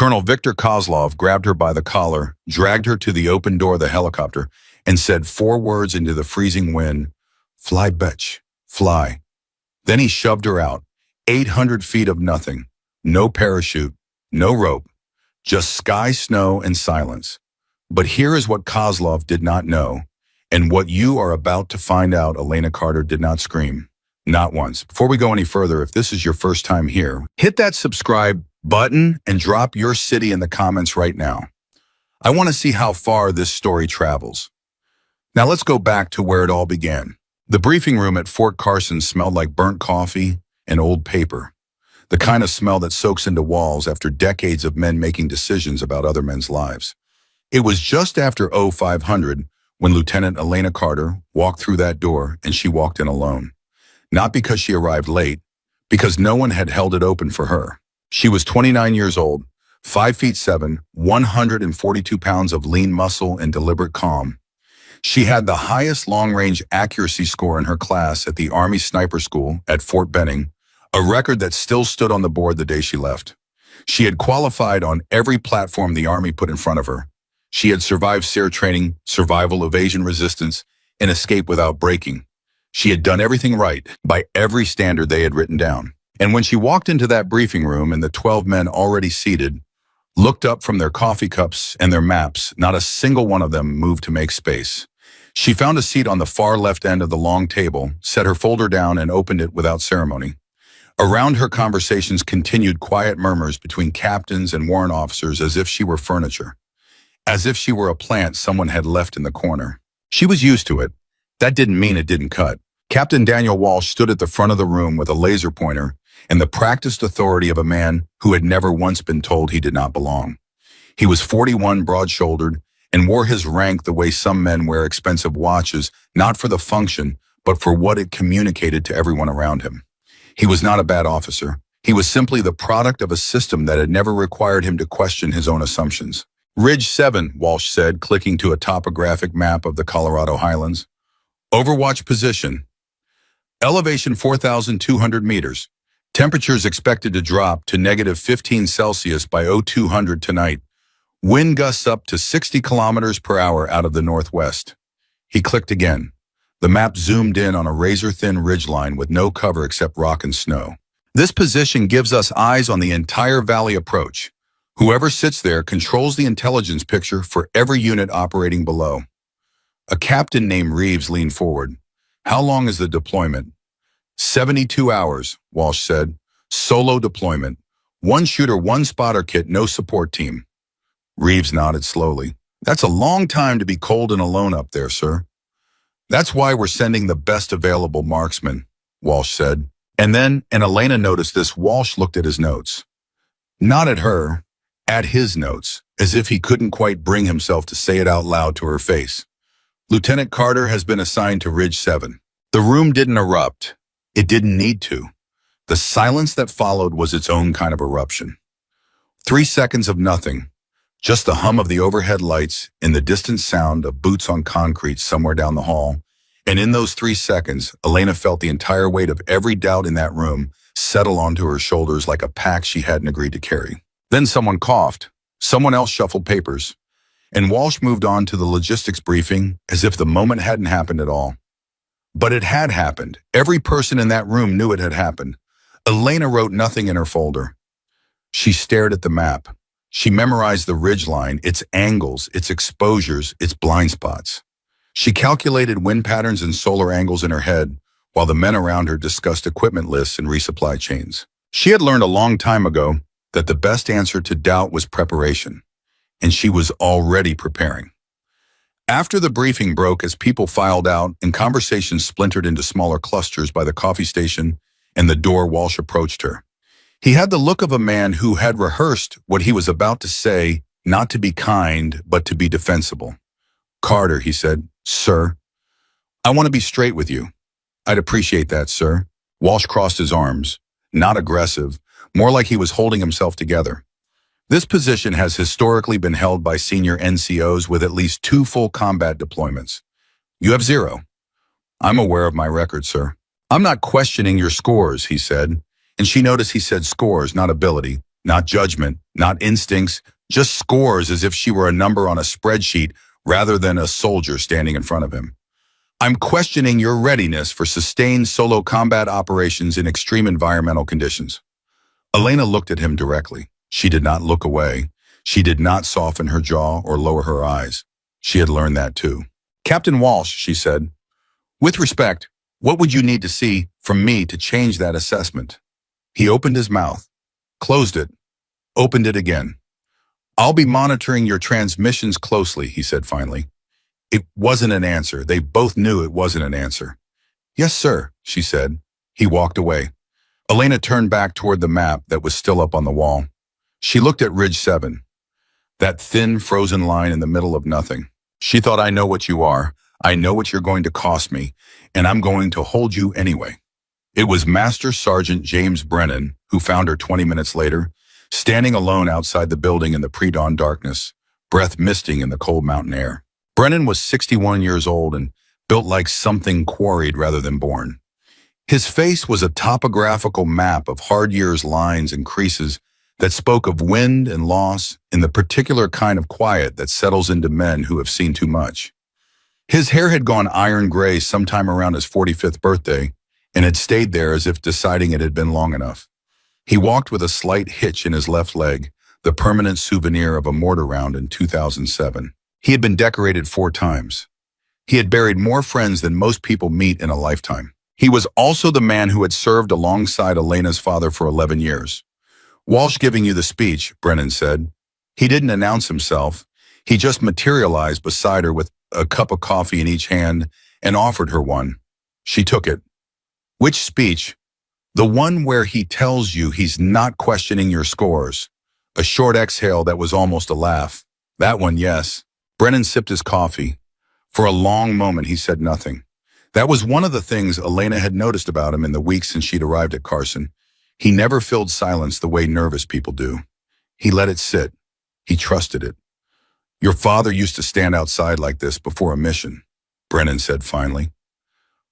Colonel Viktor Kozlov grabbed her by the collar, dragged her to the open door of the helicopter, and said 4 words into the freezing wind, "Fly, bitch, fly." Then he shoved her out, 800 feet of nothing, no parachute, no rope, just sky, snow, and silence. But here is what Kozlov did not know, and what you are about to find out. Elena Carter did not scream. Not once. Before we go any further, if this is your first time here, hit that subscribe button and drop your city in the comments right now. I want to see how far this story travels. Now let's go back to where it all began. The briefing room at Fort Carson smelled like burnt coffee and old paper, the kind of smell that soaks into walls after decades of men making decisions about other men's lives. It was just after 0500 when Lieutenant Elena Carter walked through that door, and she walked in alone. Not because she arrived late, because no one had held it open for her. She was 29 years old, 5'7", 142 pounds of lean muscle and deliberate calm. She had the highest long-range accuracy score in her class at the Army Sniper School at Fort Benning, a record that still stood on the board the day she left. She had qualified on every platform the Army put in front of her. She had survived SARE training, survival, evasion, resistance, and escape without breaking. She had done everything right by every standard they had written down. And when she walked into that briefing room and the 12 men already seated looked up from their coffee cups and their maps, not a single one of them moved to make space. She found a seat on the far left end of the long table, set her folder down, and opened it without ceremony. Around her, conversations continued, quiet murmurs between captains and warrant officers, as if she were furniture, as if she were a plant someone had left in the corner. She was used to it. That didn't mean it didn't cut. Captain Daniel Walsh stood at the front of the room with a laser pointer and the practiced authority of a man who had never once been told he did not belong. He was 41, broad-shouldered, and wore his rank the way some men wear expensive watches, not for the function, but for what it communicated to everyone around him. He was not a bad officer. He was simply the product of a system that had never required him to question his own assumptions. "Ridge 7, Walsh said, clicking to a topographic map of the Colorado Highlands. "Overwatch position. Elevation 4,200 meters. Temperatures expected to drop to -15 Celsius by 0200 tonight. Wind gusts up to 60 kilometers per hour out of the northwest." He clicked again. The map zoomed in on a razor-thin ridgeline with no cover except rock and snow. "This position gives us eyes on the entire valley approach. Whoever sits there controls the intelligence picture for every unit operating below." A captain named Reeves leaned forward. "How long is the deployment?" 72 hours, Walsh said. "Solo deployment. 1 shooter, 1 spotter kit, no support team." Reeves nodded slowly. "That's a long time to be cold and alone up there, sir." "That's why we're sending the best available marksmen," Walsh said. And Elena noticed this, Walsh looked at his notes. Not at her, at his notes, as if he couldn't quite bring himself to say it out loud to her face. "Lieutenant Carter has been assigned to Ridge 7. The room didn't erupt. It didn't need to. The silence that followed was its own kind of eruption. 3 seconds of nothing, just the hum of the overhead lights and the distant sound of boots on concrete somewhere down the hall. And in those 3 seconds, Elena felt the entire weight of every doubt in that room settle onto her shoulders like a pack she hadn't agreed to carry. Then someone coughed. Someone else shuffled papers. And Walsh moved on to the logistics briefing as if the moment hadn't happened at all. But it had happened. Every person in that room knew it had happened. Elena wrote nothing in her folder. She stared at the map. She memorized the ridgeline, its angles, its exposures, its blind spots. She calculated wind patterns and solar angles in her head, while the men around her discussed equipment lists and resupply chains. She had learned a long time ago that the best answer to doubt was preparation, and she was already preparing. After the briefing broke, as people filed out and conversations splintered into smaller clusters by the coffee station and the door, Walsh approached her. He had the look of a man who had rehearsed what he was about to say, not to be kind, but to be defensible. "Carter," he said. "Sir, I want to be straight with you." "I'd appreciate that, sir." Walsh crossed his arms, not aggressive, more like he was holding himself together. "This position has historically been held by senior NCOs with at least 2 full combat deployments. You have 0. I'm aware of my record, sir." "I'm not questioning your scores," he said, and she noticed he said scores, not ability, Not judgment, not instincts, just scores as if she were a number on a spreadsheet rather than a soldier standing in front of him. I'm questioning your readiness for sustained solo combat operations in extreme environmental conditions. Elena looked at him directly. She did not look away. She did not soften her jaw or lower her eyes. She had learned that too. Captain Walsh, she said, with respect, what would you need to see from me to change that assessment? He opened his mouth, closed it, opened it again. I'll be monitoring your transmissions closely, he said finally. It wasn't an answer. They both knew it wasn't an answer. Yes, sir, she said. He walked away. Elena turned back toward the map that was still up on the wall. She looked at Ridge 7, that thin, frozen line in the middle of nothing. She thought, I know what you are. I know what you're going to cost me, and I'm going to hold you anyway. It was Master Sergeant James Brennan who found her 20 minutes later, standing alone outside the building in the pre-dawn darkness, breath misting in the cold mountain air. Brennan was 61 years old and built like something quarried rather than born. His face was a topographical map of hard years' lines and creases that spoke of wind and loss in the particular kind of quiet that settles into men who have seen too much. His hair had gone iron gray sometime around his 45th birthday and had stayed there as if deciding it had been long enough. He walked with a slight hitch in his left leg, the permanent souvenir of a mortar round in 2007. He had been decorated 4 times. He had buried more friends than most people meet in a lifetime. He was also the man who had served alongside Elena's father for 11 years. Walsh giving you the speech, Brennan said. He didn't announce himself. He just materialized beside her with a cup of coffee in each hand and offered her one. She took it. Which speech? The one where he tells you he's not questioning your scores. A short exhale that was almost a laugh. That one, yes. Brennan sipped his coffee. For a long moment, he said nothing. That was one of the things Elena had noticed about him in the weeks since she'd arrived at Carson. He never filled silence the way nervous people do. He let it sit. He trusted it. Your father used to stand outside like this before a mission, Brennan said finally.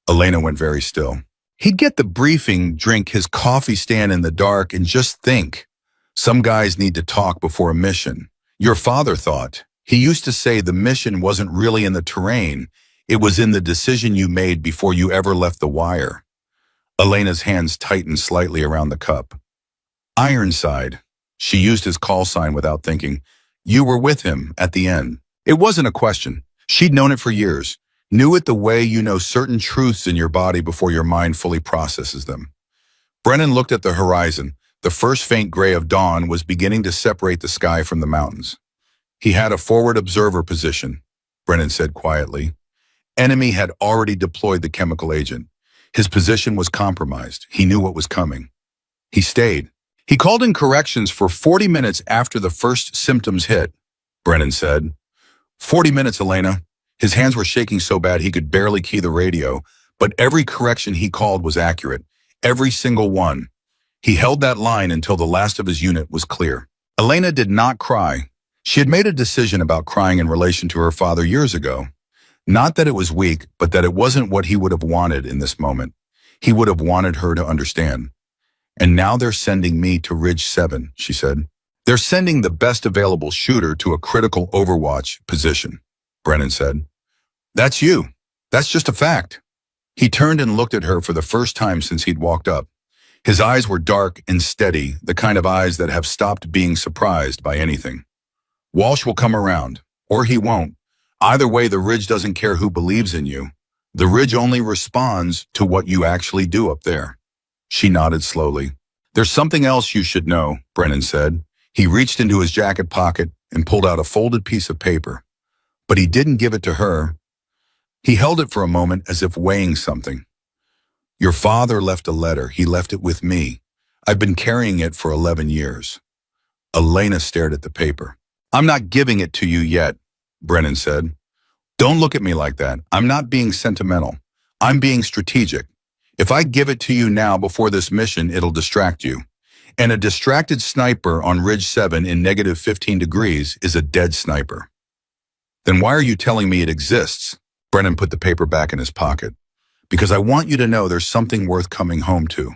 Elena went very still. He'd get the briefing, drink his coffee stand in the dark, and just think. Some guys need to talk before a mission. Your father thought. He used to say the mission wasn't really in the terrain. It was in the decision you made before you ever left the wire. Elena's hands tightened slightly around the cup. Ironside. She used his call sign without thinking. You were with him at the end. It wasn't a question. She'd known it for years. Knew it the way you know certain truths in your body before your mind fully processes them. Brennan looked at the horizon. The first faint gray of dawn was beginning to separate the sky from the mountains. He had a forward observer position, Brennan said quietly. Enemy had already deployed the chemical agent. His position was compromised. He knew what was coming. He stayed. He called in corrections for 40 minutes after the first symptoms hit, Brennan said. 40 minutes, Elena. His hands were shaking so bad he could barely key the radio, but every correction he called was accurate. Every single one. He held that line until the last of his unit was clear. Elena did not cry. She had made a decision about crying in relation to her father years ago. Not that it was weak, but that it wasn't what he would have wanted in this moment. He would have wanted her to understand. And now they're sending me to Ridge 7, she said. They're sending the best available shooter to a critical overwatch position, Brennan said. That's you. That's just a fact. He turned and looked at her for the first time since he'd walked up. His eyes were dark and steady, the kind of eyes that have stopped being surprised by anything. Walsh will come around, or he won't. Either way, the Ridge doesn't care who believes in you. The Ridge only responds to what you actually do up there. She nodded slowly. There's something else you should know, Brennan said. He reached into his jacket pocket and pulled out a folded piece of paper. But he didn't give it to her. He held it for a moment as if weighing something. Your father left a letter. He left it with me. I've been carrying it for 11 years. Elena stared at the paper. I'm not giving it to you yet, Brennan said. Don't look at me like that. I'm not being sentimental. I'm being strategic. If I give it to you now before this mission, it'll distract you. And a distracted sniper on Ridge 7 in negative 15 degrees is a dead sniper. Then why are you telling me it exists? Brennan put the paper back in his pocket. Because I want you to know there's something worth coming home to.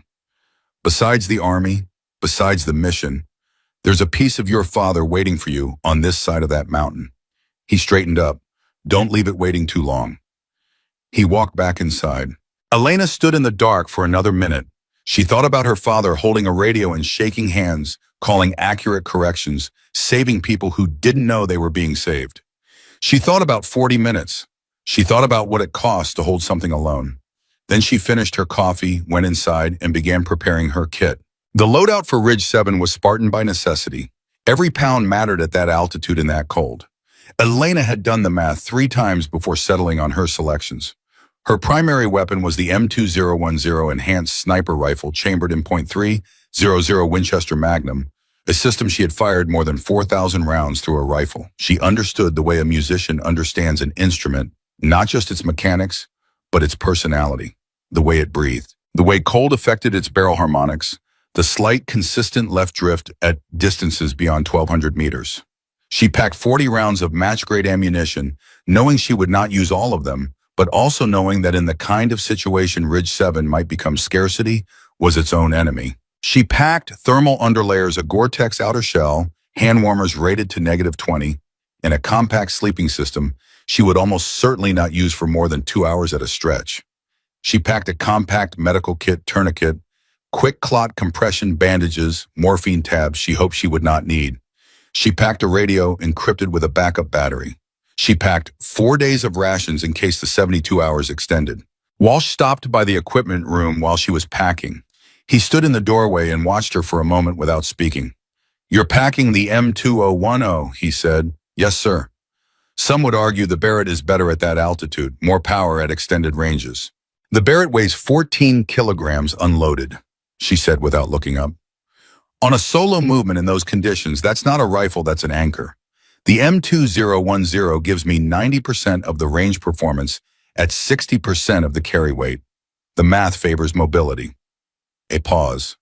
Besides the army, besides the mission, There's a piece of your father waiting for you on this side of that mountain. He straightened up. Don't leave it waiting too long. He walked back inside. Elena stood in the dark for another minute. She thought about her father holding a radio and shaking hands, calling accurate corrections, saving people who didn't know they were being saved. She thought about 40 minutes. She thought about what it cost to hold something alone. Then she finished her coffee, went inside, and began preparing her kit. The loadout for Ridge 7 was Spartan by necessity. Every pound mattered at that altitude and that cold. Elena had done the math 3 times before settling on her selections. Her weapon was the M2010 enhanced sniper rifle chambered in .300 Winchester Magnum, a system she had fired more than 4,000 rounds through a rifle. She understood the way a musician understands an instrument, not just its mechanics, but its personality, the way it breathed, the way cold affected its barrel harmonics, the slight, consistent left drift at distances beyond 1,200 meters. She packed 40 rounds of match-grade ammunition, knowing she would not use all of them, but also knowing that in the kind of situation Ridge 7 might become scarcity was its own enemy. She packed thermal underlayers, a Gore-Tex outer shell, hand warmers rated to -20, and a compact sleeping system she would almost certainly not use for more than 2 hours at a stretch. She packed a compact medical kit tourniquet, quick clot compression bandages, morphine tabs she hoped she would not need. She packed a radio encrypted with a backup battery. She packed 4 days of rations in case the 72 hours extended. Walsh stopped by the equipment room while she was packing. He stood in the doorway and watched her for a moment without speaking. "You're packing the M2010, he said. "Yes, sir." "Some would argue the Barrett is better at that altitude, more power at extended ranges." "The Barrett weighs 14 kilograms unloaded," she said without looking up. "On a solo movement in those conditions, that's not a rifle, that's an anchor. The M2010 gives me 90% of the range performance at 60% of the carry weight. The math favors mobility." A pause.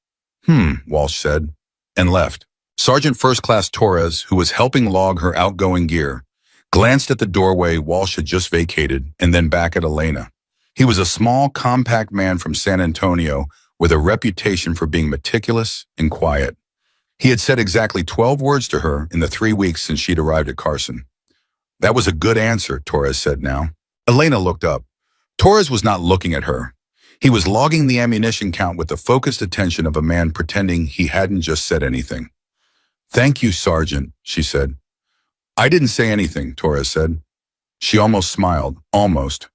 Walsh said, and left. Sergeant First Class Torres, who was helping log her outgoing gear, glanced at the doorway Walsh had just vacated and then back at Elena. He was a small, compact man from San Antonio with a reputation for being meticulous and quiet. He had said exactly 12 words to her in the 3 weeks since she'd arrived at Carson. "That was a good answer," Torres said now. Elena looked up. Torres was not looking at her. He was logging the ammunition count with the focused attention of a man pretending he hadn't just said anything. "Thank you, Sergeant," she said. "I didn't say anything," Torres said. She almost smiled, almost.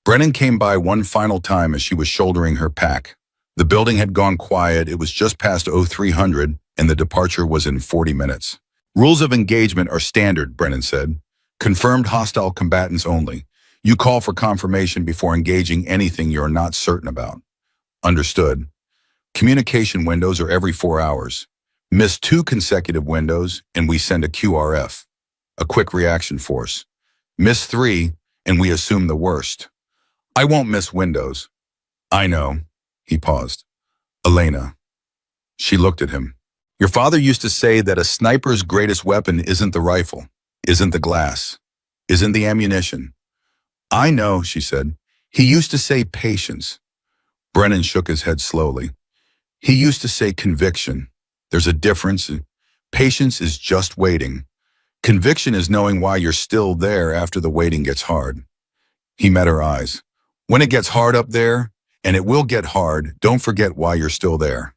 Brennan came by one final time as she was shouldering her pack. The building had gone quiet. It was just past 0300, and the departure was in 40 minutes. "Rules of engagement are standard," Brennan said. "Confirmed hostile combatants only. You call for confirmation before engaging anything you're not certain about." "Understood." "Communication windows are every 4 hours. Miss 2 consecutive windows, and we send a QRF, a quick reaction force. Miss 3, and we assume the worst. I won't miss windows." "I know." He paused. "Elena." She looked at him. "Your father used to say that a sniper's greatest weapon isn't the rifle, isn't the glass, isn't the ammunition." "I know," she said. "He used to say patience." Brennan shook his head slowly. "He used to say conviction. There's a difference. Patience is just waiting. Conviction is knowing why you're still there after the waiting gets hard." He met her eyes. "When it gets hard up there, and it will get hard, don't forget why you're still there."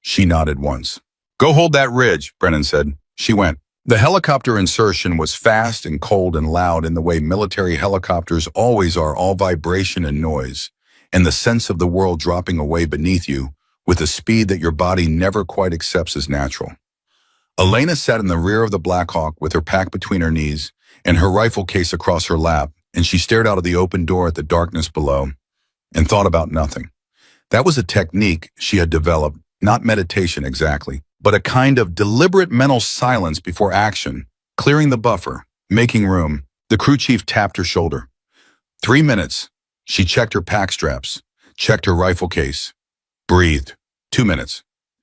She nodded once. "Go hold that ridge," Brennan said. She went. The helicopter insertion was fast and cold and loud in the way military helicopters always are, all vibration and noise, and the sense of the world dropping away beneath you with a speed that your body never quite accepts as natural. Elena sat in the rear of the Black Hawk with her pack between her knees and her rifle case across her lap, and she stared out of the open door at the darkness below and thought about nothing. That was a technique she had developed, not meditation exactly, but a kind of deliberate mental silence before action, clearing the buffer, making room. The crew chief tapped her shoulder. 3 minutes. She checked her pack straps, checked her rifle case, breathed. 2 minutes.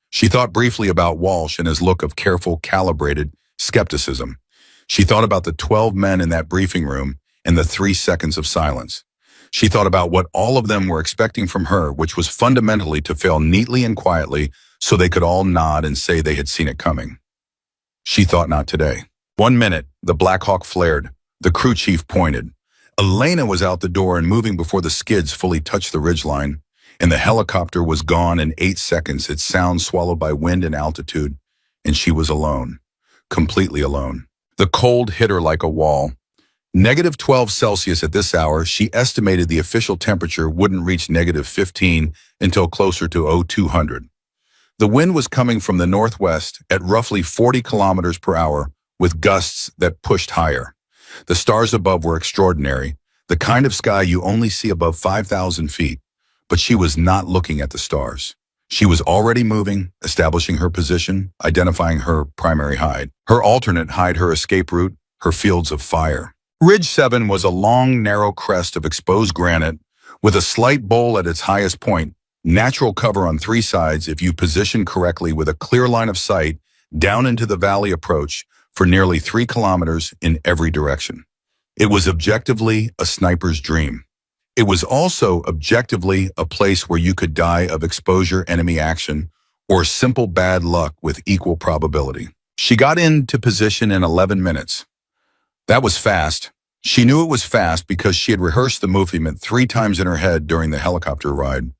She thought briefly about Walsh and his look of careful, calibrated skepticism. She thought about the 12 men in that briefing room and the 3 seconds of silence. She thought about what all of them were expecting from her, which was fundamentally to fail neatly and quietly so they could all nod and say they had seen it coming. She thought not today. 1 minute, the Black Hawk flared. The crew chief pointed. Elena was out the door and moving before the skids fully touched the ridgeline, and the helicopter was gone in 8 seconds, its sound swallowed by wind and altitude, and she was alone, completely alone. The cold hit her like a wall. -12 Celsius at this hour, she estimated the official temperature wouldn't reach -15 until closer to 0200. The wind was coming from the northwest at roughly 40 kilometers per hour, with gusts that pushed higher. The stars above were extraordinary, the kind of sky you only see above 5,000 feet. But she was not looking at the stars. She was already moving, establishing her position, identifying her primary hide. Her alternate hide, her escape route, her fields of fire. Ridge 7 was a long, narrow crest of exposed granite with a slight bowl at its highest point, natural cover on 3 sides if you position correctly with a clear line of sight down into the valley approach for nearly 3 kilometers in every direction. It was objectively a sniper's dream. It was also objectively a place where you could die of exposure, enemy action, or simple bad luck with equal probability. She got into position in 11 minutes. That was fast. She knew it was fast because she had rehearsed the movement 3 times in her head during the helicopter ride.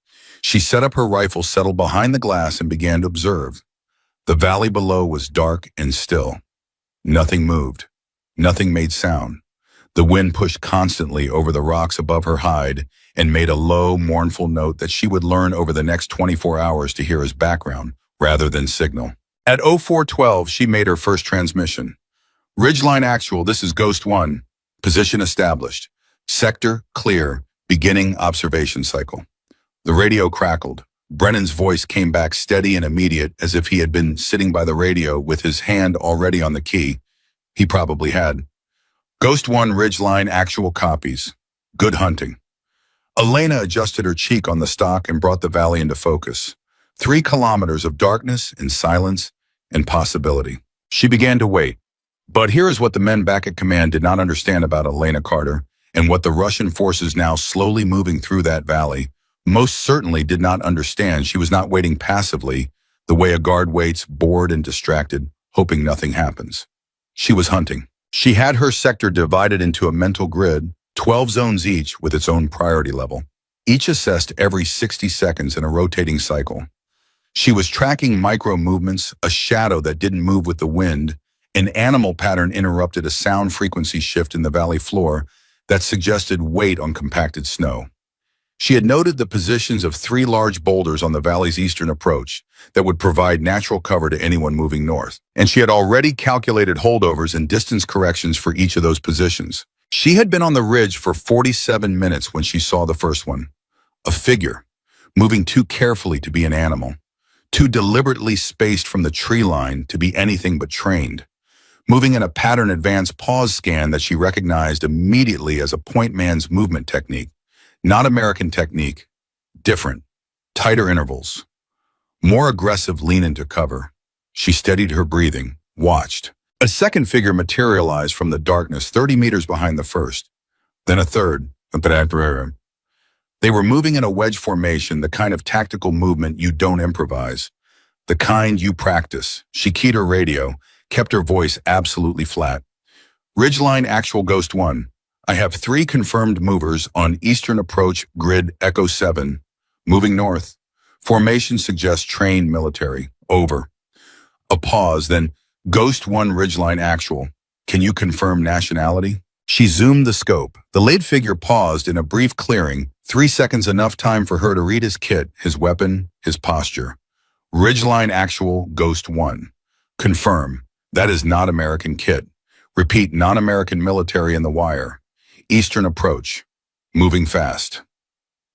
She set up her rifle, settled behind the glass, and began to observe. The valley below was dark and still. Nothing moved. Nothing made sound. The wind pushed constantly over the rocks above her hide and made a low, mournful note that she would learn over the next 24 hours to hear as background rather than signal. At 0412, she made her first transmission. Ridgeline actual, this is Ghost 1. Position established. Sector clear. Beginning observation cycle. The radio crackled. Brennan's voice came back steady and immediate, as if he had been sitting by the radio with his hand already on the key. He probably had. Ghost 1 Ridgeline actual copies. Good hunting. Elena adjusted her cheek on the stock and brought the valley into focus. 3 kilometers of darkness and silence and possibility. She began to wait. But here is what the men back at command did not understand about Elena Carter, and what the Russian forces now slowly moving through that valley most certainly did not understand. She was not waiting passively, the way a guard waits, bored and distracted, hoping nothing happens. She was hunting. She had her sector divided into a mental grid, 12 zones each with its own priority level, each assessed every 60 seconds in a rotating cycle. She was tracking micro movements, a shadow that didn't move with the wind. An animal pattern interrupted a sound frequency shift in the valley floor that suggested weight on compacted snow. She had noted the positions of 3 large boulders on the valley's eastern approach that would provide natural cover to anyone moving north. And she had already calculated holdovers and distance corrections for each of those positions. She had been on the ridge for 47 minutes when she saw the first one. A figure, moving too carefully to be an animal, too deliberately spaced from the tree line to be anything but trained. Moving in a pattern advanced pause scan that she recognized immediately as a point man's movement technique. Not American technique, different, tighter intervals. More aggressive lean into cover. She steadied her breathing, watched. A second figure materialized from the darkness 30 meters behind the first. Then a third. They were moving in a wedge formation, the kind of tactical movement you don't improvise. The kind you practice. She keyed her radio, kept her voice absolutely flat. Ridgeline actual Ghost 1. I have 3 confirmed movers on eastern approach grid Echo 7, moving north. Formation suggests trained military. Over. A pause, then Ghost 1 Ridgeline actual. Can you confirm nationality? She zoomed the scope. The lead figure paused in a brief clearing, 3 seconds enough time for her to read his kit, his weapon, his posture. Ridgeline actual Ghost 1. Confirm. That is not American kit. Repeat, non-American military in the wire. Eastern approach. Moving fast.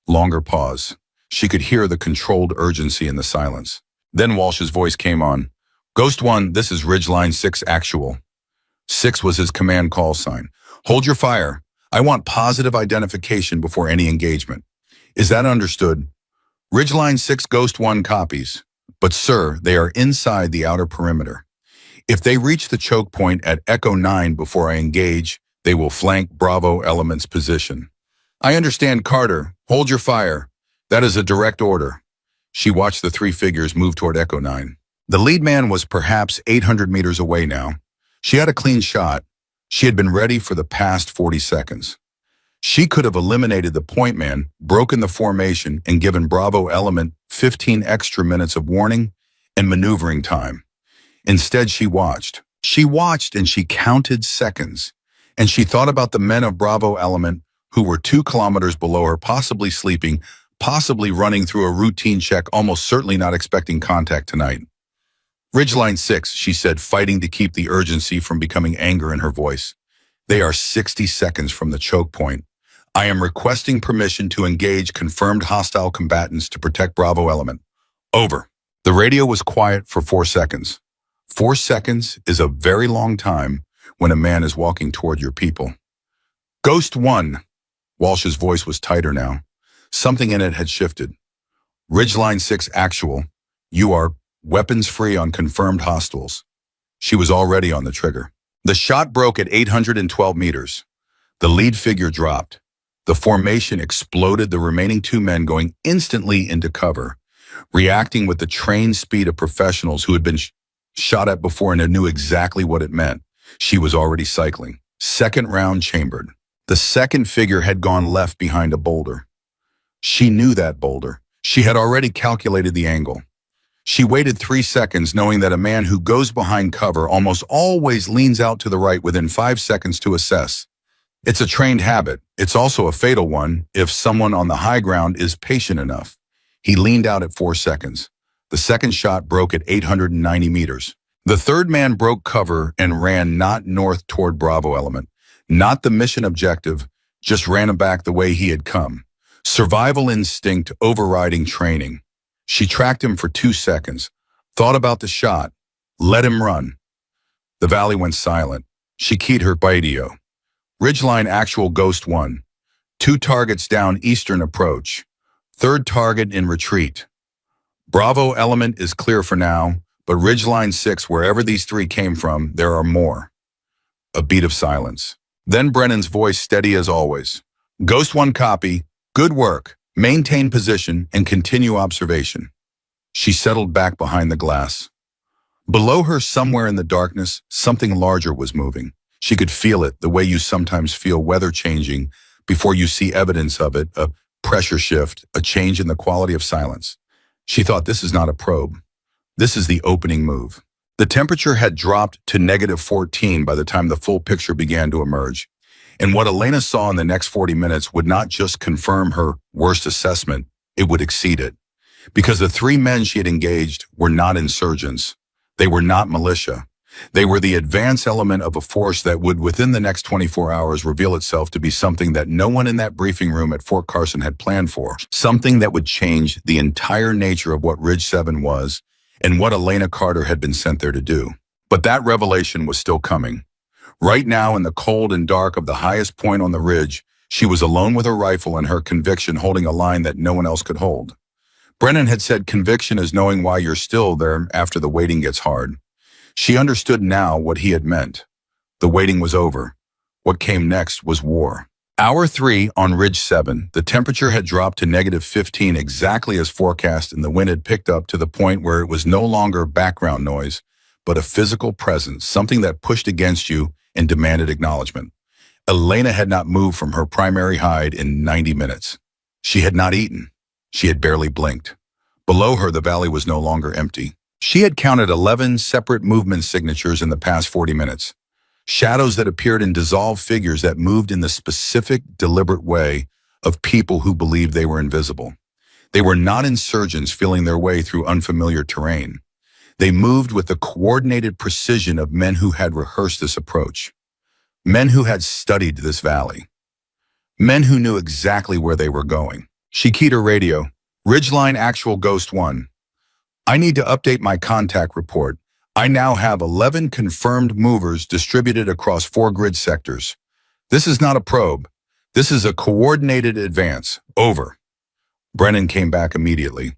Longer pause. She could hear the controlled urgency in the silence. Then Walsh's voice came on. Ghost 1, this is Ridgeline 6 actual. 6 was his command call sign. Hold your fire. I want positive identification before any engagement. Is that understood? Ridgeline 6 Ghost 1 copies. But sir, they are inside the outer perimeter. If they reach the choke point at Echo 9 before I engage, they will flank Bravo element's position. I understand, Carter. Hold your fire. That is a direct order. She watched the three figures move toward Echo 9. The lead man was perhaps 800 meters away now. She had a clean shot. She had been ready for the past 40 seconds. She could have eliminated the point man, broken the formation, and given Bravo element 15 extra minutes of warning and maneuvering time. Instead, she watched. She watched and she counted seconds. And she thought about the men of Bravo element who were 2 kilometers below her, possibly sleeping, possibly running through a routine check, almost certainly not expecting contact tonight. Ridgeline 6, she said, fighting to keep the urgency from becoming anger in her voice. They are 60 seconds from the choke point. I am requesting permission to engage confirmed hostile combatants to protect Bravo element. Over. The radio was quiet for 4 seconds. 4 seconds is a very long time when a man is walking toward your people. Ghost 1. Walsh's voice was tighter now. Something in it had shifted. Ridgeline 6 actual. You are weapons-free on confirmed hostiles. She was already on the trigger. The shot broke at 812 meters. The lead figure dropped. The formation exploded, the remaining 2 men going instantly into cover, reacting with the trained speed of professionals who had been shot at before and knew exactly what it meant. She was already cycling. Second round chambered. The second figure had gone left behind a boulder. She knew that boulder. She had already calculated the angle. She waited 3 seconds, knowing that a man who goes behind cover almost always leans out to the right within 5 seconds to assess. It's a trained habit. It's also a fatal one if someone on the high ground is patient enough. He leaned out at 4 seconds. The second shot broke at 890 meters. The third man broke cover and ran not north toward Bravo element, not the mission objective, just ran back the way he had come. Survival instinct overriding training. She tracked him for 2 seconds, thought about the shot, let him run. The valley went silent. She keyed her radio. Ridgeline actual Ghost 1. 2 targets down eastern approach. Third target in retreat. Bravo element is clear for now, but Ridgeline 6, wherever these 3 came from, there are more. A beat of silence. Then Brennan's voice steady as always. Ghost 1 copy. Good work. Maintain position and continue observation. She settled back behind the glass. Below her, somewhere in the darkness, something larger was moving. She could feel it, the way you sometimes feel weather changing before you see evidence of it, a pressure shift, a change in the quality of silence. She thought, this is not a probe. This is the opening move. The temperature had dropped to -14 by the time the full picture began to emerge. And what Elena saw in the next 40 minutes would not just confirm her worst assessment, it would exceed it. Because the 3 men she had engaged were not insurgents. They were not militia. They were the advance element of a force that would, within the next 24 hours, reveal itself to be something that no one in that briefing room at Fort Carson had planned for. Something that would change the entire nature of what Ridge 7 was and what Elena Carter had been sent there to do. But that revelation was still coming. Right now, in the cold and dark of the highest point on the ridge, she was alone with her rifle and her conviction holding a line that no one else could hold. Brennan had said conviction is knowing why you're still there after the waiting gets hard. She understood now what he had meant. The waiting was over. What came next was war. Hour 3 on Ridge 7, the temperature had dropped to -15 exactly as forecast, and the wind had picked up to the point where it was no longer background noise, but a physical presence, something that pushed against you and demanded acknowledgement. Elena had not moved from her primary hide in 90 minutes. She had not eaten. She had barely blinked. Below her, the valley was no longer empty. She had counted 11 separate movement signatures in the past 40 minutes. Shadows that appeared in dissolved figures that moved in the specific, deliberate way of people who believed they were invisible. They were not insurgents feeling their way through unfamiliar terrain. They moved with the coordinated precision of men who had rehearsed this approach. Men who had studied this valley. Men who knew exactly where they were going. She keyed her radio. Ridgeline actual Ghost 1. I need to update my contact report. I now have 11 confirmed movers distributed across 4 grid sectors. This is not a probe. This is a coordinated advance. Over. Brennan came back immediately.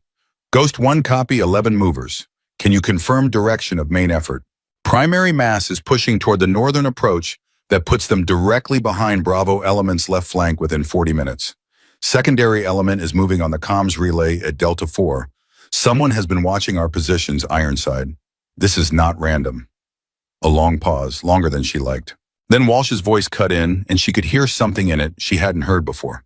Ghost 1 copy 11 movers. Can you confirm direction of main effort? Primary mass is pushing toward the northern approach that puts them directly behind Bravo element's left flank within 40 minutes. Secondary element is moving on the comms relay at Delta 4. Someone has been watching our positions, Ironside. This is not random. A long pause, longer than she liked. Then Walsh's voice cut in, and she could hear something in it she hadn't heard before.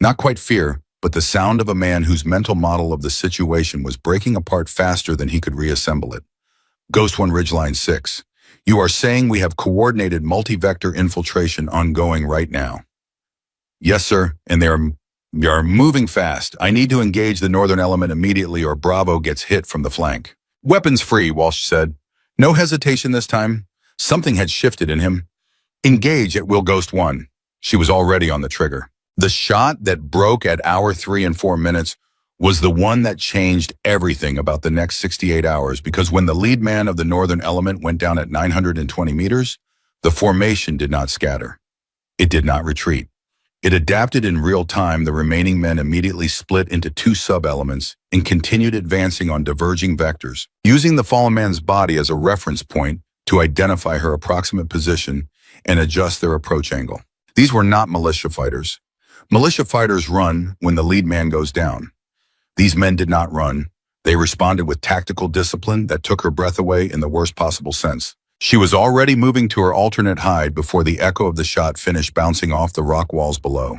Not quite fear, but the sound of a man whose mental model of the situation was breaking apart faster than he could reassemble it. Ghost One Ridgeline 6. You are saying we have coordinated multi-vector infiltration ongoing right now. Yes, sir, and they are moving fast. I need to engage the northern element immediately or Bravo gets hit from the flank. Weapons free, Walsh said. No hesitation this time. Something had shifted in him. Engage at will, Ghost One. She was already on the trigger. The shot that broke at hour 3 and 4 minutes was the one that changed everything about the next 68 hours, because when the lead man of the northern element went down at 920 meters, the formation did not scatter. It did not retreat. It adapted in real time. The remaining men immediately split into 2 sub-elements and continued advancing on diverging vectors, using the fallen man's body as a reference point to identify her approximate position and adjust their approach angle. These were not militia fighters. Militia fighters run when the lead man goes down. These men did not run. They responded with tactical discipline that took her breath away in the worst possible sense. She was already moving to her alternate hide before the echo of the shot finished bouncing off the rock walls below.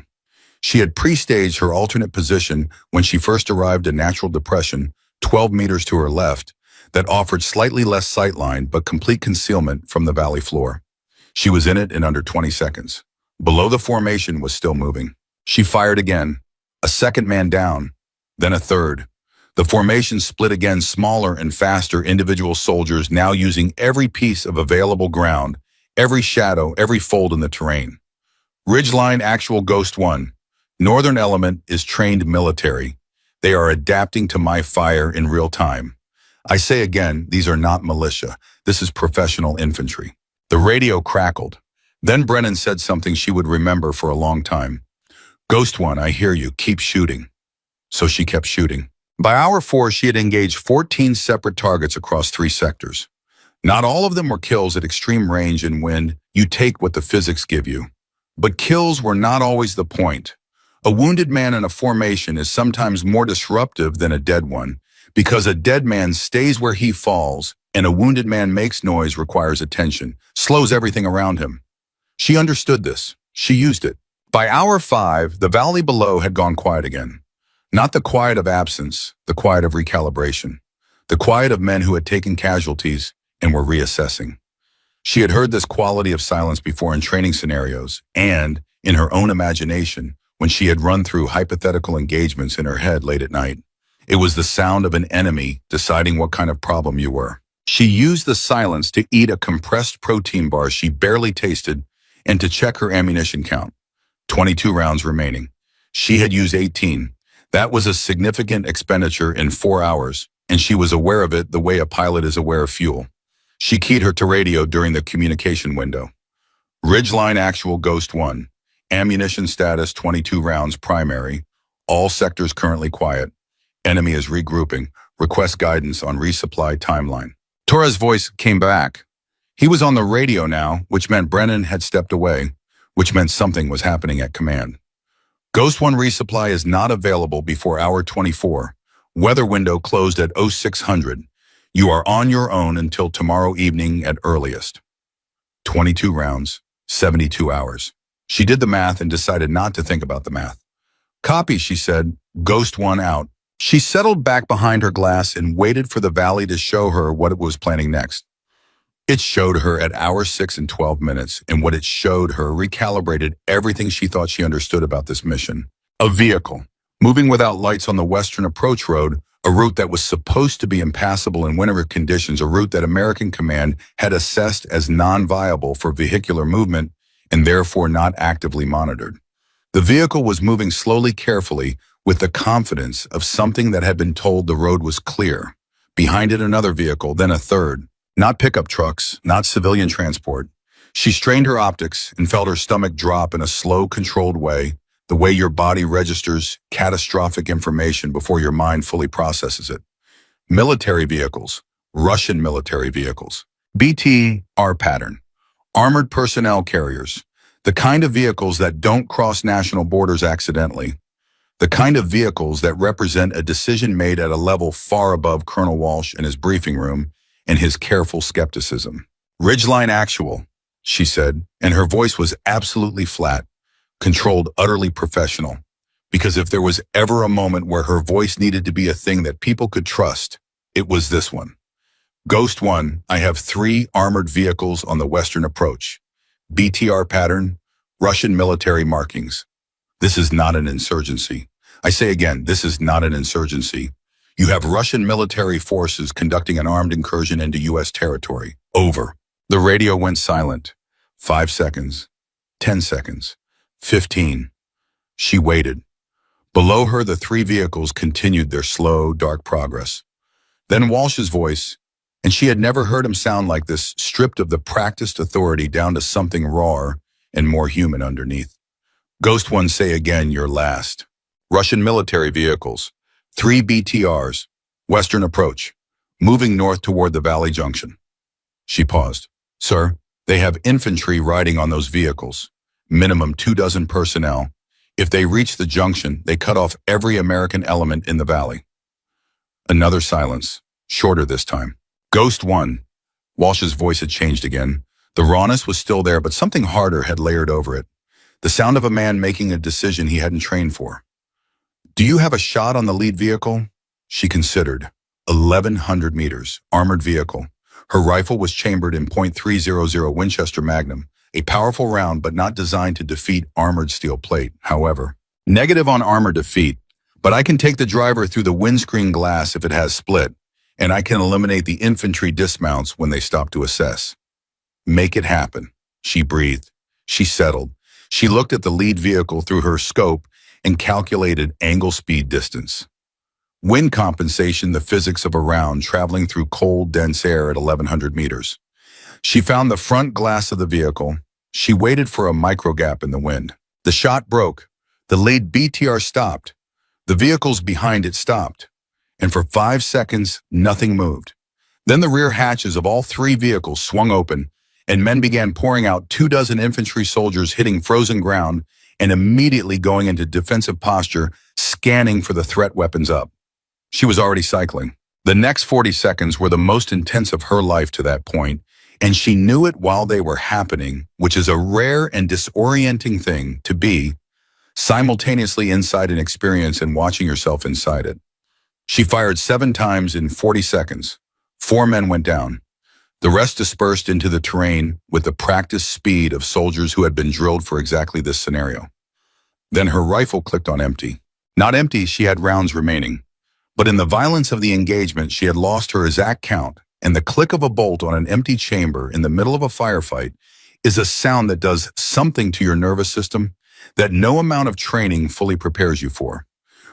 She had pre-staged her alternate position when she first arrived at Natural Depression, 12 meters to her left, that offered slightly less sightline but complete concealment from the valley floor. She was in it in under 20 seconds. Below, the formation was still moving. She fired again. A second man down, then a third. The formation split again, smaller and faster individual soldiers now using every piece of available ground, every shadow, every fold in the terrain. Ridgeline actual Ghost One. Northern element is trained military. They are adapting to my fire in real time. I say again, these are not militia. This is professional infantry. The radio crackled. Then Brennan said something she would remember for a long time. Ghost One, I hear you. Keep shooting. So she kept shooting. By hour 4, she had engaged 14 separate targets across 3 sectors. Not all of them were kills at extreme range and wind. You take what the physics give you. But kills were not always the point. A wounded man in a formation is sometimes more disruptive than a dead one, because a dead man stays where he falls, and a wounded man makes noise, requires attention, slows everything around him. She understood this. She used it. By hour 5, the valley below had gone quiet again. Not the quiet of absence, the quiet of recalibration, the quiet of men who had taken casualties and were reassessing. She had heard this quality of silence before in training scenarios and in her own imagination when she had run through hypothetical engagements in her head late at night. It was the sound of an enemy deciding what kind of problem you were. She used the silence to eat a compressed protein bar she barely tasted and to check her ammunition count. 22 rounds remaining. She had used 18. That was a significant expenditure in 4 hours, and she was aware of it the way a pilot is aware of fuel. She keyed her to radio during the communication window. Ridgeline actual Ghost One. Ammunition status 22 rounds primary. All sectors currently quiet. Enemy is regrouping. Request guidance on resupply timeline. Torres' voice came back. He was on the radio now, which meant Brennan had stepped away, which meant something was happening at command. Ghost One resupply is not available before hour 24. Weather window closed at 0600. You are on your own until tomorrow evening at earliest. 22 rounds, 72 hours. She did the math and decided not to think about the math. Copy, she said. Ghost One out. She settled back behind her glass and waited for the valley to show her what it was planning next. It showed her at hour 6 and 12 minutes, and what it showed her recalibrated everything she thought she understood about this mission. A vehicle, moving without lights on the western approach road, a route that was supposed to be impassable in winter conditions, a route that American Command had assessed as non-viable for vehicular movement and therefore not actively monitored. The vehicle was moving slowly, carefully, with the confidence of something that had been told the road was clear. Behind it, another vehicle, then a third. Not pickup trucks, not civilian transport. She strained her optics and felt her stomach drop in a slow, controlled way, the way your body registers catastrophic information before your mind fully processes it. Military vehicles, Russian military vehicles. BTR pattern. Armored personnel carriers. The kind of vehicles that don't cross national borders accidentally. The kind of vehicles that represent a decision made at a level far above Colonel Walsh in his briefing room and his careful skepticism. Ridgeline Actual, she said, and her voice was absolutely flat, controlled, utterly professional. Because if there was ever a moment where her voice needed to be a thing that people could trust, it was this one. Ghost 1, I have 3 armored vehicles on the western approach. BTR pattern, Russian military markings. This is not an insurgency. I say again, this is not an insurgency. You have Russian military forces conducting an armed incursion into U.S. territory. Over. The radio went silent. 5 seconds. 10 seconds. 15. She waited. Below her, the 3 vehicles continued their slow, dark progress. Then Walsh's voice, and she had never heard him sound like this, stripped of the practiced authority down to something rawer and more human underneath. Ghost 1, say again, you're last. Russian military vehicles. 3 BTRs. Western approach. Moving north toward the Valley Junction. She paused. Sir, they have infantry riding on those vehicles. Minimum 24 personnel. If they reach the junction, they cut off every American element in the valley. Another silence, shorter this time. Ghost 1. Walsh's voice had changed again. The rawness was still there, but something harder had layered over it. The sound of a man making a decision he hadn't trained for. Do you have a shot on the lead vehicle? She considered. 1,100 meters, armored vehicle. Her rifle was chambered in .300 Winchester Magnum, a powerful round but not designed to defeat armored steel plate, however. Negative on armor defeat, but I can take the driver through the windscreen glass if it has split, and I can eliminate the infantry dismounts when they stop to assess. Make it happen, she breathed. She settled. She looked at the lead vehicle through her scope and calculated angle, speed, distance. Wind compensation, the physics of a round traveling through cold, dense air at 1,100 meters. She found the front glass of the vehicle. She waited for a micro gap in the wind. The shot broke. The lead BTR stopped. The vehicles behind it stopped. And for 5 seconds, nothing moved. Then the rear hatches of all 3 vehicles swung open, and men began pouring out 24 infantry soldiers hitting frozen ground and immediately going into defensive posture, scanning for the threat weapons up. She was already cycling. The next 40 seconds were the most intense of her life to that point, and she knew it while they were happening, which is a rare and disorienting thing to be, simultaneously inside an experience and watching yourself inside it. She fired 7 times in 40 seconds. 4 men went down. The rest dispersed into the terrain with the practiced speed of soldiers who had been drilled for exactly this scenario. Then her rifle clicked on empty. Not empty, she had rounds remaining. But in the violence of the engagement, she had lost her exact count, and the click of a bolt on an empty chamber in the middle of a firefight is a sound that does something to your nervous system that no amount of training fully prepares you for.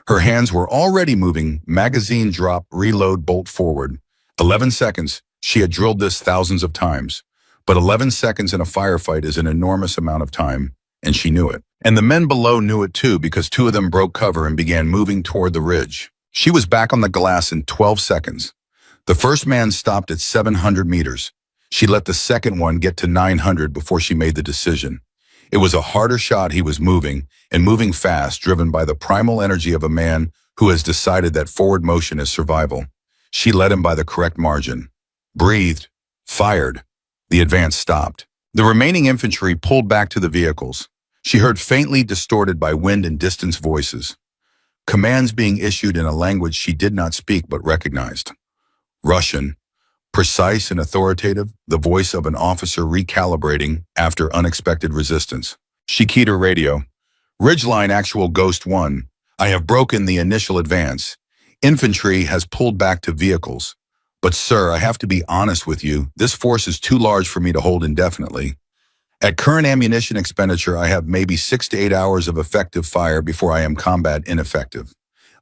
Her hands were already moving, magazine drop, reload, bolt forward. 11 seconds. She had drilled this thousands of times, but 11 seconds in a firefight is an enormous amount of time, and she knew it. And the men below knew it too, because 2 of them broke cover and began moving toward the ridge. She was back on the glass in 12 seconds. The first man stopped at 700 meters. She let the second one get to 900 before she made the decision. It was a harder shot. He was moving, and moving fast, driven by the primal energy of a man who has decided that forward motion is survival. She led him by the correct margin. Breathed, fired. The advance stopped. The remaining infantry pulled back to the vehicles. She heard faintly distorted by wind and distance voices. Commands being issued in a language she did not speak but recognized. Russian, precise and authoritative, the voice of an officer recalibrating after unexpected resistance. She keyed her radio. Ridgeline Actual Ghost 1, I have broken the initial advance. Infantry has pulled back to vehicles. But sir, I have to be honest with you, this force is too large for me to hold indefinitely. At current ammunition expenditure, I have maybe 6 to 8 hours of effective fire before I am combat ineffective.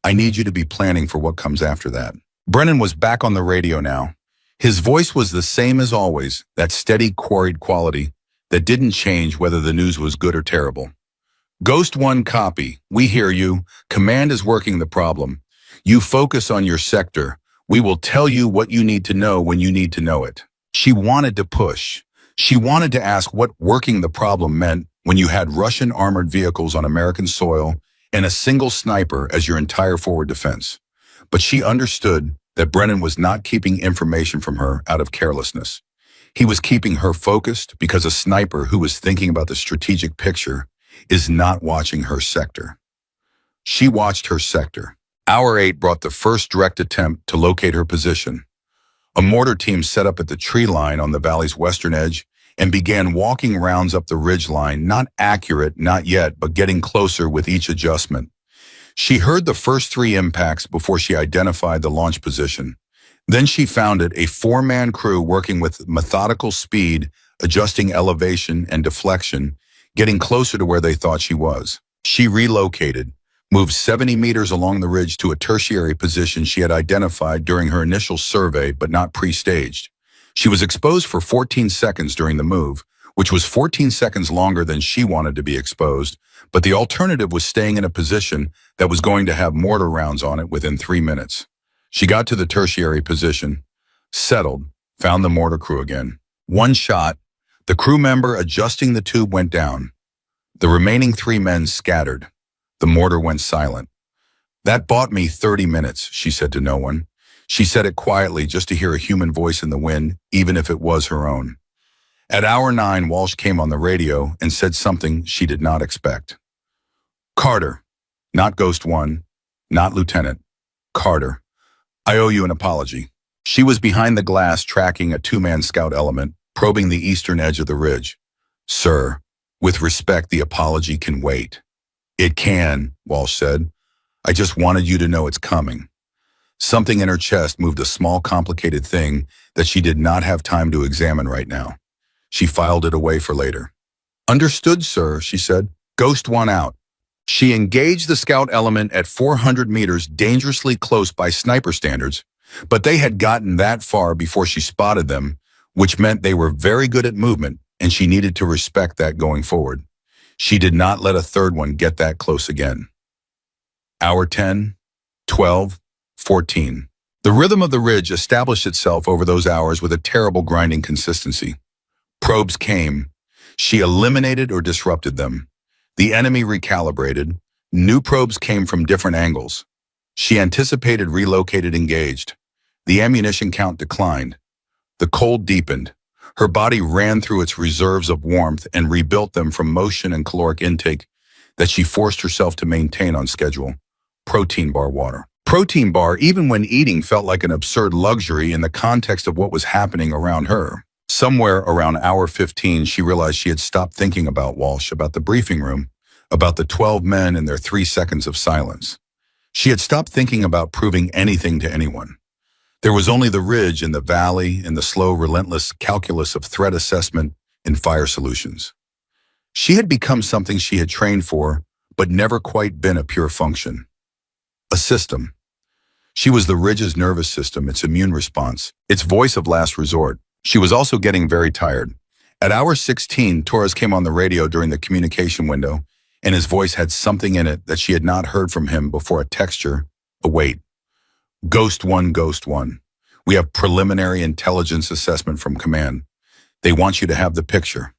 I need you to be planning for what comes after that. Brennan was back on the radio now. His voice was the same as always, that steady, quarried quality that didn't change whether the news was good or terrible. Ghost 1 copy. We hear you. Command is working the problem. You focus on your sector. We will tell you what you need to know when you need to know it. She wanted to push. She wanted to ask what working the problem meant when you had Russian armored vehicles on American soil and a single sniper as your entire forward defense. But she understood that Brennan was not keeping information from her out of carelessness. He was keeping her focused because a sniper who was thinking about the strategic picture is not watching her sector. She watched her sector. Hour 8 brought the first direct attempt to locate her position. A mortar team set up at the tree line on the valley's western edge and began walking rounds up the ridge line, not accurate, not yet, but getting closer with each adjustment. She heard the first 3 impacts before she identified the launch position. Then she found it a 4-man crew working with methodical speed, adjusting elevation and deflection, getting closer to where they thought she was. She relocated, moved 70 meters along the ridge to a tertiary position she had identified during her initial survey but not pre-staged. She was exposed for 14 seconds during the move, which was 14 seconds longer than she wanted to be exposed, but the alternative was staying in a position that was going to have mortar rounds on it within 3 minutes. She got to the tertiary position, settled, found the mortar crew again. 1 shot, the crew member adjusting the tube went down. The remaining 3 men scattered. The mortar went silent. "That bought me 30 minutes, she said to no one. She said it quietly just to hear a human voice in the wind, even if it was her own. At hour 9, Walsh came on the radio and said something she did not expect. "Carter, not Ghost 1, not Lieutenant. Carter, I owe you an apology." She was behind the glass tracking a 2-man scout element, probing the eastern edge of the ridge. "Sir, with respect, the apology can wait." "It can," Walsh said. "I just wanted you to know it's coming." Something in her chest moved a small, complicated thing that she did not have time to examine right now. She filed it away for later. "Understood, sir," she said. "Ghost 1 out." She engaged the scout element at 400 meters, dangerously close by sniper standards, but they had gotten that far before she spotted them, which meant they were very good at movement, and she needed to respect that going forward. She did not let a third one get that close again. Hour 10, 12, 14. The rhythm of the ridge established itself over those hours with a terrible grinding consistency. Probes came. She eliminated or disrupted them. The enemy recalibrated. New probes came from different angles. She anticipated, relocated, engaged. The ammunition count declined. The cold deepened. Her body ran through its reserves of warmth and rebuilt them from motion and caloric intake that she forced herself to maintain on schedule. Protein bar water. Protein bar, even when eating, felt like an absurd luxury in the context of what was happening around her. Somewhere around hour 15, she realized she had stopped thinking about Walsh, about the briefing room, about the 12 men and their 3 seconds of silence. She had stopped thinking about proving anything to anyone. There was only the ridge and the valley and the slow, relentless calculus of threat assessment and fire solutions. She had become something she had trained for, but never quite been a pure function. A system. She was the ridge's nervous system, its immune response, its voice of last resort. She was also getting very tired. At hour 16, Torres came on the radio during the communication window, and his voice had something in it that she had not heard from him before, a texture, a weight. "Ghost 1, Ghost 1. We have preliminary intelligence assessment from command. They want you to have the picture.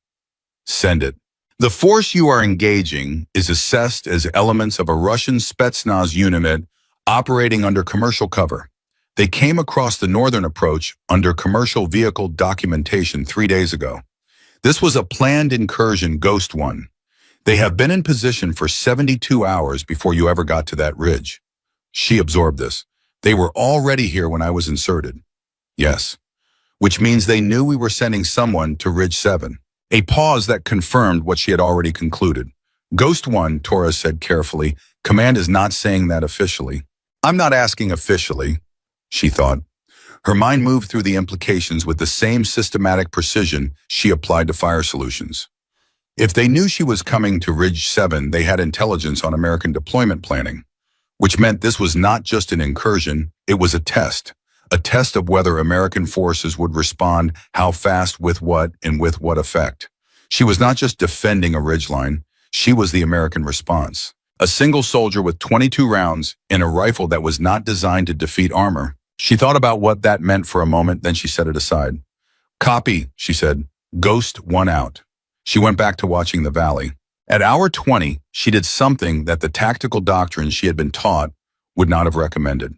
Send it. The force you are engaging is assessed as elements of a Russian Spetsnaz unit operating under commercial cover. They came across the northern approach under commercial vehicle documentation 3 days ago. This was a planned incursion, Ghost 1. They have been in position for 72 hours before you ever got to that ridge." She absorbed this. "They were already here when I was inserted." "Yes." "Which means they knew we were sending someone to Ridge 7. A pause that confirmed what she had already concluded. "Ghost 1, Torres said carefully, "Command is not saying that officially." "I'm not asking officially," she thought. Her mind moved through the implications with the same systematic precision she applied to fire solutions. If they knew she was coming to Ridge 7, they had intelligence on American deployment planning, which meant this was not just an incursion, it was a test of whether American forces would respond, how fast, with what, and with what effect. She was not just defending a ridgeline, she was the American response. A single soldier with 22 rounds in a rifle that was not designed to defeat armor. She thought about what that meant for a moment, then she set it aside. "Copy," she said. "Ghost 1 out." She went back to watching the valley. At hour 20, she did something that the tactical doctrine she had been taught would not have recommended.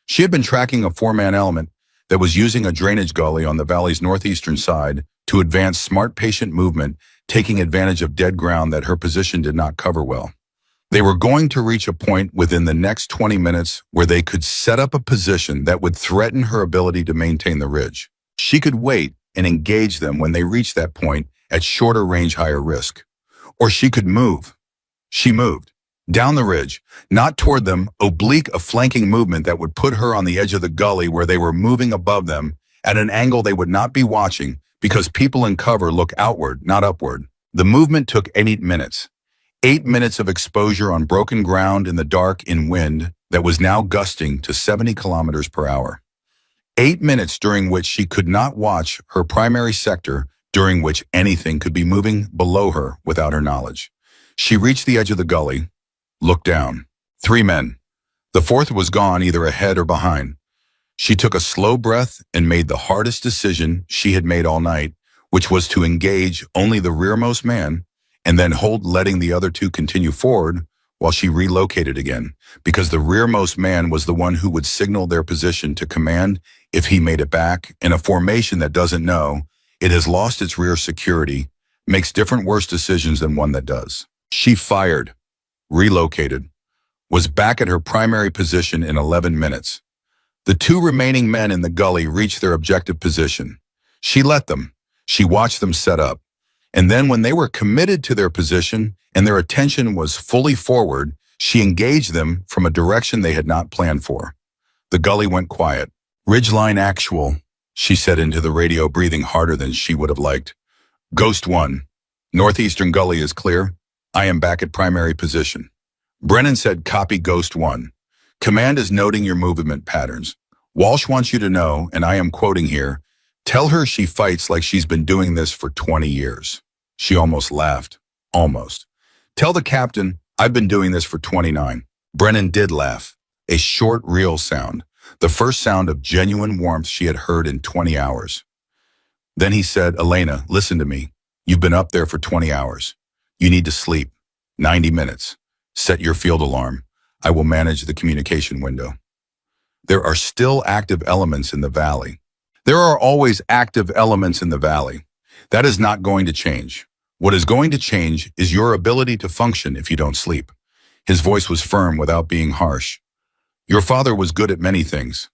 She had been tracking a four-man element that was using a drainage gully on the valley's northeastern side to advance smart patient movement, taking advantage of dead ground that her position did not cover well. They were going to reach a point within the next 20 minutes where they could set up a position that would threaten her ability to maintain the ridge. She could wait and engage them when they reached that point at shorter range, higher risk. Or she could move. She moved. Down the ridge, not toward them, oblique a flanking movement that would put her on the edge of the gully where they were moving above them at an angle they would not be watching because people in cover look outward, not upward. The movement took 8 minutes. 8 minutes of exposure on broken ground in the dark in wind that was now gusting to 70 kilometers per hour. 8 minutes during which she could not watch her primary sector, during which anything could be moving below her without her knowledge. She reached the edge of the gully, looked down. 3 men. The fourth was gone either ahead or behind. She took a slow breath and made the hardest decision she had made all night, which was to engage only the rearmost man and then hold letting the other two continue forward while she relocated again, because the rearmost man was the one who would signal their position to command if he made it back. In a formation that doesn't know, it has lost its rear security, makes different worse decisions than one that does. She fired, relocated, was back at her primary position in 11 minutes. The two remaining men in the gully reached their objective position. She let them. She watched them set up. And then when they were committed to their position and their attention was fully forward, she engaged them from a direction they had not planned for. The gully went quiet. "Ridgeline actual," she said into the radio, breathing harder than she would have liked. "Ghost 1. Northeastern gully is clear. I am back at primary position." Brennan said, "Copy, Ghost 1. Command is noting your movement patterns. Walsh wants you to know, and I am quoting here, tell her she fights like she's been doing this for 20 years. She almost laughed. Almost. "Tell the captain, I've been doing this for 29. Brennan did laugh. A short, real sound. The first sound of genuine warmth she had heard in 20 hours. Then he said, "Elena, listen to me. You've been up there for 20 hours. You need to sleep. 90 minutes. Set your field alarm. I will manage the communication window." There are still active elements in the valley. There are always active elements in the valley. That is not going to change. What is going to change is your ability to function if you don't sleep. His voice was firm without being harsh. Your father was good at many things.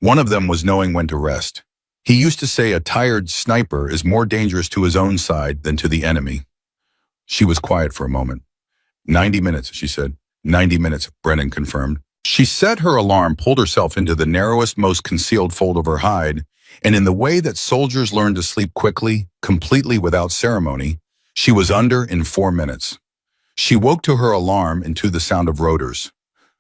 One of them was knowing when to rest. He used to say a tired sniper is more dangerous to his own side than to the enemy. She was quiet for a moment. 90 minutes, she said. 90 minutes, Brennan confirmed. She set her alarm, pulled herself into the narrowest, most concealed fold of her hide, and in the way that soldiers learn to sleep quickly, completely without ceremony, she was under in 4 minutes. She woke to her alarm and to the sound of rotors.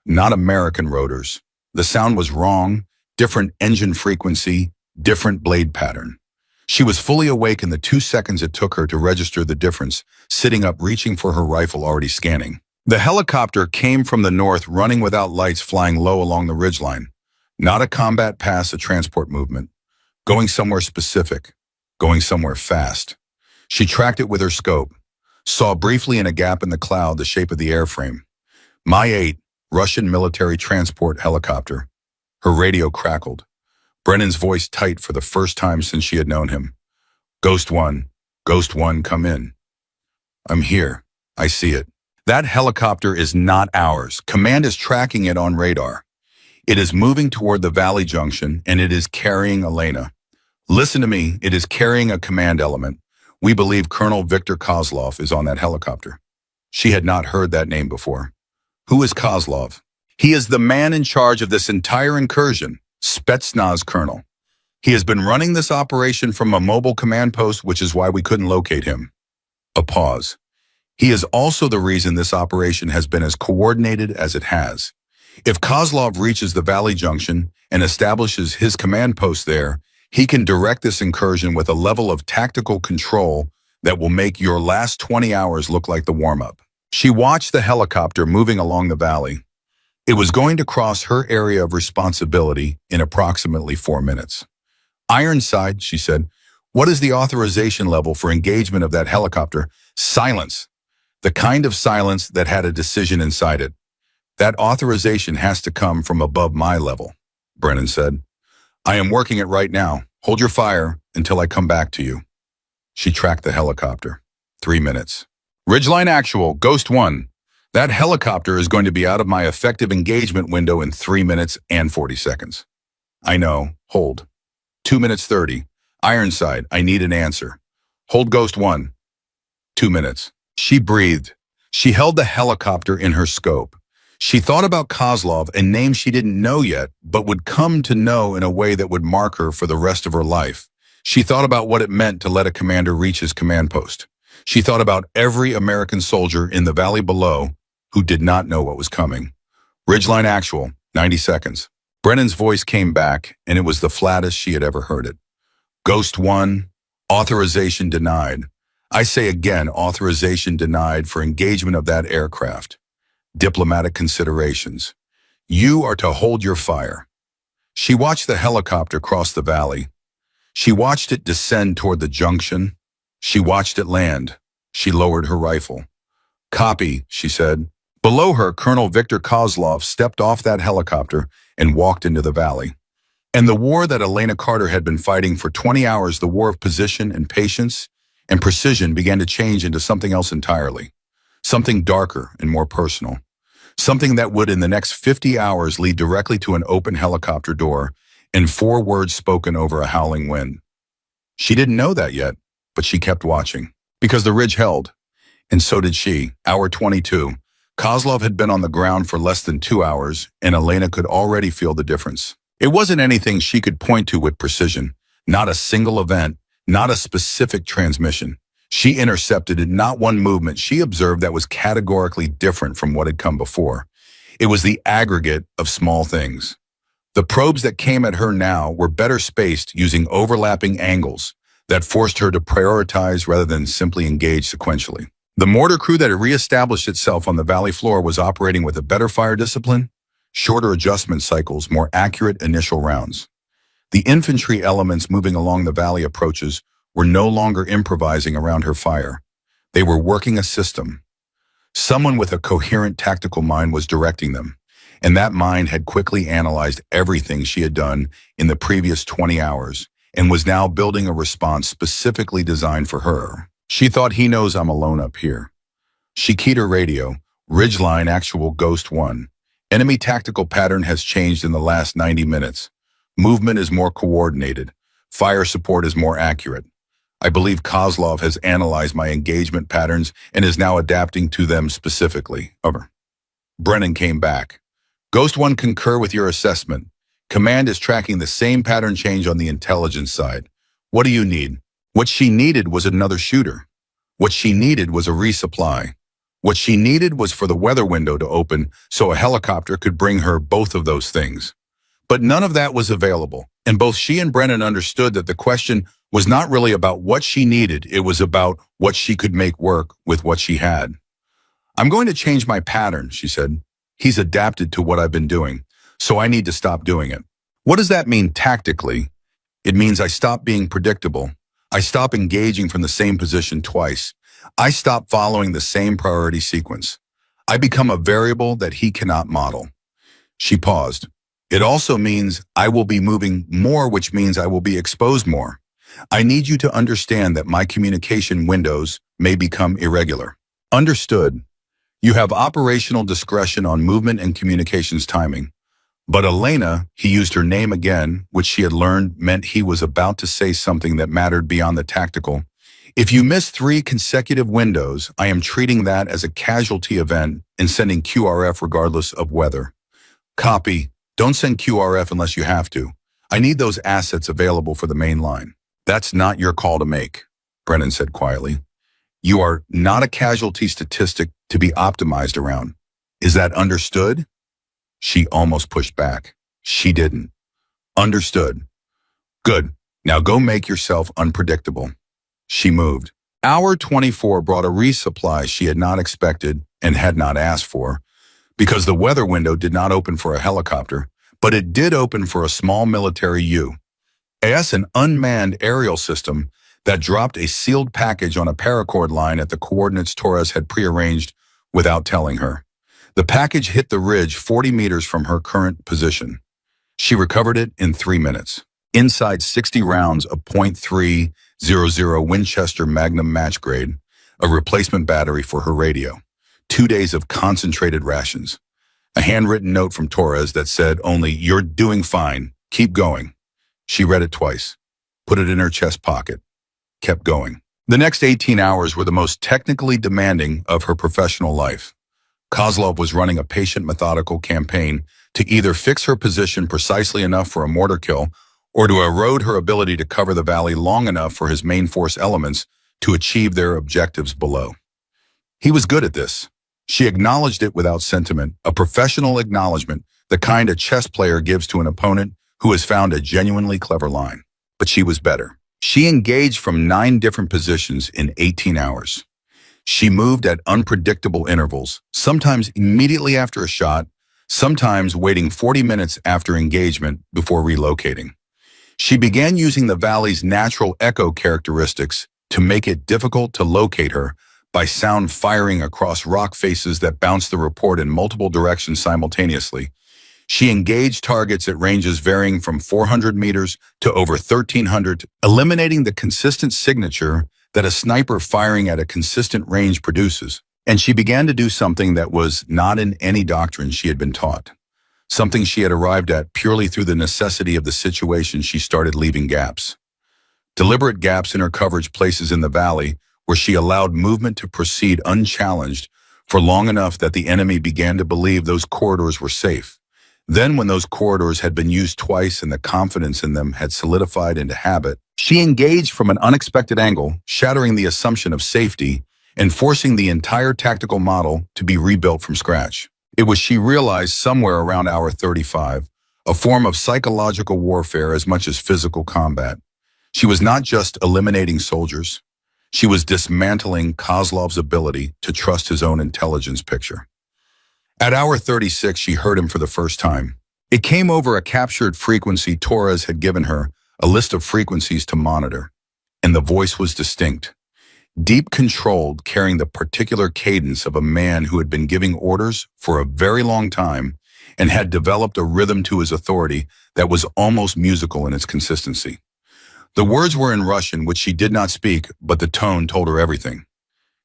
Not American rotors. The sound was wrong, different engine frequency, different blade pattern. She was fully awake in the 2 seconds it took her to register the difference, sitting up, reaching for her rifle, already scanning. The helicopter came from the north, running without lights, flying low along the ridgeline. Not a combat pass, a transport movement. Going somewhere specific. Going somewhere fast. She tracked it with her scope. Saw briefly in a gap in the cloud the shape of the airframe. My-8, Russian military transport helicopter. Her radio crackled. Brennan's voice tight for the first time since she had known him. Ghost 1, come in. I'm here. I see it. That helicopter is not ours. Command is tracking it on radar. It is moving toward the valley junction, and it is carrying Elena. Listen to me, it is carrying a command element. We believe Colonel Viktor Kozlov is on that helicopter. She had not heard that name before. Who is Kozlov? He is the man in charge of this entire incursion, Spetsnaz colonel. He has been running this operation from a mobile command post, which is why we couldn't locate him. A pause. He is also the reason this operation has been as coordinated as it has. If Kozlov reaches the valley junction and establishes his command post there, he can direct this incursion with a level of tactical control that will make your last 20 hours look like the warm-up. She watched the helicopter moving along the valley. It was going to cross her area of responsibility in approximately 4 minutes. Ironside, she said, what is the authorization level for engagement of that helicopter? Silence. The kind of silence that had a decision inside it. That authorization has to come from above my level, Brennan said. I am working it right now. Hold your fire until I come back to you. She tracked the helicopter. 3 minutes. Ridgeline Actual, Ghost 1. That helicopter is going to be out of my effective engagement window in 3 minutes and 40 seconds. I know. Hold. 2 minutes 30. Ironside, I need an answer. Hold Ghost 1. 2 minutes. She breathed. She held the helicopter in her scope. She thought about Kozlov, a name she didn't know yet, but would come to know in a way that would mark her for the rest of her life. She thought about what it meant to let a commander reach his command post. She thought about every American soldier in the valley below who did not know what was coming. Ridgeline Actual, 90 seconds. Brennan's voice came back, and it was the flattest she had ever heard it. Ghost 1, authorization denied. I say again, authorization denied for engagement of that aircraft. Diplomatic considerations. You are to hold your fire. She watched the helicopter cross the valley. She watched it descend toward the junction. She watched it land. She lowered her rifle. Copy, she said. Below her, Colonel Victor Kozlov stepped off that helicopter and walked into the valley. And the war that Elena Carter had been fighting for 20 hours, the war of position and patience and precision, began to change into something else entirely. Something darker and more personal. Something that would, in the next 50 hours, lead directly to an open helicopter door and 4 words spoken over a howling wind. She didn't know that yet, but she kept watching. Because the ridge held. And so did she. Hour 22. Kozlov had been on the ground for less than 2 hours, and Elena could already feel the difference. It wasn't anything she could point to with precision. Not a single event, not a specific transmission. She intercepted in not one movement she observed that was categorically different from what had come before. It was the aggregate of small things. The probes that came at her now were better spaced using overlapping angles that forced her to prioritize rather than simply engage sequentially. The mortar crew that had reestablished itself on the valley floor was operating with a better fire discipline, shorter adjustment cycles, more accurate initial rounds. The infantry elements moving along the valley approaches were no longer improvising around her fire. They were working a system. Someone with a coherent tactical mind was directing them, and that mind had quickly analyzed everything she had done in the previous 20 hours and was now building a response specifically designed for her. She thought, he knows I'm alone up here. She keyed her radio. Ridgeline Actual Ghost 1. Enemy tactical pattern has changed in the last 90 minutes. Movement is more coordinated. Fire support is more accurate. I believe Kozlov has analyzed my engagement patterns and is now adapting to them specifically. Over. Brennan came back. Ghost 1 concur with your assessment. Command is tracking the same pattern change on the intelligence side. What do you need? What she needed was another shooter. What she needed was a resupply. What she needed was for the weather window to open so a helicopter could bring her both of those things. But none of that was available, and both she and Brennan understood that the question was not really about what she needed, it was about what she could make work with what she had. I'm going to change my pattern, she said. He's adapted to what I've been doing, so I need to stop doing it. What does that mean tactically? It means I stop being predictable. I stop engaging from the same position twice. I stop following the same priority sequence. I become a variable that he cannot model. She paused. It also means I will be moving more, which means I will be exposed more. I need you to understand that my communication windows may become irregular. Understood. You have operational discretion on movement and communications timing. But Elena, he used her name again, which she had learned meant he was about to say something that mattered beyond the tactical. If you miss 3 consecutive windows, I am treating that as a casualty event and sending QRF regardless of weather. Copy. Don't send QRF unless you have to. I need those assets available for the main line. That's not your call to make, Brennan said quietly. You are not a casualty statistic to be optimized around. Is that understood? She almost pushed back. She didn't. Understood. Good. Now go make yourself unpredictable. She moved. Hour 24 brought a resupply she had not expected and had not asked for, because the weather window did not open for a helicopter, but it did open for a small military UAS, an unmanned aerial system that dropped a sealed package on a paracord line at the coordinates Torres had prearranged without telling her. The package hit the ridge 40 meters from her current position. She recovered it in 3 minutes. Inside 60 rounds of .300 Winchester Magnum match grade, a replacement battery for her radio, 2 days of concentrated rations, a handwritten note from Torres that said only, "You're doing fine, keep going." She read it twice, put it in her chest pocket, kept going. The next 18 hours were the most technically demanding of her professional life. Kozlov was running a patient, methodical campaign to either fix her position precisely enough for a mortar kill or to erode her ability to cover the valley long enough for his main force elements to achieve their objectives below. He was good at this. She acknowledged it without sentiment, a professional acknowledgement, the kind a chess player gives to an opponent who has found a genuinely clever line. But she was better. She engaged from 9 different positions in 18 hours. She moved at unpredictable intervals, sometimes immediately after a shot, sometimes waiting 40 minutes after engagement before relocating. She began using the valley's natural echo characteristics to make it difficult to locate her by sound firing across rock faces that bounced the report in multiple directions simultaneously. She engaged targets at ranges varying from 400 meters to over 1,300, eliminating the consistent signature that a sniper firing at a consistent range produces. And she began to do something that was not in any doctrine she had been taught. Something she had arrived at purely through the necessity of the situation. She started leaving gaps. Deliberate gaps in her coverage places in the valley where she allowed movement to proceed unchallenged for long enough that the enemy began to believe those corridors were safe. Then when those corridors had been used twice and the confidence in them had solidified into habit, she engaged from an unexpected angle, shattering the assumption of safety and forcing the entire tactical model to be rebuilt from scratch. It was, she realized, somewhere around hour 35, a form of psychological warfare as much as physical combat. She was not just eliminating soldiers. She was dismantling Kozlov's ability to trust his own intelligence picture. At hour 36, she heard him for the first time. It came over a captured frequency Torres had given her, a list of frequencies to monitor. And the voice was distinct, deep controlled, carrying the particular cadence of a man who had been giving orders for a very long time and had developed a rhythm to his authority that was almost musical in its consistency. The words were in Russian, which she did not speak, but the tone told her everything.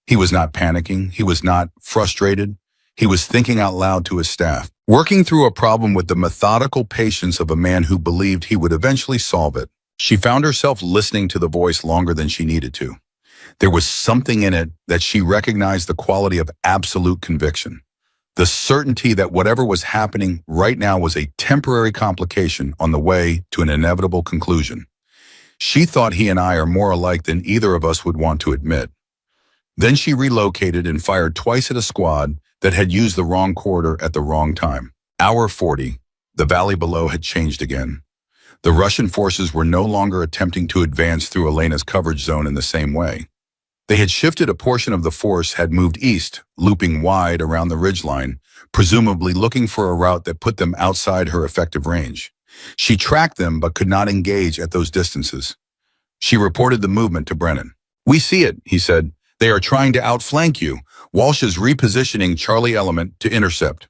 He was not panicking. He was not frustrated. He was thinking out loud to his staff, working through a problem with the methodical patience of a man who believed he would eventually solve it. She found herself listening to the voice longer than she needed to. There was something in it that she recognized the quality of absolute conviction. The certainty that whatever was happening right now was a temporary complication on the way to an inevitable conclusion. She thought he and I are more alike than either of us would want to admit. Then she relocated and fired twice at a squad that had used the wrong corridor at the wrong time. Hour 40, the valley below had changed again. The Russian forces were no longer attempting to advance through Elena's coverage zone in the same way. They had shifted. A portion of the force had moved east, looping wide around the ridgeline, presumably looking for a route that put them outside her effective range. She tracked them but could not engage at those distances. She reported the movement to Brennan. "We see it," he said. "They are trying to outflank you. Walsh is repositioning Charlie element to intercept."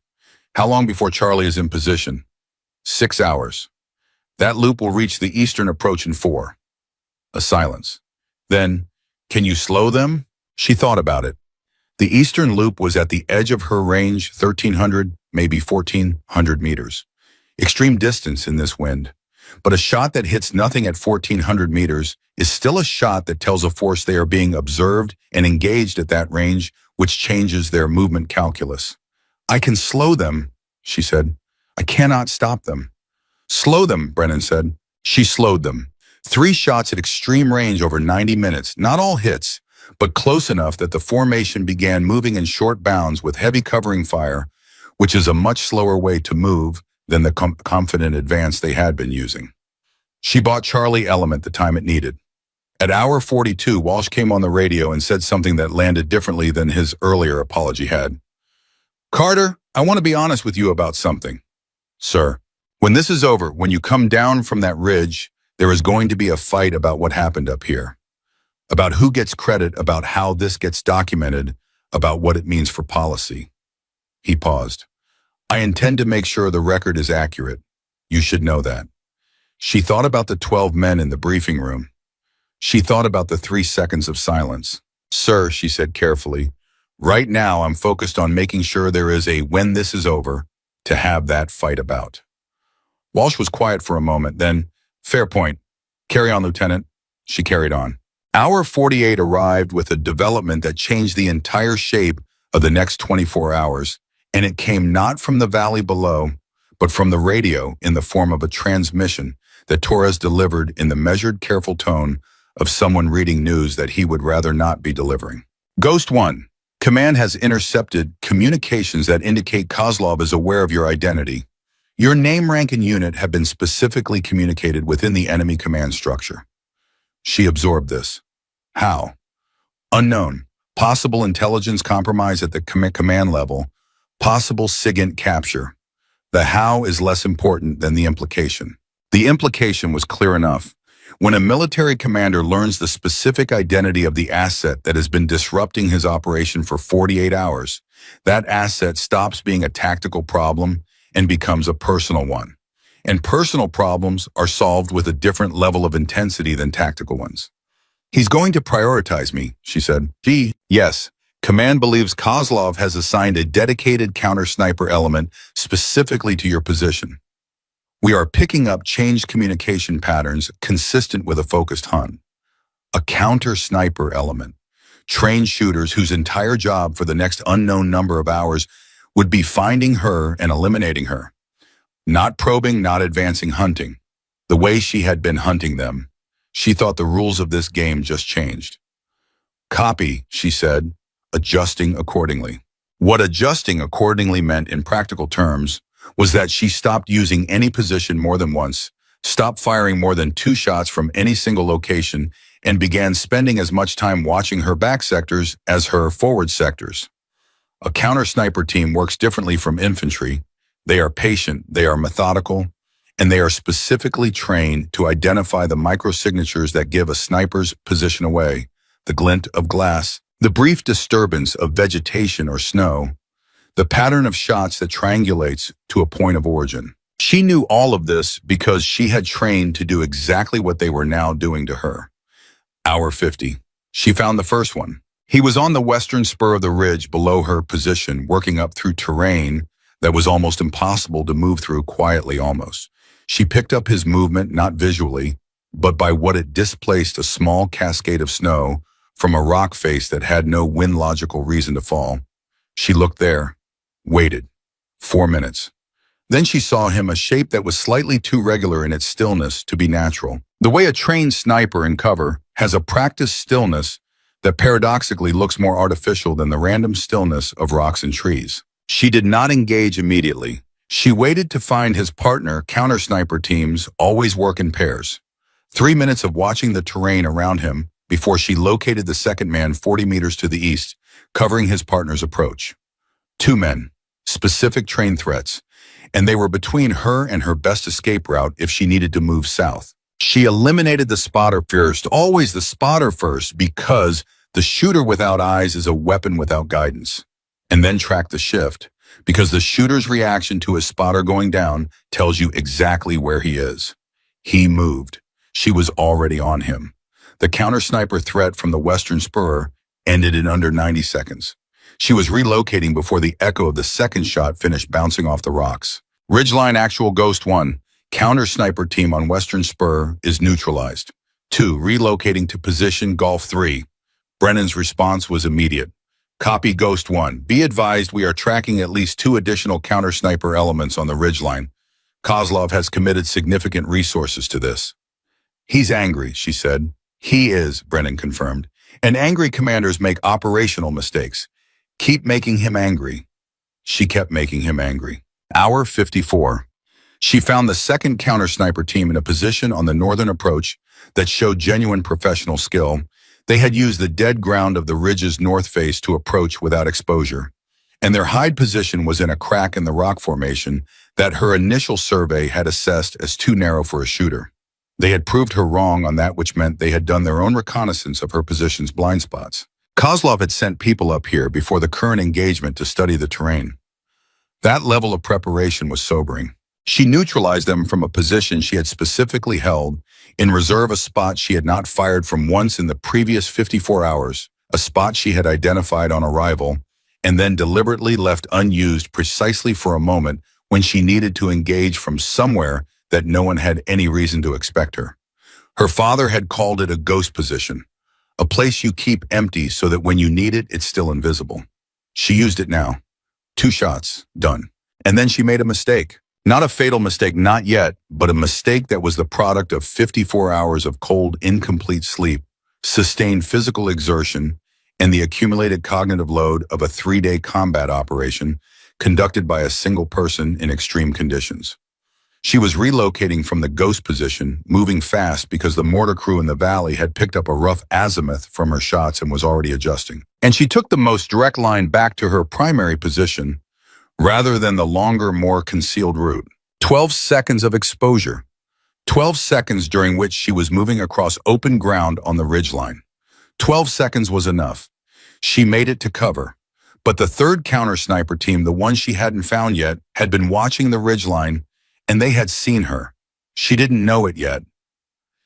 "How long before Charlie is in position?" 6 hours. "That loop will reach the eastern approach in 4. A silence. Then, "Can you slow them?" She thought about it. The eastern loop was at the edge of her range, 1,300, maybe 1,400 meters. Extreme distance in this wind. But a shot that hits nothing at 1,400 meters is still a shot that tells a force they are being observed and engaged at that range, which changes their movement calculus. "I can slow them," she said. "I cannot stop them." "Slow them," Brennan said. She slowed them. 3 shots at extreme range over 90 minutes, not all hits, but close enough that the formation began moving in short bounds with heavy covering fire, which is a much slower way to move than the confident advance they had been using. She bought Charlie element the time it needed. At hour 42, Walsh came on the radio and said something that landed differently than his earlier apology had. "Carter, I want to be honest with you about something." "Sir." "When this is over, when you come down from that ridge, there is going to be a fight about what happened up here. about who gets credit, about how this gets documented, about what it means for policy. He paused. I intend to make sure the record is accurate. You should know that. She thought about the 12 men in the briefing room. She thought about the 3 seconds of silence. Sir, she said carefully, right now I'm focused on making sure there is a when this is over to have that fight about. Walsh was quiet for a moment, then, fair point. Carry on, Lieutenant. She carried on. Hour 48 arrived with a development that changed the entire shape of the next 24 hours, and it came not from the valley below, but from the radio in the form of a transmission that Torres delivered in the measured, careful tone of someone reading news that he would rather not be delivering. Ghost 1. Command has intercepted communications that indicate Kozlov is aware of your identity. Your name, rank, and unit have been specifically communicated within the enemy command structure. She absorbed this. How? Unknown. Possible intelligence compromise at the command level. Possible SIGINT capture. The how is less important than the implication. The implication was clear enough. When a military commander learns the specific identity of the asset that has been disrupting his operation for 48 hours, that asset stops being a tactical problem and becomes a personal one. And personal problems are solved with a different level of intensity than tactical ones. He's going to prioritize me, she said. Yes. Command believes Kozlov has assigned a dedicated counter-sniper element specifically to your position. We are picking up changed communication patterns consistent with a focused hunt. A counter-sniper element. Trained shooters whose entire job for the next unknown number of hours would be finding her and eliminating her. Not probing, not advancing hunting. The way she had been hunting them. She thought the rules of this game just changed. Copy, she said, adjusting accordingly. What adjusting accordingly meant in practical terms was that she stopped using any position more than once, stopped firing more than 2 shots from any single location, and began spending as much time watching her back sectors as her forward sectors. A counter-sniper team works differently from infantry. They are patient, they are methodical, and they are specifically trained to identify the microsignatures that give a sniper's position away, the glint of glass, the brief disturbance of vegetation or snow, the pattern of shots that triangulates to a point of origin. She knew all of this because she had trained to do exactly what they were now doing to her. Hour 50. She found the first one. He was on the western spur of the ridge below her position, working up through terrain that was almost impossible to move through quietly almost. She picked up his movement not visually, but by what it displaced a small cascade of snow from a rock face that had no wind-logical reason to fall. She looked there. Waited. 4 minutes. Then she saw him, a shape that was slightly too regular in its stillness to be natural. The way a trained sniper in cover has a practiced stillness that paradoxically looks more artificial than the random stillness of rocks and trees. She did not engage immediately. She waited to find his partner. Counter-sniper teams always work in pairs. 3 minutes of watching the terrain around him before she located the second man 40 meters to the east, covering his partner's approach. 2 men. Specific train threats, and they were between her and her best escape route if she needed to move south. She eliminated the spotter first, always the spotter first, because the shooter without eyes is a weapon without guidance. And then tracked the shift, because the shooter's reaction to his spotter going down tells you exactly where he is. He moved. She was already on him. The counter-sniper threat from the western spur ended in under 90 seconds. She was relocating before the echo of the second shot finished bouncing off the rocks. Ridgeline actual Ghost 1. Counter-sniper team on western spur is neutralized. 2. Relocating to position Golf 3. Brennan's response was immediate. Copy Ghost 1. Be advised we are tracking at least 2 additional counter-sniper elements on the ridgeline. Kozlov has committed significant resources to this. He's angry, she said. He is, Brennan confirmed. And angry commanders make operational mistakes. Keep making him angry. She kept making him angry. Hour 54. She found the second counter-sniper team in a position on the northern approach that showed genuine professional skill. They had used the dead ground of the ridge's north face to approach without exposure, and their hide position was in a crack in the rock formation that her initial survey had assessed as too narrow for a shooter. They had proved her wrong on that, which meant they had done their own reconnaissance of her position's blind spots. Kozlov had sent people up here before the current engagement to study the terrain. That level of preparation was sobering. She neutralized them from a position she had specifically held, in reserve a spot she had not fired from once in the previous 54 hours, a spot she had identified on arrival, and then deliberately left unused precisely for a moment when she needed to engage from somewhere that no one had any reason to expect her. Her father had called it a ghost position, a place you keep empty so that when you need it, it's still invisible. She used it now. 2 shots, done. And then she made a mistake. Not a fatal mistake, not yet, but a mistake that was the product of 54 hours of cold, incomplete sleep, sustained physical exertion, and the accumulated cognitive load of a 3-day combat operation conducted by a single person in extreme conditions. She was relocating from the ghost position, moving fast because the mortar crew in the valley had picked up a rough azimuth from her shots and was already adjusting. And she took the most direct line back to her primary position rather than the longer, more concealed route. 12 seconds of exposure. 12 seconds during which she was moving across open ground on the ridgeline. 12 seconds was enough. She made it to cover. But the third counter-sniper team, the one she hadn't found yet, had been watching the ridgeline, and they had seen her. She didn't know it yet.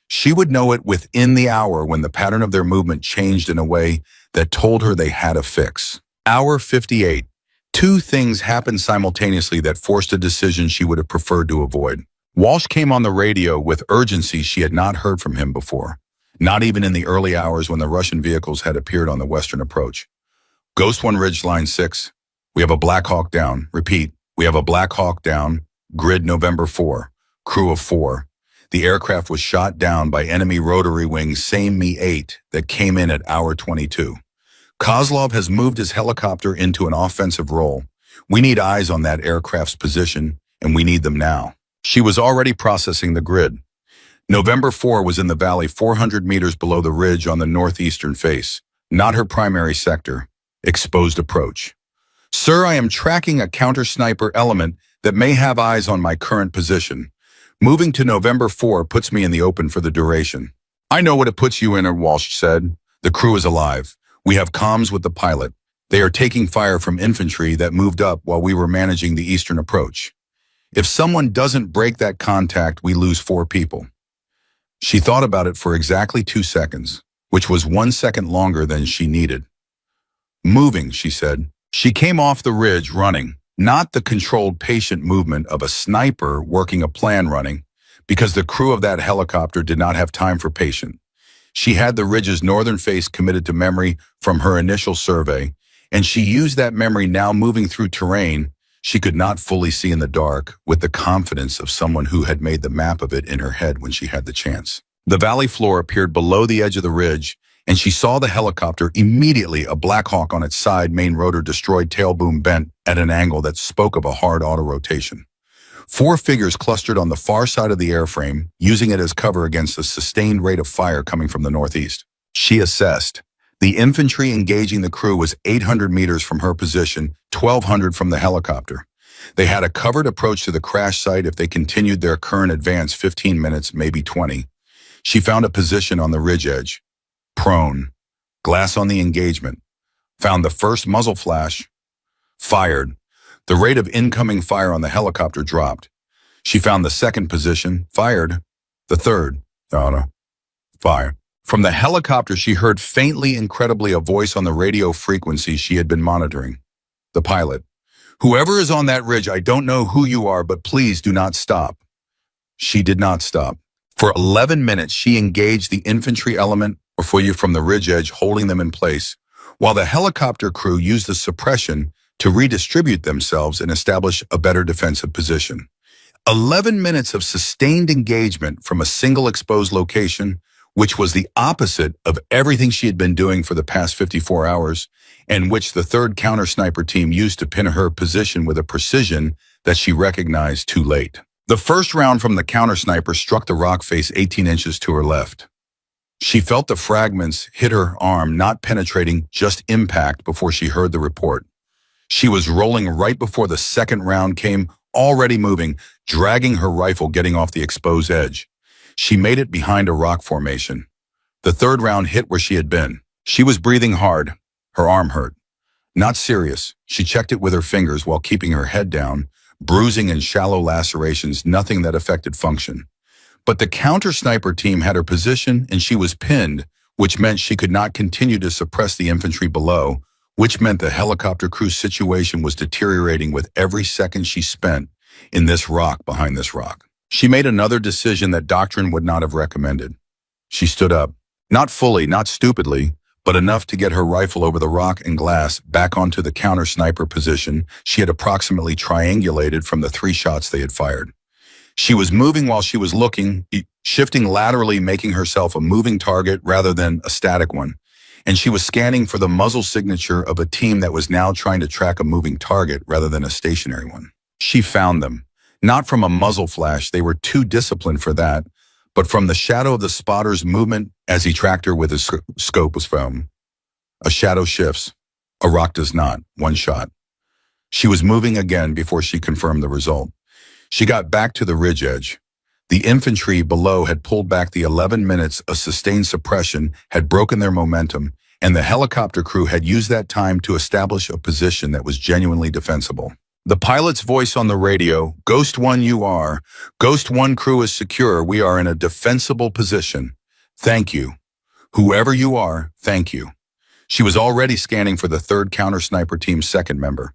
She would know it within the hour when the pattern of their movement changed in a way that told her they had a fix. Hour 58. 2 things happened simultaneously that forced a decision she would have preferred to avoid. Walsh came on the radio with urgency she had not heard from him before, not even in the early hours when the Russian vehicles had appeared on the western approach. Ghost 1 Ridgeline 6. We have a Black Hawk down. Repeat, we have a Black Hawk down. Grid November 4. Crew of 4. The aircraft was shot down by enemy rotary wings, same Mi-8 that came in at hour 22. Kozlov has moved his helicopter into an offensive role. We need eyes on that aircraft's position, and we need them now. She was already processing the grid. November 4 was in the valley 400 meters below the ridge on the northeastern face, not her primary sector. Exposed approach. Sir, I am tracking a counter-sniper element that may have eyes on my current position. Moving to November 4 puts me in the open for the duration. I know what it puts you in, Walsh said. The crew is alive. We have comms with the pilot. They are taking fire from infantry that moved up while we were managing the eastern approach. If someone doesn't break that contact, we lose 4 people. She thought about it for exactly 2 seconds, which was 1 second longer than she needed. Moving, she said. She came off the ridge running, not the controlled patient movement of a sniper working a plan running, because the crew of that helicopter did not have time for patient. She had the ridge's northern face committed to memory from her initial survey, and she used that memory now moving through terrain she could not fully see in the dark with the confidence of someone who had made the map of it in her head when she had the chance. The valley floor appeared below the edge of the ridge, and she saw the helicopter immediately, a Black Hawk on its side, main rotor destroyed, tail boom bent at an angle that spoke of a hard auto-rotation. 4 figures clustered on the far side of the airframe, using it as cover against a sustained rate of fire coming from the northeast. She assessed. The infantry engaging the crew was 800 meters from her position, 1,200 from the helicopter. They had a covered approach to the crash site if they continued their current advance 15 minutes, maybe 20. She found a position on the ridge edge. Prone. Glass on the engagement. Found the first muzzle flash. Fired. The rate of incoming fire on the helicopter dropped. She found the second position. Fired. The third. Fire. From the helicopter, she heard faintly, incredibly, a voice on the radio frequency she had been monitoring. The pilot. Whoever is on that ridge, I don't know who you are, but please do not stop. She did not stop. For 11 minutes, she engaged the infantry element or you from the ridge edge, holding them in place, while the helicopter crew used the suppression to redistribute themselves and establish a better defensive position. 11 minutes of sustained engagement from a single exposed location, which was the opposite of everything she had been doing for the past 54 hours, and which the third counter-sniper team used to pin her position with a precision that she recognized too late. The first round from the counter-sniper struck the rock face 18 inches to her left. She felt the fragments hit her arm, not penetrating, just impact before she heard the report. She was rolling right before the second round came, already moving, dragging her rifle, getting off the exposed edge. She made it behind a rock formation. The third round hit where she had been. She was breathing hard. Her arm hurt. Not serious. She checked it with her fingers while keeping her head down, bruising and shallow lacerations, nothing that affected function. But the counter-sniper team had her position and she was pinned, which meant she could not continue to suppress the infantry below, which meant the helicopter crew's situation was deteriorating with every second she spent in this rock behind this rock. She made another decision that doctrine would not have recommended. She stood up. Not fully, not stupidly, but enough to get her rifle over the rock and glass back onto the counter-sniper position she had approximately triangulated from the 3 shots they had fired. She was moving while she was looking, shifting laterally, making herself a moving target rather than a static one. And she was scanning for the muzzle signature of a team that was now trying to track a moving target rather than a stationary one. She found them. Not from a muzzle flash, they were too disciplined for that, but from the shadow of the spotter's movement as he tracked her with his scope was found. A shadow shifts. A rock does not. 1 shot. She was moving again before she confirmed the result. She got back to the ridge edge. The infantry below had pulled back. The 11 minutes of sustained suppression had broken their momentum, and the helicopter crew had used that time to establish a position that was genuinely defensible. The pilot's voice on the radio, "Ghost 1 you are. Ghost 1 crew is secure. We are in a defensible position. Thank you. Whoever you are, thank you." She was already scanning for the 3rd counter-sniper team's 2nd member.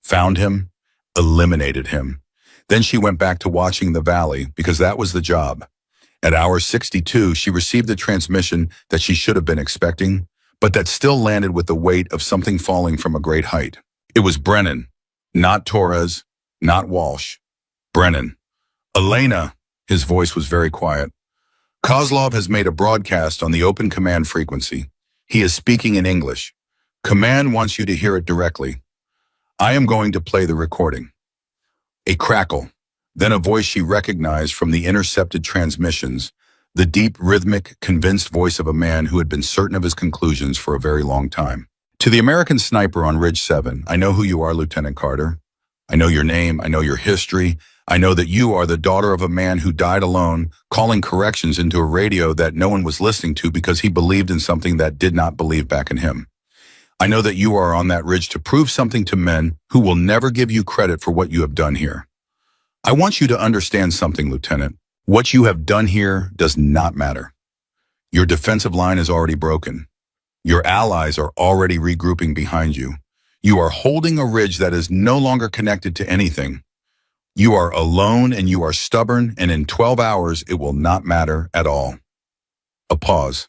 Found him, eliminated him. Then she went back to watching the valley because that was the job. At hour 62, she received the transmission that she should have been expecting, but that still landed with the weight of something falling from a great height. It was Brennan. Not Torres, not Walsh. Brennan. "Elena," his voice was very quiet. "Kozlov has made a broadcast on the open command frequency. He is speaking in English. Command wants you to hear it directly. I am going to play the recording." A crackle, then a voice she recognized from the intercepted transmissions, the deep, rhythmic, convinced voice of a man who had been certain of his conclusions for a very long time. "To the American sniper on Ridge 7, I know who you are, Lieutenant Carter. I know your name, I know your history. I know that you are the daughter of a man who died alone, calling corrections into a radio that no one was listening to because he believed in something that did not believe back in him. I know that you are on that ridge to prove something to men who will never give you credit for what you have done here. I want you to understand something, Lieutenant. What you have done here does not matter. Your defensive line is already broken. Your allies are already regrouping behind you. You are holding a ridge that is no longer connected to anything. You are alone and you are stubborn, and in 12 hours it will not matter at all." A pause.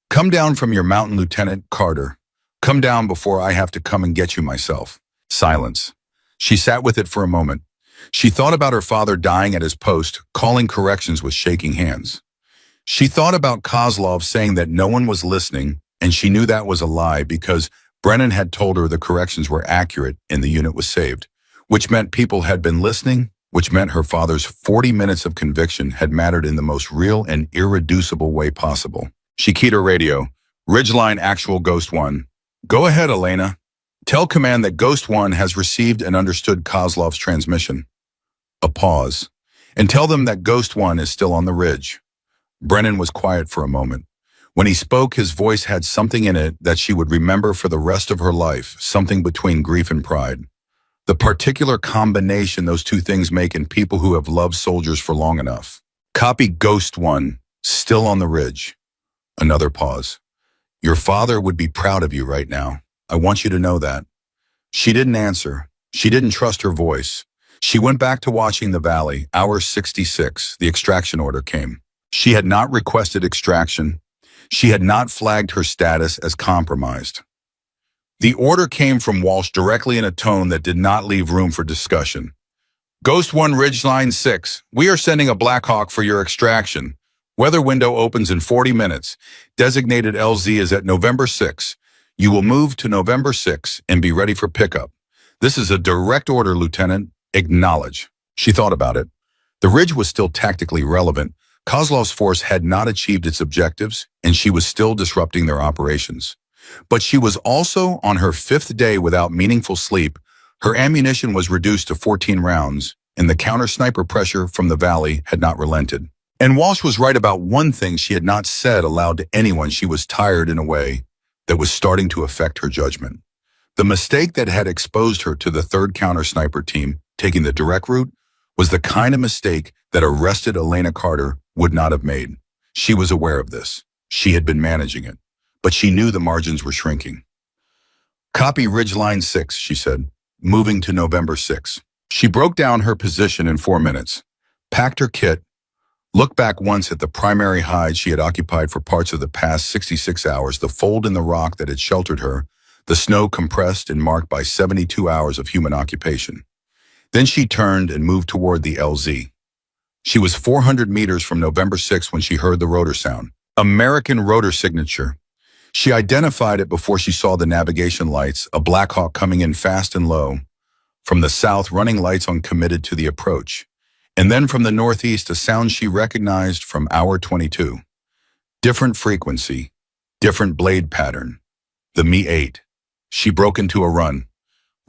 "Come down from your mountain, Lieutenant Carter. Come down before I have to come and get you myself." Silence. She sat with it for a moment. She thought about her father dying at his post, calling corrections with shaking hands. She thought about Kozlov saying that no one was listening, and she knew that was a lie because Brennan had told her the corrections were accurate and the unit was saved, which meant people had been listening, which meant her father's 40 minutes of conviction had mattered in the most real and irreducible way possible. She keyed her radio. "Ridgeline actual Ghost 1. Go ahead, Elena. Tell command that Ghost 1 has received and understood Kozlov's transmission." A pause. "And tell them that Ghost 1 is still on the ridge." Brennan was quiet for a moment. When he spoke, his voice had something in it that she would remember for the rest of her life, something between grief and pride. The particular combination those two things make in people who have loved soldiers for long enough. "Copy Ghost 1, still on the ridge." Another pause. "Your father would be proud of you right now. I want you to know that." She didn't answer. She didn't trust her voice. She went back to watching the valley. Hour 66, the extraction order came. She had not requested extraction. She had not flagged her status as compromised. The order came from Walsh directly in a tone that did not leave room for discussion. "Ghost 1 Ridgeline 6, we are sending a Black Hawk for your extraction. Weather window opens in 40 minutes. Designated LZ is at November 6. You will move to November 6 and be ready for pickup. This is a direct order, Lieutenant. Acknowledge." She thought about it. The ridge was still tactically relevant. Kozlov's force had not achieved its objectives, and she was still disrupting their operations. But she was also on her 5th day without meaningful sleep. Her ammunition was reduced to 14 rounds, and the counter-sniper pressure from the valley had not relented. And Walsh was right about one thing she had not said aloud to anyone. She was tired in a way that was starting to affect her judgment. The mistake that had exposed her to the third counter-sniper team, taking the direct route, was the kind of mistake that arrested Elena Carter would not have made. She was aware of this. She had been managing it. But she knew the margins were shrinking. "Copy Ridgeline 6, she said, moving to November 6. She broke down her position in 4 minutes, packed her kit, looked back once at the primary hide she had occupied for parts of the past 66 hours, the fold in the rock that had sheltered her, the snow compressed and marked by 72 hours of human occupation. Then she turned and moved toward the LZ. She was 400 meters from November 6 when she heard the rotor sound. American rotor signature. She identified it before she saw the navigation lights, a Black Hawk coming in fast and low. From the south, running lights on committed to the approach. And then from the northeast, a sound she recognized from hour 22. Different frequency, different blade pattern. The Mi-8. She broke into a run.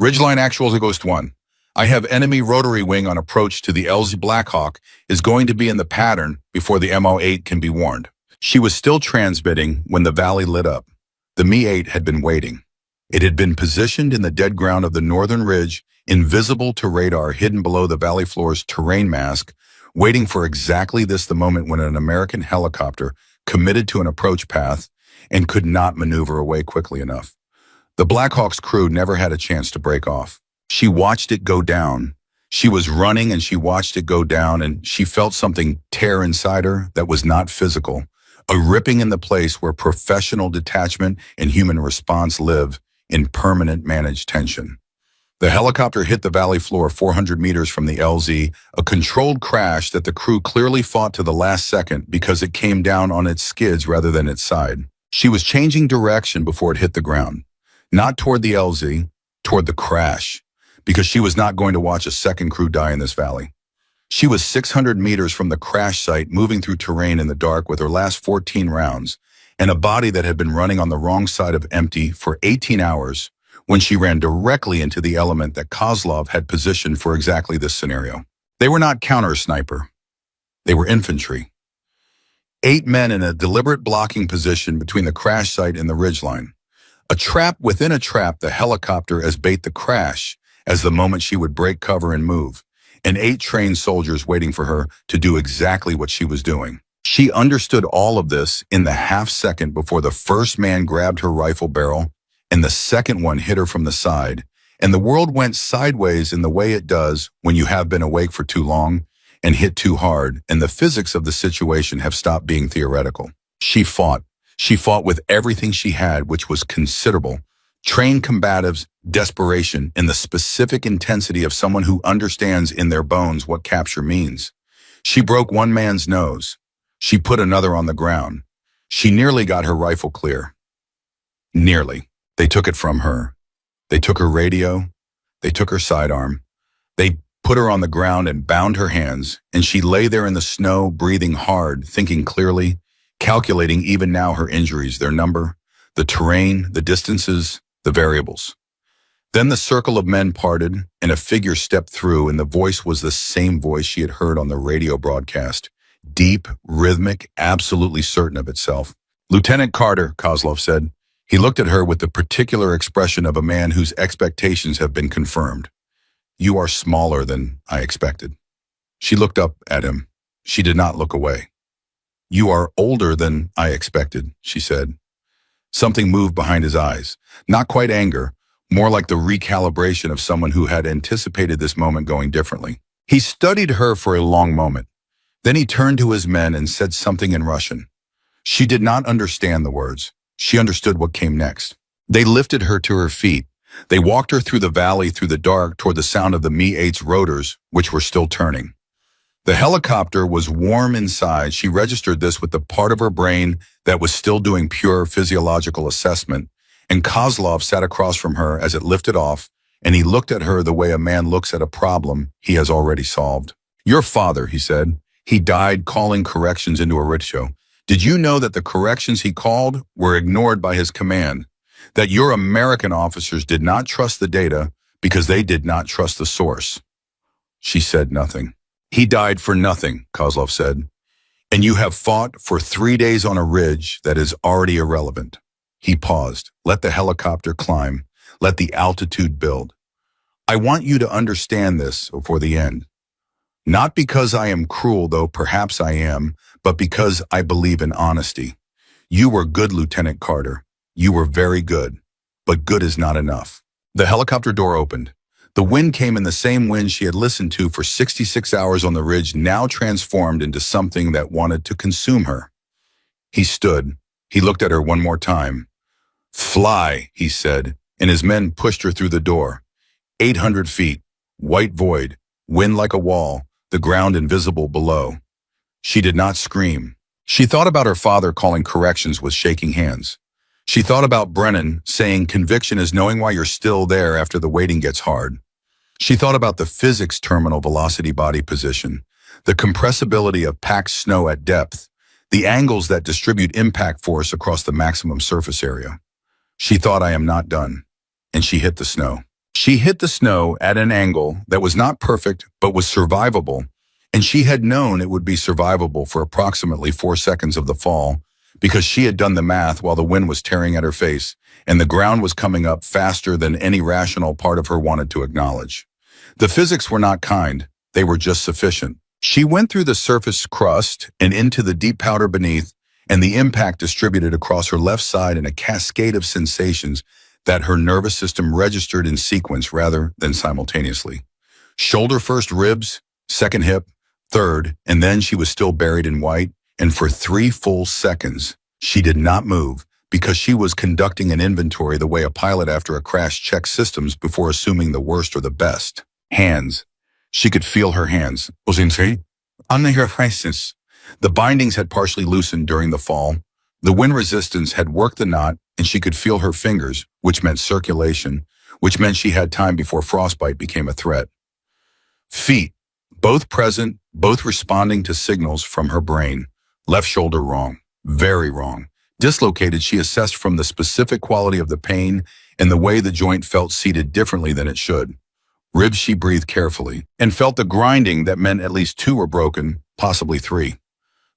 "Ridgeline actual to Ghost 1. I have enemy rotary wing on approach to the LZ Black Hawk is going to be in the pattern before the MO-8 can be warned." She was still transmitting when the valley lit up. The Mi-8 had been waiting. It had been positioned in the dead ground of the northern ridge, invisible to radar, hidden below the valley floor's terrain mask, waiting for exactly this, the moment when an American helicopter committed to an approach path and could not maneuver away quickly enough. The Black Hawk's crew never had a chance to break off. She watched it go down. She was running and she watched it go down, and she felt something tear inside her that was not physical, a ripping in the place where professional detachment and human response live in permanent managed tension. The helicopter hit the valley floor 400 meters from the LZ, a controlled crash that the crew clearly fought to the last second because it came down on its skids rather than its side. She was changing direction before it hit the ground. Not toward the LZ, toward the crash, because she was not going to watch a second crew die in this valley. She was 600 meters from the crash site, moving through terrain in the dark with her last 14 rounds, and a body that had been running on the wrong side of empty for 18 hours when she ran directly into the element that Kozlov had positioned for exactly this scenario. They were not counter-sniper. They were infantry. 8 men in a deliberate blocking position between the crash site and the ridgeline. A trap within a trap, the helicopter as bait, the crash as the moment she would break cover and move, and 8 trained soldiers waiting for her to do exactly what she was doing. She understood all of this in the half second before the first man grabbed her rifle barrel and the second one hit her from the side, and the world went sideways in the way it does when you have been awake for too long and hit too hard, and the physics of the situation have stopped being theoretical. She fought. She fought with everything she had, which was considerable. Trained combatives, desperation, and the specific intensity of someone who understands in their bones what capture means. She broke one man's nose. She put another on the ground. She nearly got her rifle clear. Nearly. They took it from her. They took her radio. They took her sidearm. They put her on the ground and bound her hands, and she lay there in the snow, breathing hard, thinking clearly, calculating even now her injuries, their number, the terrain, the distances, the variables. Then the circle of men parted, and a figure stepped through, and the voice was the same voice she had heard on the radio broadcast. Deep, rhythmic, absolutely certain of itself. "Lieutenant Carter," Kozlov said. He looked at her with the particular expression of a man whose expectations have been confirmed. "You are smaller than I expected." She looked up at him. She did not look away. "You are older than I expected," she said. Something moved behind his eyes. Not quite anger, more like the recalibration of someone who had anticipated this moment going differently. He studied her for a long moment. Then he turned to his men and said something in Russian. She did not understand the words. She understood what came next. They lifted her to her feet. They walked her through the valley, through the dark, toward the sound of the Mi-8's rotors, which were still turning. The helicopter was warm inside. She registered this with the part of her brain that was still doing pure physiological assessment, and Kozlov sat across from her as it lifted off, and he looked at her the way a man looks at a problem he has already solved. "Your father," he said, "he died calling corrections into a rickshaw. Did you know that the corrections he called were ignored by his command? That your American officers did not trust the data because they did not trust the source?" She said nothing. "He died for nothing," Kozlov said. And you have fought for 3 days on a ridge that is already irrelevant. He paused. Let the helicopter climb. Let the altitude build. I want you to understand this before the end. Not because I am cruel, though perhaps I am, but because I believe in honesty. You were good, Lieutenant Carter. You were very good. But good is not enough. The helicopter door opened. The wind came in the same wind she had listened to for 66 hours on the ridge, now transformed into something that wanted to consume her. He stood. He looked at her one more time. Fly, he said, and his men pushed her through the door. 800 feet, white void, wind like a wall, the ground invisible below. She did not scream. She thought about her father calling corrections with shaking hands. She thought about Brennan saying conviction is knowing why you're still there after the waiting gets hard. She thought about the physics terminal velocity body position, the compressibility of packed snow at depth, the angles that distribute impact force across the maximum surface area. She thought, I am not done. And she hit the snow. She hit the snow at an angle that was not perfect, but was survivable, and she had known it would be survivable for approximately 4 seconds of the fall, because she had done the math while the wind was tearing at her face, and the ground was coming up faster than any rational part of her wanted to acknowledge. The physics were not kind, they were just sufficient. She went through the surface crust and into the deep powder beneath, and the impact distributed across her left side in a cascade of sensations that her nervous system registered in sequence rather than simultaneously. Shoulder first, ribs, second hip, third, and then she was still buried in white, and for 3 full seconds, she did not move because she was conducting an inventory the way a pilot after a crash checks systems before assuming the worst or the best. Hands. She could feel her hands. Under her faces. The bindings had partially loosened during the fall. The wind resistance had worked the knot, and she could feel her fingers, which meant circulation, which meant she had time before frostbite became a threat. Feet. Both present, both responding to signals from her brain. Left shoulder wrong. Very wrong. Dislocated, she assessed from the specific quality of the pain and the way the joint felt seated differently than it should. Ribs, she breathed carefully and felt the grinding that meant at least 2 were broken, possibly 3.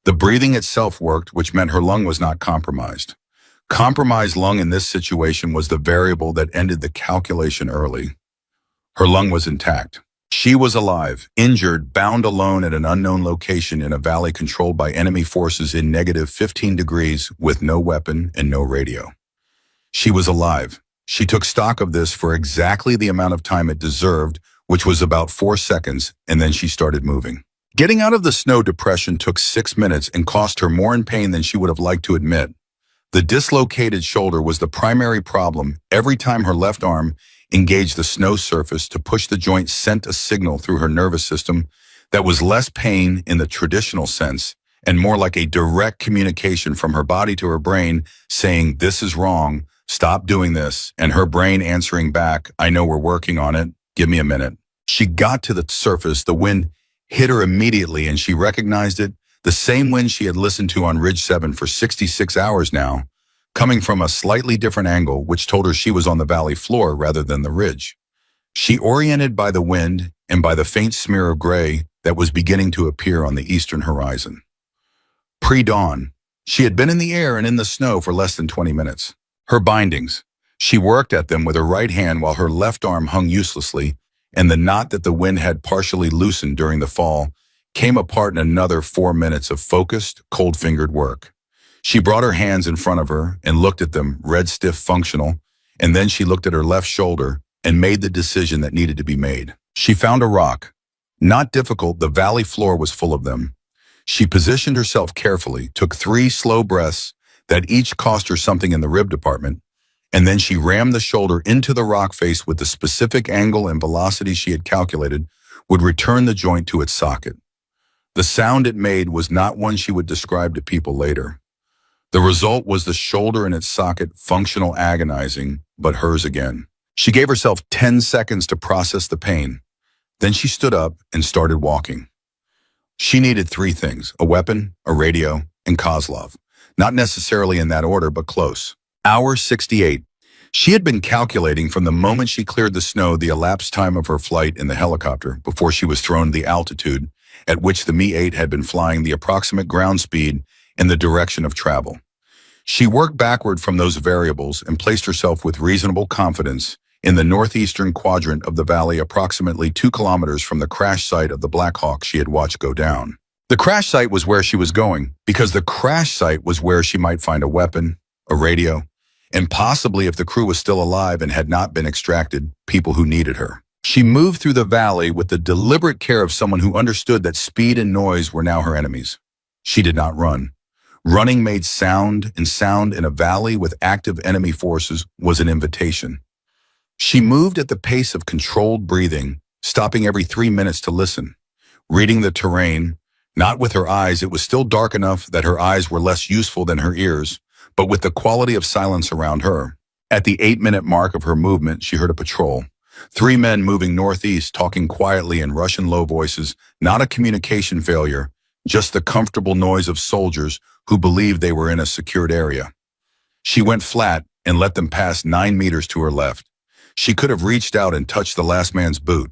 The breathing itself worked, which meant her lung was not compromised. Compromised lung in this situation was the variable that ended the calculation early. Her lung was intact. She was alive, injured, bound alone at an unknown location in a valley controlled by enemy forces in -15 degrees with no weapon and no radio. She was alive. She took stock of this for exactly the amount of time it deserved, which was about 4 seconds, and then she started moving. Getting out of the snow depression took 6 minutes and cost her more in pain than she would have liked to admit. The dislocated shoulder was the primary problem. Every time her left arm engaged the snow surface to push, the joint sent a signal through her nervous system that was less pain in the traditional sense and more like a direct communication from her body to her brain saying, this is wrong, stop doing this, and her brain answering back, I know we're working on it, give me a minute. She got to the surface, the wind hit her immediately, and she recognized it, the same wind she had listened to on Ridge 7 for 66 hours now, coming from a slightly different angle, which told her she was on the valley floor rather than the ridge. She oriented by the wind and by the faint smear of gray that was beginning to appear on the eastern horizon. Pre-dawn, she had been in the air and in the snow for less than 20 minutes. Her bindings, she worked at them with her right hand while her left arm hung uselessly, and the knot that the wind had partially loosened during the fall came apart in another 4 minutes of focused, cold-fingered work. She brought her hands in front of her and looked at them, red, stiff, functional, and then she looked at her left shoulder and made the decision that needed to be made. She found a rock. Not difficult, the valley floor was full of them. She positioned herself carefully, took 3 slow breaths that each cost her something in the rib department, and then she rammed the shoulder into the rock face with the specific angle and velocity she had calculated would return the joint to its socket. The sound it made was not one she would describe to people later. The result was the shoulder in its socket, functional, agonizing, but hers again. She gave herself 10 seconds to process the pain. Then she stood up and started walking. She needed 3 things, a weapon, a radio, and Kozlov. Not necessarily in that order, but close. Hour 68. She had been calculating from the moment she cleared the snow the elapsed time of her flight in the helicopter before she was thrown to the altitude, at which the Mi-8 had been flying the approximate ground speed and the direction of travel. She worked backward from those variables and placed herself with reasonable confidence in the northeastern quadrant of the valley, approximately 2 kilometers from the crash site of the Black Hawk she had watched go down. The crash site was where she was going, because the crash site was where she might find a weapon, a radio, and possibly, if the crew was still alive and had not been extracted, people who needed her. She moved through the valley with the deliberate care of someone who understood that speed and noise were now her enemies. She did not run. Running made sound, and sound in a valley with active enemy forces was an invitation. She moved at the pace of controlled breathing, stopping every 3 minutes to listen, reading the terrain, not with her eyes. It was still dark enough that her eyes were less useful than her ears, but with the quality of silence around her. At the 8-minute mark of her movement, she heard a patrol. 3 men moving northeast, talking quietly in Russian low voices, not a communication failure, just the comfortable noise of soldiers who believed they were in a secured area. She went flat and let them pass 9 meters to her left. She could have reached out and touched the last man's boot.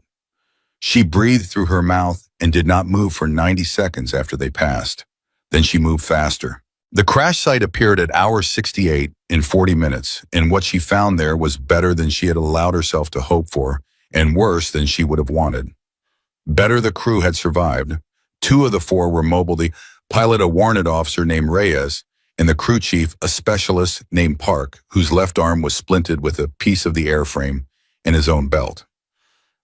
She breathed through her mouth and did not move for 90 seconds after they passed. Then she moved faster. The crash site appeared at hour 68 in 40 minutes, and what she found there was better than she had allowed herself to hope for, and worse than she would have wanted. Better, the crew had survived. 2 of the 4 were mobile, the pilot a warrant officer named Reyes, and the crew chief a specialist named Park, whose left arm was splinted with a piece of the airframe and his own belt.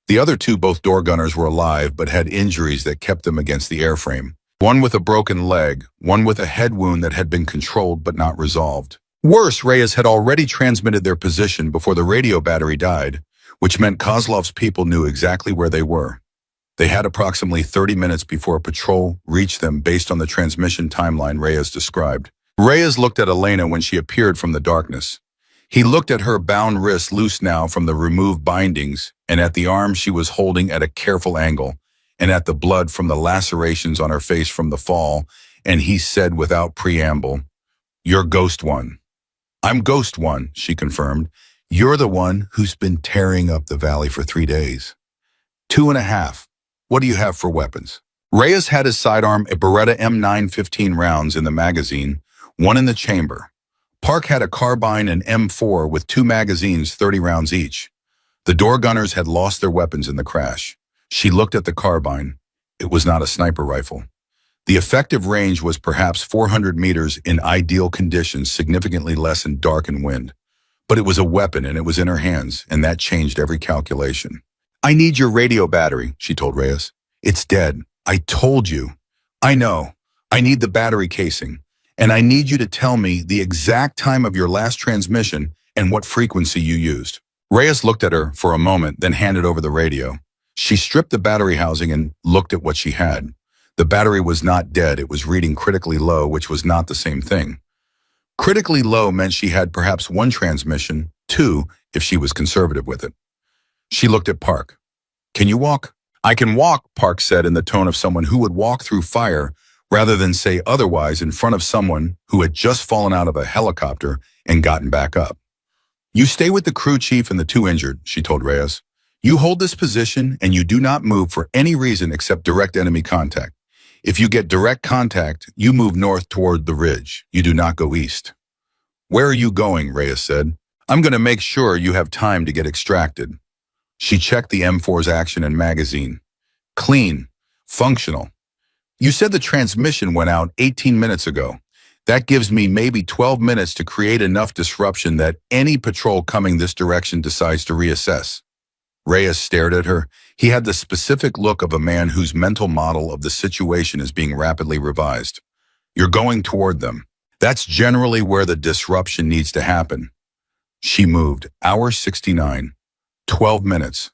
The other 2, both door gunners, were alive but had injuries that kept them against the airframe. One with a broken leg, one with a head wound that had been controlled but not resolved. Worse, Reyes had already transmitted their position before the radio battery died, which meant Kozlov's people knew exactly where they were. They had approximately 30 minutes before a patrol reached them based on the transmission timeline Reyes described. Reyes looked at Elena when she appeared from the darkness. He looked at her bound wrists loose now from the removed bindings, and at the arm she was holding at a careful angle, and at the blood from the lacerations on her face from the fall, and he said without preamble, "You're Ghost One." "I'm Ghost One," she confirmed. "You're the one who's been tearing up the valley for 3 days. 2.5. What do you have for weapons?" Reyes had his sidearm a Beretta M915 rounds in the magazine, 1 in the chamber. Park had a carbine and M4 with 2 magazines, 30 rounds each. The door gunners had lost their weapons in the crash. She looked at the carbine. It was not a sniper rifle. The effective range was perhaps 400 meters in ideal conditions, significantly less in dark and wind. But it was a weapon, and it was in her hands, and that changed every calculation. "I need your radio battery," she told Reyes. "It's dead. I told you." "I know. I need the battery casing. And I need you to tell me the exact time of your last transmission and what frequency you used." Reyes looked at her for a moment, then handed over the radio. She stripped the battery housing and looked at what she had. The battery was not dead. It was reading critically low, which was not the same thing. Critically low meant she had perhaps 1 transmission, 2 if she was conservative with it. She looked at Park. "Can you walk?" "I can walk," Park said in the tone of someone who would walk through fire rather than say otherwise in front of someone who had just fallen out of a helicopter and gotten back up. "You stay with the crew chief and the 2 injured," she told Reyes. "You hold this position and you do not move for any reason except direct enemy contact. If you get direct contact, you move north toward the ridge. You do not go east." "Where are you going?" Reyes said. "I'm going to make sure you have time to get extracted." She checked the M4's action and magazine. "Clean. Functional. You said the transmission went out 18 minutes ago. That gives me maybe 12 minutes to create enough disruption that any patrol coming this direction decides to reassess." Reyes stared at her. He had the specific look of a man whose mental model of the situation is being rapidly revised. "You're going toward them. That's generally where the disruption needs to happen." She moved. Hour 69. 12 minutes.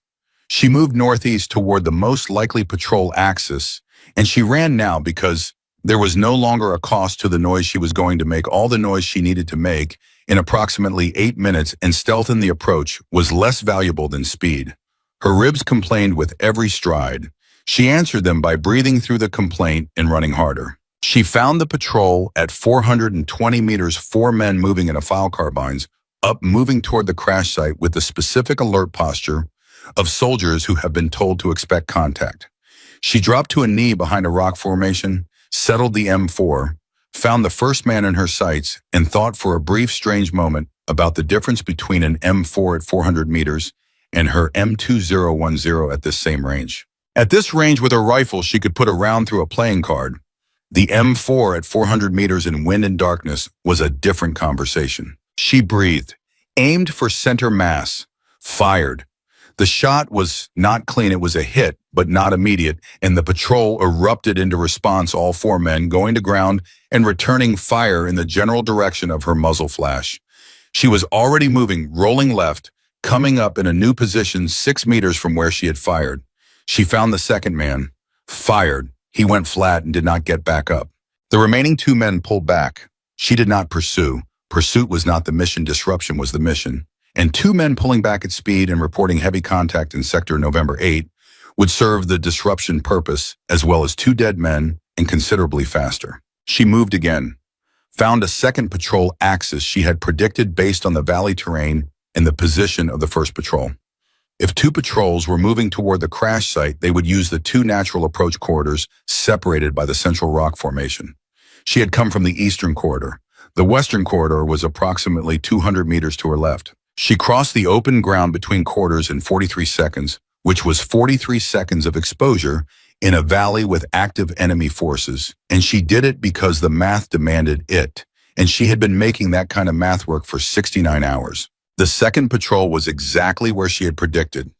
She moved northeast toward the most likely patrol axis, and she ran now because there was no longer a cost to the noise she was going to make. All the noise she needed to make in approximately 8 minutes, and stealth in the approach was less valuable than speed. Her ribs complained with every stride. She answered them by breathing through the complaint and running harder. She found the patrol at 420 meters, 4 men moving in a file carbines, up moving toward the crash site with the specific alert posture of soldiers who have been told to expect contact. She dropped to a knee behind a rock formation, settled the M4, found the first man in her sights, and thought for a brief, strange moment about the difference between an M4 at 400 meters and her M2010 at this same range. At this range with her rifle, she could put a round through a playing card. The M4 at 400 meters in wind and darkness was a different conversation. She breathed, aimed for center mass, fired. The shot was not clean. It was a hit, but not immediate, and the patrol erupted into response, all four men going to ground and returning fire in the general direction of her muzzle flash. She was already moving, rolling left, coming up in a new position 6 meters from where she had fired. She found the second man, fired. He went flat and did not get back up. The remaining 2 men pulled back. She did not pursue. Pursuit was not the mission, disruption was the mission. And 2 men pulling back at speed and reporting heavy contact in sector November 8 would serve the disruption purpose, as well as 2 dead men and considerably faster. She moved again, found a second patrol axis she had predicted based on the valley terrain and the position of the first patrol. If 2 patrols were moving toward the crash site, they would use the 2 natural approach corridors separated by the central rock formation. She had come from the eastern corridor. The western corridor was approximately 200 meters to her left. She crossed the open ground between corridors in 43 seconds, which was 43 seconds of exposure in a valley with active enemy forces. And she did it because the math demanded it. And she had been making that kind of math work for 69 hours. The second patrol was exactly where she had predicted.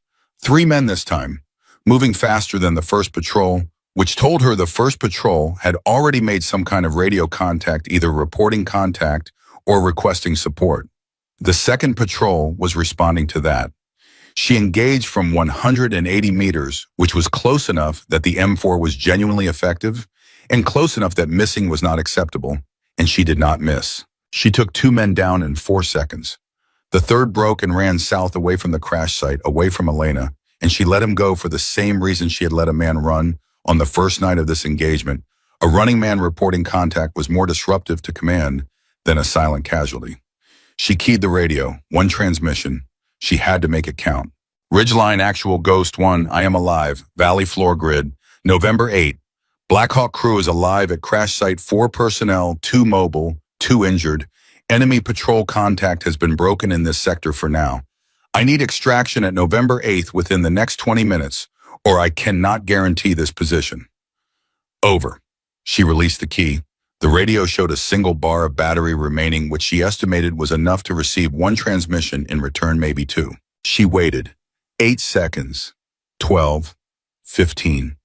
3 men this time, moving faster than the first patrol, which told her the first patrol had already made some kind of radio contact, either reporting contact or requesting support. The second patrol was responding to that. She engaged from 180 meters, which was close enough that the M4 was genuinely effective and close enough that missing was not acceptable, and she did not miss. She took 2 men down in 4 seconds. The third broke and ran south away from the crash site, away from Elena, and she let him go for the same reason she had let a man run on the first night of this engagement. A running man reporting contact was more disruptive to command than a silent casualty. She keyed the radio, 1 transmission. She had to make it count. Ridgeline actual Ghost 1, I am alive, Valley floor grid, November 8. Blackhawk crew is alive at crash site, 4 personnel, 2 mobile, 2 injured. Enemy patrol contact has been broken in this sector for now. I need extraction at November 8th within the next 20 minutes, or I cannot guarantee this position. Over. She released the key. The radio showed a single bar of battery remaining, which she estimated was enough to receive 1 transmission, in return maybe 2. She waited. 8 seconds. 12. 15.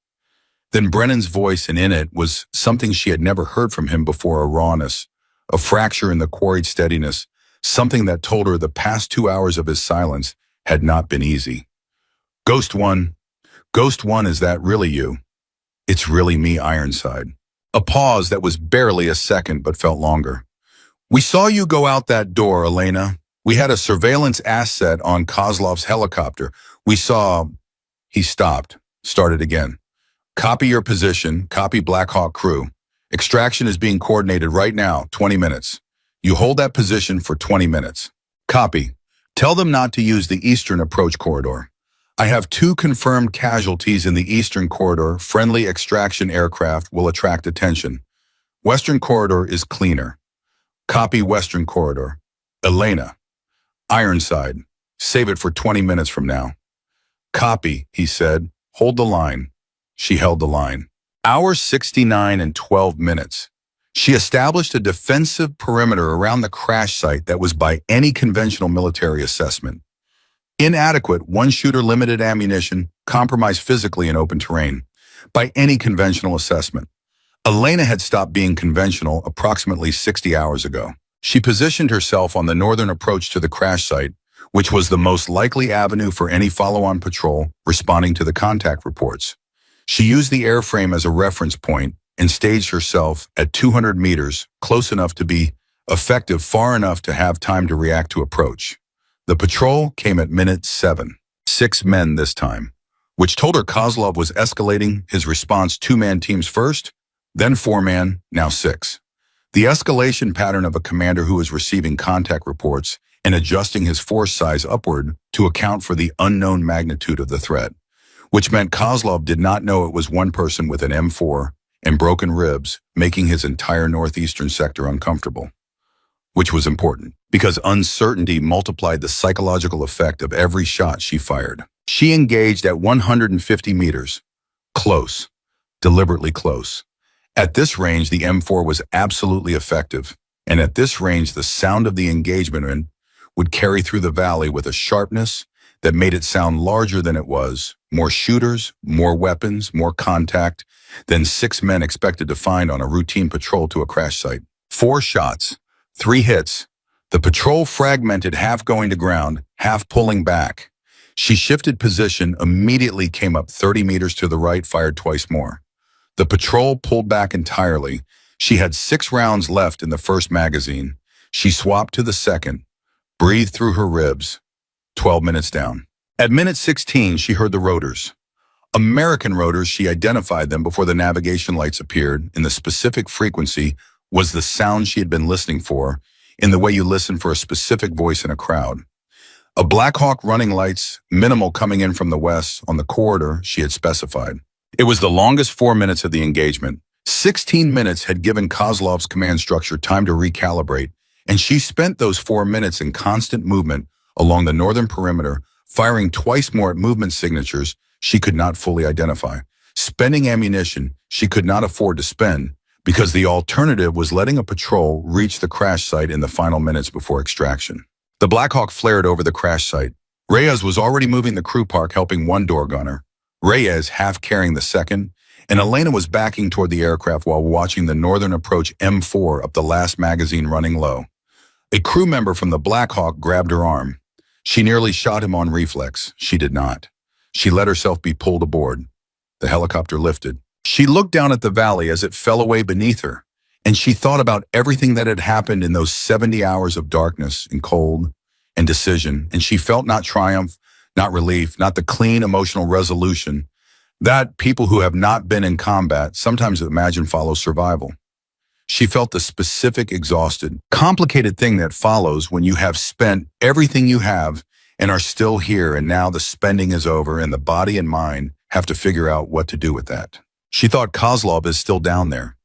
Then Brennan's voice, and in it was something she had never heard from him before, a rawness, a fracture in the quarried steadiness, something that told her the past 2 hours of his silence had not been easy. Ghost 1. Ghost 1, is that really you? It's really me, Ironside. A pause that was barely a second but felt longer. We saw you go out that door, Elena. We had a surveillance asset on Kozlov's helicopter. We saw... He stopped, started again. Copy your position, copy Blackhawk crew. Extraction is being coordinated right now, 20 minutes. You hold that position for 20 minutes. Copy. Tell them not to use the eastern approach corridor. I have 2 confirmed casualties in the eastern corridor. Friendly extraction aircraft will attract attention. Western corridor is cleaner. Copy western corridor. Elena. Ironside. Save it for 20 minutes from now. Copy, he said. Hold the line. She held the line. Hours 69 and 12 minutes. She established a defensive perimeter around the crash site that was by any conventional military assessment inadequate, 1 shooter, limited ammunition, compromised physically in open terrain, by any conventional assessment. Elena had stopped being conventional approximately 60 hours ago. She positioned herself on the northern approach to the crash site, which was the most likely avenue for any follow-on patrol responding to the contact reports. She used the airframe as a reference point and staged herself at 200 meters, close enough to be effective, far enough to have time to react to approach. The patrol came at minute 7, 6 men this time, which told her Kozlov was escalating his response 2-man teams first, then 4-man, now 6. The escalation pattern of a commander who is receiving contact reports and adjusting his force size upward to account for the unknown magnitude of the threat. which meant Kozlov did not know it was one person with an M4 and broken ribs, making his entire northeastern sector uncomfortable, which was important because uncertainty multiplied the psychological effect of every shot she fired. She engaged at 150 meters, close, deliberately close. At this range, the M4 was absolutely effective, and at this range, the sound of the engagement would carry through the valley with a sharpness that made it sound larger than it was, more shooters, more weapons, more contact than 6 men expected to find on a routine patrol to a crash site. 4 shots, 3 hits. The patrol fragmented, half going to ground, half pulling back. She shifted position, immediately came up 30 meters to the right, fired twice more. The patrol pulled back entirely. She had 6 rounds left in the first magazine. She swapped to the second, breathed through her ribs. 12 minutes down. At minute 16, she heard the rotors. American rotors, she identified them before the navigation lights appeared, and the specific frequency was the sound she had been listening for, in the way you listen for a specific voice in a crowd. A Black Hawk running lights, minimal coming in from the west on the corridor she had specified. It was the longest 4 minutes of the engagement. 16 minutes had given Kozlov's command structure time to recalibrate, and she spent those 4 minutes in constant movement along the northern perimeter, firing twice more at movement signatures she could not fully identify, spending ammunition she could not afford to spend, because the alternative was letting a patrol reach the crash site in the final minutes before extraction. The Black Hawk flared over the crash site. Reyes was already moving the crew park, helping one door gunner, Reyes half carrying the second, and Elena was backing toward the aircraft while watching the northern approach M4 up the last magazine running low. A crew member from the Black Hawk grabbed her arm. She nearly shot him on reflex. She did not. She let herself be pulled aboard. The helicopter lifted. She looked down at the valley as it fell away beneath her, and she thought about everything that had happened in those 70 hours of darkness and cold and decision, and she felt not triumph, not relief, not the clean emotional resolution that people who have not been in combat sometimes imagine follows survival. She felt the specific, exhausted, complicated thing that follows when you have spent everything you have and are still here, and now the spending is over and the body and mind have to figure out what to do with that. She thought Kozlov is still down there.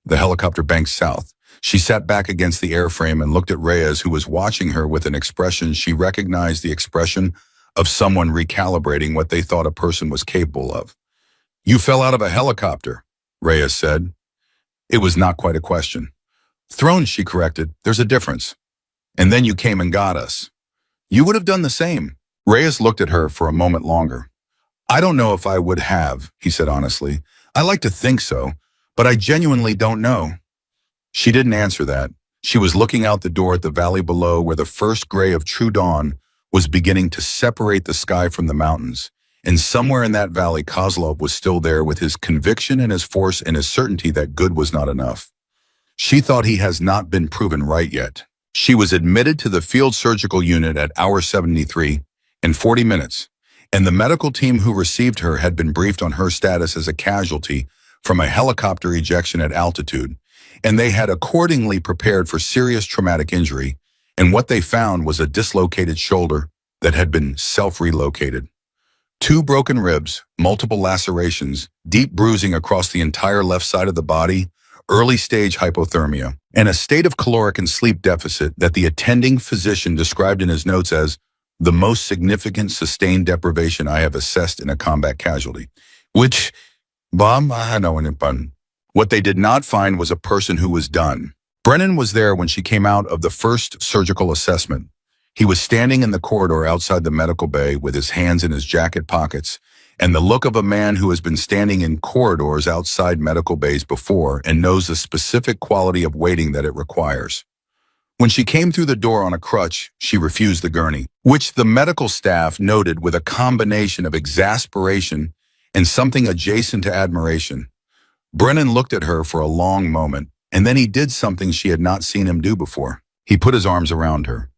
The helicopter banked south. She sat back against the airframe and looked at Reyes, who was watching her with an expression she recognized, the expression of someone recalibrating what they thought a person was capable of. "You fell out of a helicopter," Reyes said. It was not quite a question. "Thrown," she corrected. "There's a difference. And then you came and got us. You would have done the same." Reyes looked at her for a moment longer. "I don't know if I would have," he said honestly. "I like to think so, but I genuinely don't know." She didn't answer that. She was looking out the door at the valley below, where the first gray of true dawn was beginning to separate the sky from the mountains. And somewhere in that valley, Kozlov was still there with his conviction and his force and his certainty that good was not enough. She thought he has not been proven right yet. She was admitted to the field surgical unit at hour 73 in 40 minutes, and the medical team who received her had been briefed on her status as a casualty from a helicopter ejection at altitude, and they had accordingly prepared for serious traumatic injury, and what they found was a dislocated shoulder that had been self-relocated. 2 broken ribs, multiple lacerations, deep bruising across the entire left side of the body, early-stage hypothermia, and a state of caloric and sleep deficit that the attending physician described in his notes as the most significant sustained deprivation I have assessed in a combat casualty. Which, what they did not find was a person who was done. Brennan was there when she came out of the first surgical assessment. He was standing in the corridor outside the medical bay with his hands in his jacket pockets, and the look of a man who has been standing in corridors outside medical bays before and knows the specific quality of waiting that it requires. When she came through the door on a crutch, she refused the gurney, which the medical staff noted with a combination of exasperation and something adjacent to admiration. Brennan looked at her for a long moment, and then he did something she had not seen him do before. He put his arms around her.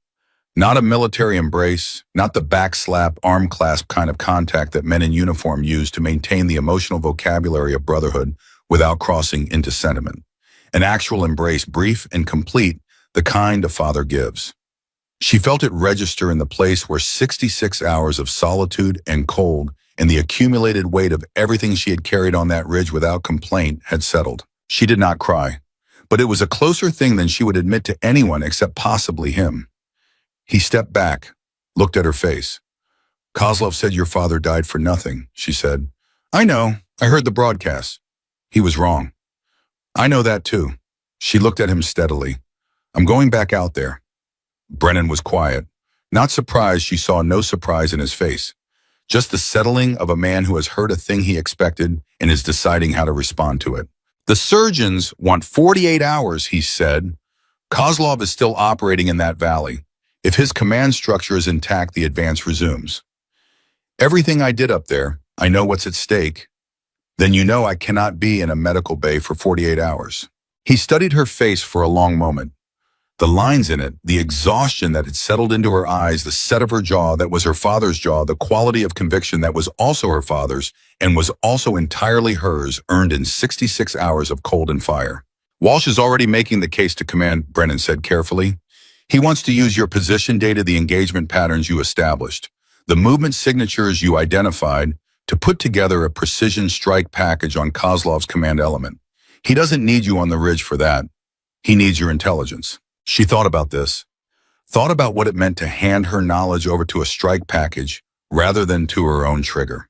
Not a military embrace, not the back slap, arm clasp kind of contact that men in uniform use to maintain the emotional vocabulary of brotherhood without crossing into sentiment. An actual embrace, brief and complete, the kind a father gives. She felt it register in the place where 66 hours of solitude and cold and the accumulated weight of everything she had carried on that ridge without complaint had settled. She did not cry, but it was a closer thing than she would admit to anyone except possibly him. He stepped back, looked at her face. "Kozlov said your father died for nothing," she said. "I know. I heard the broadcast." He was wrong. "I know that too." She looked at him steadily. "I'm going back out there." Brennan was quiet. Not surprised, she saw no surprise in his face. Just the settling of a man who has heard a thing he expected and is deciding how to respond to it. "The surgeons want 48 hours, he said. Kozlov is still operating in that valley. If his command structure is intact, the advance resumes. Everything I did up there, I know what's at stake. Then you know I cannot be in a medical bay for 48 hours. He studied her face for a long moment. The lines in it, the exhaustion that had settled into her eyes, the set of her jaw that was her father's jaw, the quality of conviction that was also her father's and was also entirely hers, earned in 66 hours of cold and fire. "Walsh is already making the case to command," Brennan said carefully. "He wants to use your position data, the engagement patterns you established, the movement signatures you identified, to put together a precision strike package on Kozlov's command element. He doesn't need you on the ridge for that. He needs your intelligence." She thought about this, thought about what it meant to hand her knowledge over to a strike package rather than to her own trigger.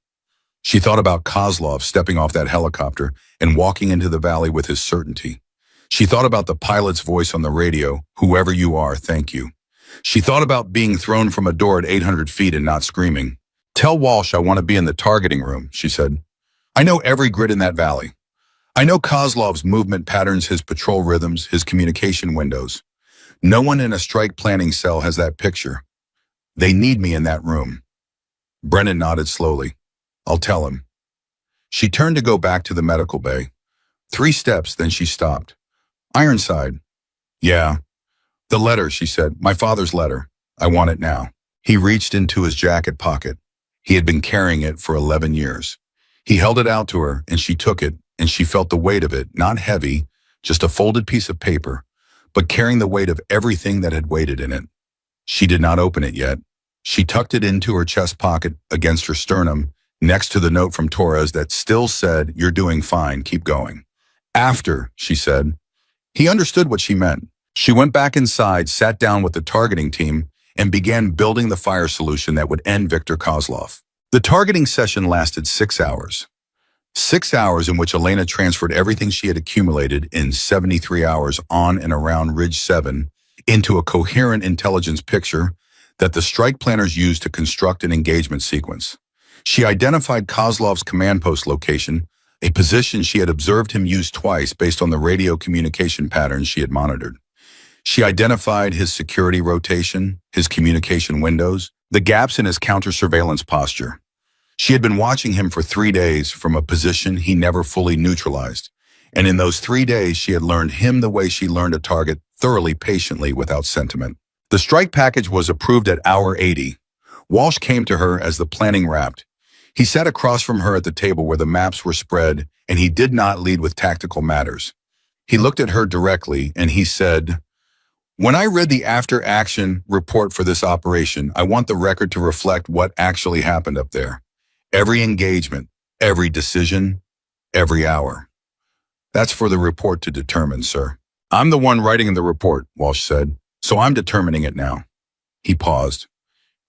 She thought about Kozlov stepping off that helicopter and walking into the valley with his certainty. She thought about the pilot's voice on the radio, "Whoever you are, thank you." She thought about being thrown from a door at 800 feet and not screaming. "Tell Walsh I want to be in the targeting room," she said. "I know every grid in that valley. I know Kozlov's movement patterns, his patrol rhythms, his communication windows. No one in a strike planning cell has that picture. They need me in that room." Brennan nodded slowly. "I'll tell him." She turned to go back to the medical bay. 3 steps, then she stopped. "Ironside." "Yeah." "The letter," she said. "My father's letter. I want it now." He reached into his jacket pocket. He had been carrying it for 11 years. He held it out to her, and she took it, and she felt the weight of it, not heavy, just a folded piece of paper, but carrying the weight of everything that had waited in it. She did not open it yet. She tucked it into her chest pocket against her sternum, next to the note from Torres that still said, "You're doing fine, keep going." "After," she said. He understood what she meant. She went back inside, sat down with the targeting team, and began building the fire solution that would end Viktor Kozlov. The targeting session lasted 6 hours. 6 hours in which Elena transferred everything she had accumulated in 73 hours on and around Ridge 7 into a coherent intelligence picture that the strike planners used to construct an engagement sequence. She identified Kozlov's command post location, a position she had observed him use twice based on the radio communication patterns she had monitored. She identified his security rotation, his communication windows, the gaps in his counter-surveillance posture. She had been watching him for 3 days from a position he never fully neutralized, and in those 3 days she had learned him the way she learned a target, thoroughly, patiently, without sentiment. The strike package was approved at hour 80. Walsh came to her as the planning wrapped. He sat across from her at the table where the maps were spread, and he did not lead with tactical matters. He looked at her directly, and he said, "When I read the after-action report for this operation, I want the record to reflect what actually happened up there. Every engagement, every decision, every hour. That's for the report to determine, sir." "I'm the one writing the report," Walsh said, "so I'm determining it now." He paused.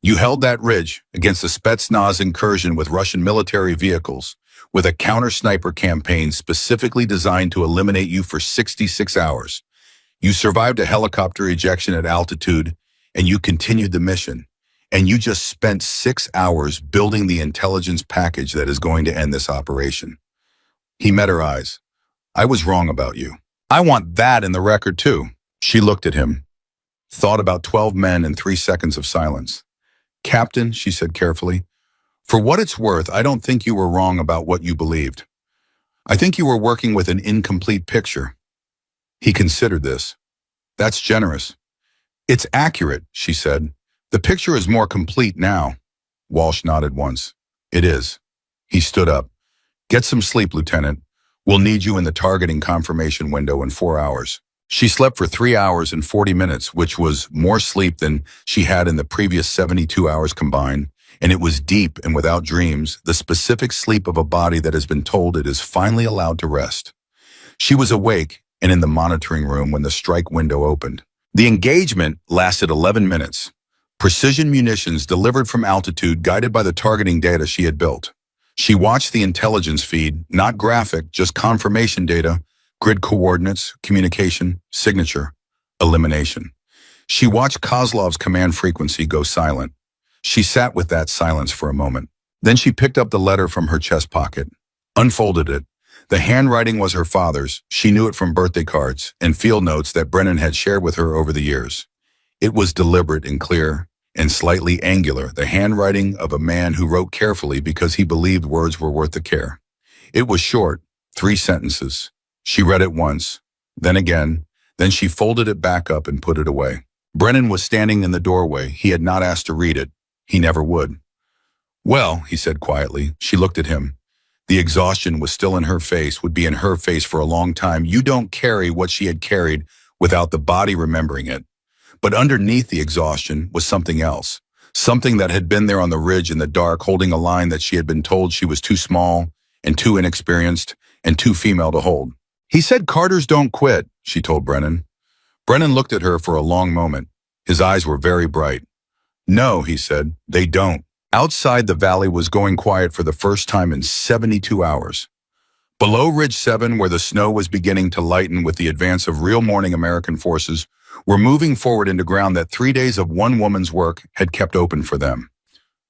"You held that ridge against the Spetsnaz incursion with Russian military vehicles, with a counter-sniper campaign specifically designed to eliminate you for 66 hours. You survived a helicopter ejection at altitude, and you continued the mission. And you just spent 6 hours building the intelligence package that is going to end this operation." He met her eyes. "I was wrong about you. I want that in the record too." She looked at him, thought about 12 men and 3 seconds of silence. "Captain," she said carefully, "for what it's worth, I don't think you were wrong about what you believed. I think you were working with an incomplete picture." He considered this. "That's generous." "It's accurate," she said. "The picture is more complete now." Walsh nodded once. "It is." He stood up. "Get some sleep, Lieutenant. We'll need you in the targeting confirmation window in 4 hours." She slept for 3 hours and 40 minutes, which was more sleep than she had in the previous 72 hours combined, and it was deep and without dreams, the specific sleep of a body that has been told it is finally allowed to rest. She was awake and in the monitoring room when the strike window opened. The engagement lasted 11 minutes. Precision munitions delivered from altitude guided by the targeting data she had built. She watched the intelligence feed, not graphic, just confirmation data, grid coordinates, communication, signature, elimination. She watched Kozlov's command frequency go silent. She sat with that silence for a moment. Then she picked up the letter from her chest pocket, unfolded it. The handwriting was her father's. She knew it from birthday cards and field notes that Brennan had shared with her over the years. It was deliberate and clear and slightly angular, the handwriting of a man who wrote carefully because he believed words were worth the care. It was short, 3 sentences. She read it once, then again, then she folded it back up and put it away. Brennan was standing in the doorway. He had not asked to read it. He never would. "Well," he said quietly. She looked at him. The exhaustion was still in her face, would be in her face for a long time. You don't carry what she had carried without the body remembering it. But underneath the exhaustion was something else, something that had been there on the ridge in the dark, holding a line that she had been told she was too small and too inexperienced and too female to hold. "He said Carters don't quit," she told Brennan. Brennan looked at her for a long moment. His eyes were very bright. "No," he said, "they don't." Outside, the valley was going quiet for the first time in 72 hours. Below Ridge 7, where the snow was beginning to lighten with the advance of real morning American forces, were moving forward into ground that 3 days of one woman's work had kept open for them.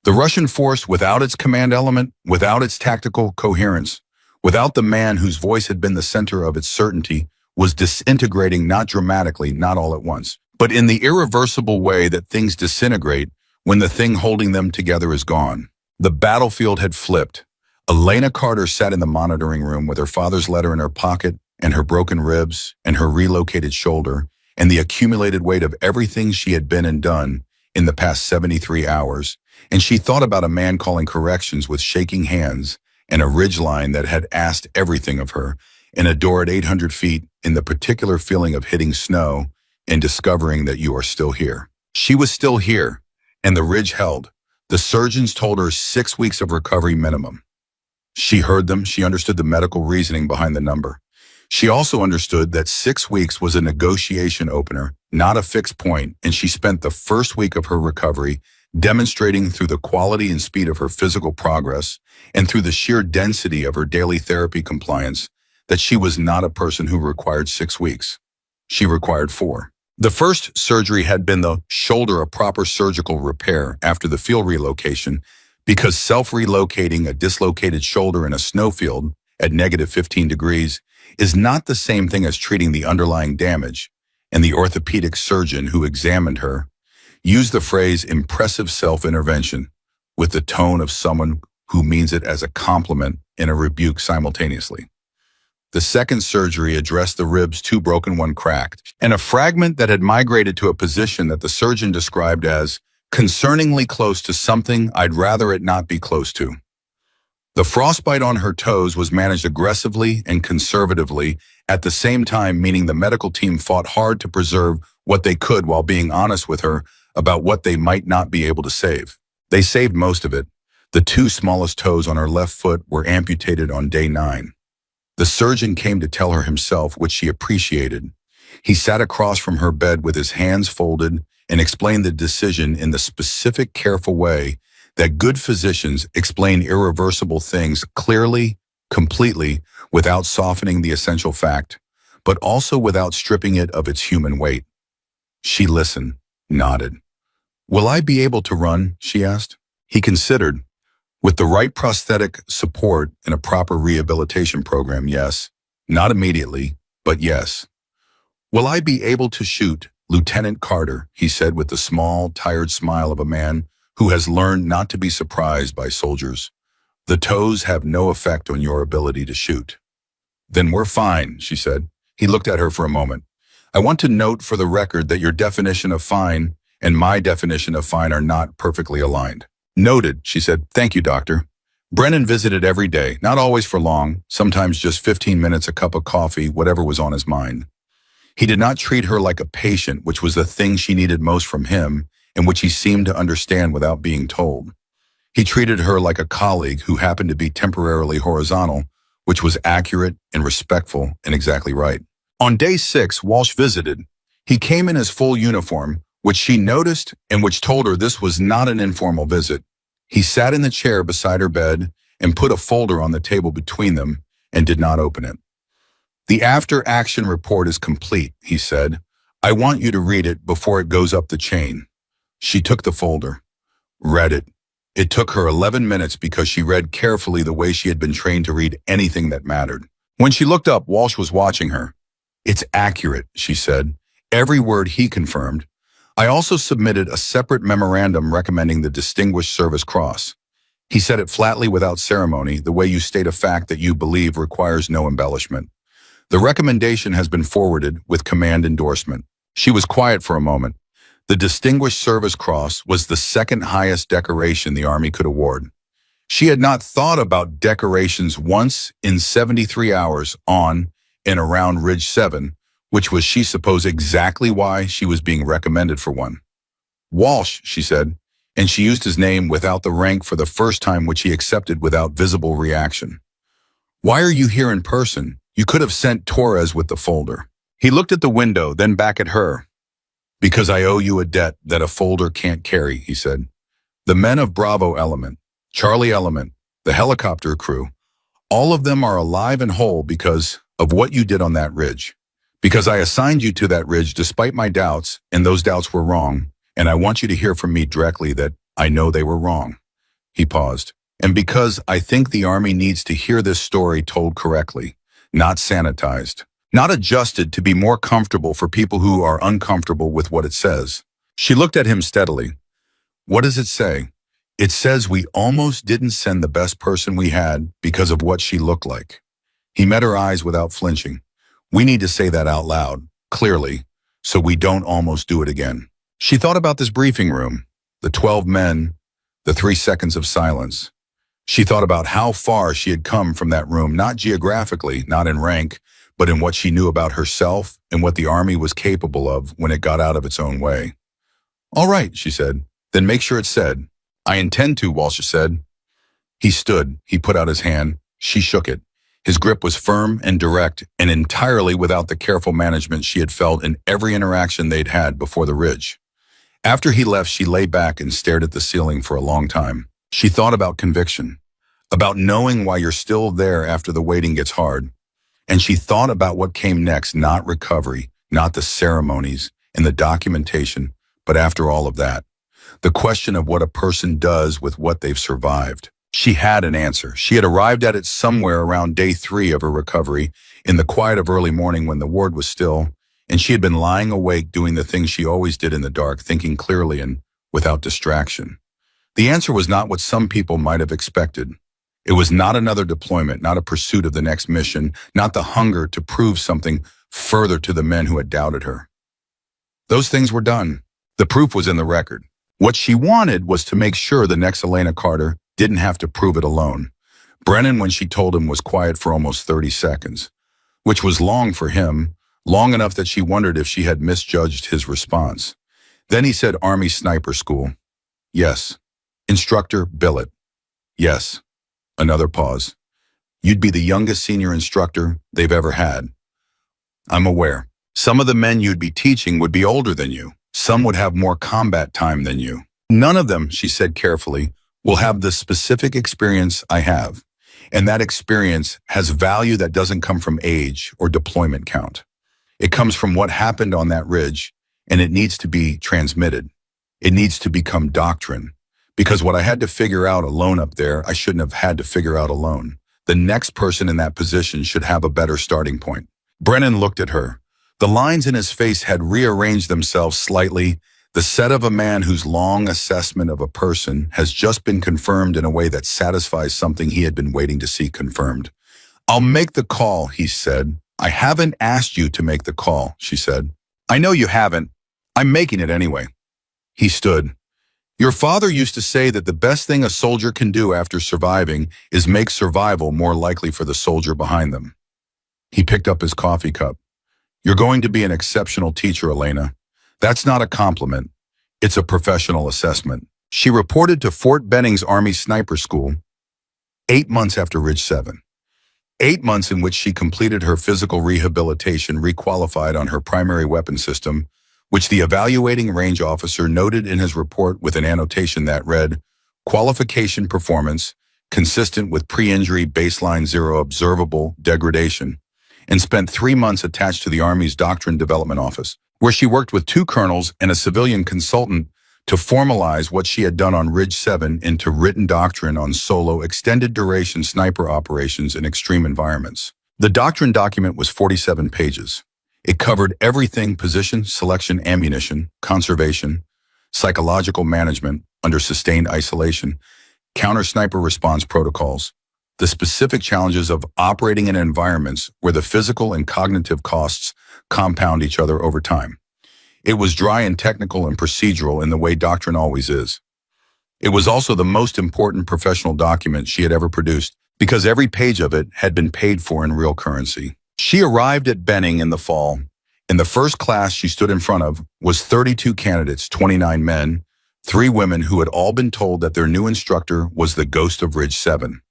The Russian force, without its command element, without its tactical coherence, without the man whose voice had been the center of its certainty, was disintegrating not dramatically, not all at once, but in the irreversible way that things disintegrate when the thing holding them together is gone. The battlefield had flipped. Elena Carter sat in the monitoring room with her father's letter in her pocket and her broken ribs and her relocated shoulder and the accumulated weight of everything she had been and done in the past 73 hours. And she thought about a man calling corrections with shaking hands and a ridgeline that had asked everything of her, and a door at 800 feet in the particular feeling of hitting snow and discovering that you are still here. She was still here. And the ridge held. The surgeons told her 6 weeks of recovery minimum. She heard them. She understood the medical reasoning behind the number. She also understood that 6 weeks was a negotiation opener, not a fixed point, and she spent the first week of her recovery demonstrating through the quality and speed of her physical progress and through the sheer density of her daily therapy compliance that she was not a person who required 6 weeks. She required 4. The first surgery had been the shoulder, a proper surgical repair after the field relocation, because self-relocating a dislocated shoulder in a snowfield at -15 degrees is not the same thing as treating the underlying damage, and the orthopedic surgeon who examined her used the phrase impressive self-intervention with the tone of someone who means it as a compliment and a rebuke simultaneously. The second surgery addressed the ribs, 2 broken, 1 cracked, and a fragment that had migrated to a position that the surgeon described as concerningly close to something I'd rather it not be close to. The frostbite on her toes was managed aggressively and conservatively at the same time, meaning the medical team fought hard to preserve what they could while being honest with her about what they might not be able to save. They saved most of it. The 2 smallest toes on her left foot were amputated on day 9. The surgeon came to tell her himself, which she appreciated. He sat across from her bed with his hands folded and explained the decision in the specific, careful way that good physicians explain irreversible things clearly, completely, without softening the essential fact, but also without stripping it of its human weight. She listened, nodded. "Will I be able to run?" she asked. He considered. "With the right prosthetic support and a proper rehabilitation program, yes. Not immediately, but yes." "Will I be able to shoot, Lieutenant Carter?" he said with the small, tired smile of a man who has learned not to be surprised by soldiers. "The toes have no effect on your ability to shoot." "Then we're fine," she said. He looked at her for a moment. "I want to note for the record that your definition of fine and my definition of fine are not perfectly aligned." "Noted," she said. "Thank you, doctor." Brennan visited every day, not always for long, sometimes just 15 minutes, a cup of coffee, whatever was on his mind. He did not treat her like a patient, which was the thing she needed most from him, and which he seemed to understand without being told. He treated her like a colleague who happened to be temporarily horizontal, which was accurate and respectful and exactly right. On day 6, Walsh visited. He came in his full uniform, which she noticed and which told her this was not an informal visit. He sat in the chair beside her bed and put a folder on the table between them and did not open it. "The after-action report is complete," he said. "I want you to read it before it goes up the chain." She took the folder, read it. It took her 11 minutes because she read carefully the way she had been trained to read anything that mattered. When she looked up, Walsh was watching her. "It's accurate," she said. "Every word," he confirmed. "I also submitted a separate memorandum recommending the Distinguished Service Cross." He said it flatly without ceremony, the way you state a fact that you believe requires no embellishment. "The recommendation has been forwarded with command endorsement." She was quiet for a moment. The Distinguished Service Cross was the second highest decoration the Army could award. She had not thought about decorations once in 73 hours on and around Ridge 7, which was, she supposed, exactly why she was being recommended for one. "Walsh," she said, and she used his name without the rank for the first time, which he accepted without visible reaction. "Why are you here in person? You could have sent Torres with the folder." He looked at the window, then back at her. "Because I owe you a debt that a folder can't carry," he said. "The men of Bravo Element, Charlie Element, the helicopter crew, all of them are alive and whole because of what you did on that ridge. Because I assigned you to that ridge despite my doubts, and those doubts were wrong, and I want you to hear from me directly that I know they were wrong." He paused. "And because I think the Army needs to hear this story told correctly, not sanitized. Not adjusted to be more comfortable for people who are uncomfortable with what it says." She looked at him steadily. "What does it say?" "It says we almost didn't send the best person we had because of what she looked like." He met her eyes without flinching. "We need to say that out loud, clearly, so we don't almost do it again." She thought about this briefing room, the 12 men, the 3 seconds of silence. She thought about how far she had come from that room, not geographically, not in rank, but in what she knew about herself and what the Army was capable of when it got out of its own way. "All right," she said. "Then make sure it's said." "I intend to," Walsh said. He stood. He put out his hand. She shook it. His grip was firm and direct, and entirely without the careful management she had felt in every interaction they'd had before the ridge. After he left, she lay back and stared at the ceiling for a long time. She thought about conviction, about knowing why you're still there after the waiting gets hard. And she thought about what came next, not recovery, not the ceremonies and the documentation, but after all of that, the question of what a person does with what they've survived. She had an answer. She had arrived at it somewhere around day 3 of her recovery, in the quiet of early morning when the ward was still, and she had been lying awake doing the things she always did in the dark, thinking clearly and without distraction. The answer was not what some people might have expected. It was not another deployment, not a pursuit of the next mission, not the hunger to prove something further to the men who had doubted her. Those things were done. The proof was in the record. What she wanted was to make sure the next Elena Carter didn't have to prove it alone. Brennan, when she told him, was quiet for almost 30 seconds, which was long for him, long enough that she wondered if she had misjudged his response. Then he said, "Army Sniper School." "Yes." "Instructor Billet." "Yes." Another pause. "You'd be the youngest senior instructor they've ever had." "I'm aware. Some of the men you'd be teaching would be older than you. Some would have more combat time than you. None of them," she said carefully, "will have the specific experience I have. And that experience has value that doesn't come from age or deployment count. It comes from what happened on that ridge, and it needs to be transmitted. It needs to become doctrine. Because what I had to figure out alone up there, I shouldn't have had to figure out alone. The next person in that position should have a better starting point." Brennan looked at her. The lines in his face had rearranged themselves slightly, the set of a man whose long assessment of a person has just been confirmed in a way that satisfies something he had been waiting to see confirmed. "I'll make the call," he said. "I haven't asked you to make the call," she said. "I know you haven't. I'm making it anyway." He stood. "Your father used to say that the best thing a soldier can do after surviving is make survival more likely for the soldier behind them." He picked up his coffee cup. "You're going to be an exceptional teacher, Elena. That's not a compliment. It's a professional assessment." She reported to Fort Benning's Army Sniper School 8 months after Ridge 7. 8 months in which she completed her physical rehabilitation, requalified on her primary weapon system, which the evaluating range officer noted in his report with an annotation that read, "Qualification performance consistent with pre-injury baseline zero observable degradation," and spent 3 months attached to the Army's Doctrine Development Office, where she worked with 2 colonels and a civilian consultant to formalize what she had done on Ridge 7 into written doctrine on solo extended duration sniper operations in extreme environments. The doctrine document was 47 pages. It covered everything: position, selection, ammunition, conservation, psychological management under sustained isolation, counter-sniper response protocols, the specific challenges of operating in environments where the physical and cognitive costs compound each other over time. It was dry and technical and procedural in the way doctrine always is. It was also the most important professional document she had ever produced because every page of it had been paid for in real currency. She arrived at Benning in the fall, and the first class she stood in front of was 32 candidates, 29 men, 3 women who had all been told that their new instructor was the ghost of Ridge 7.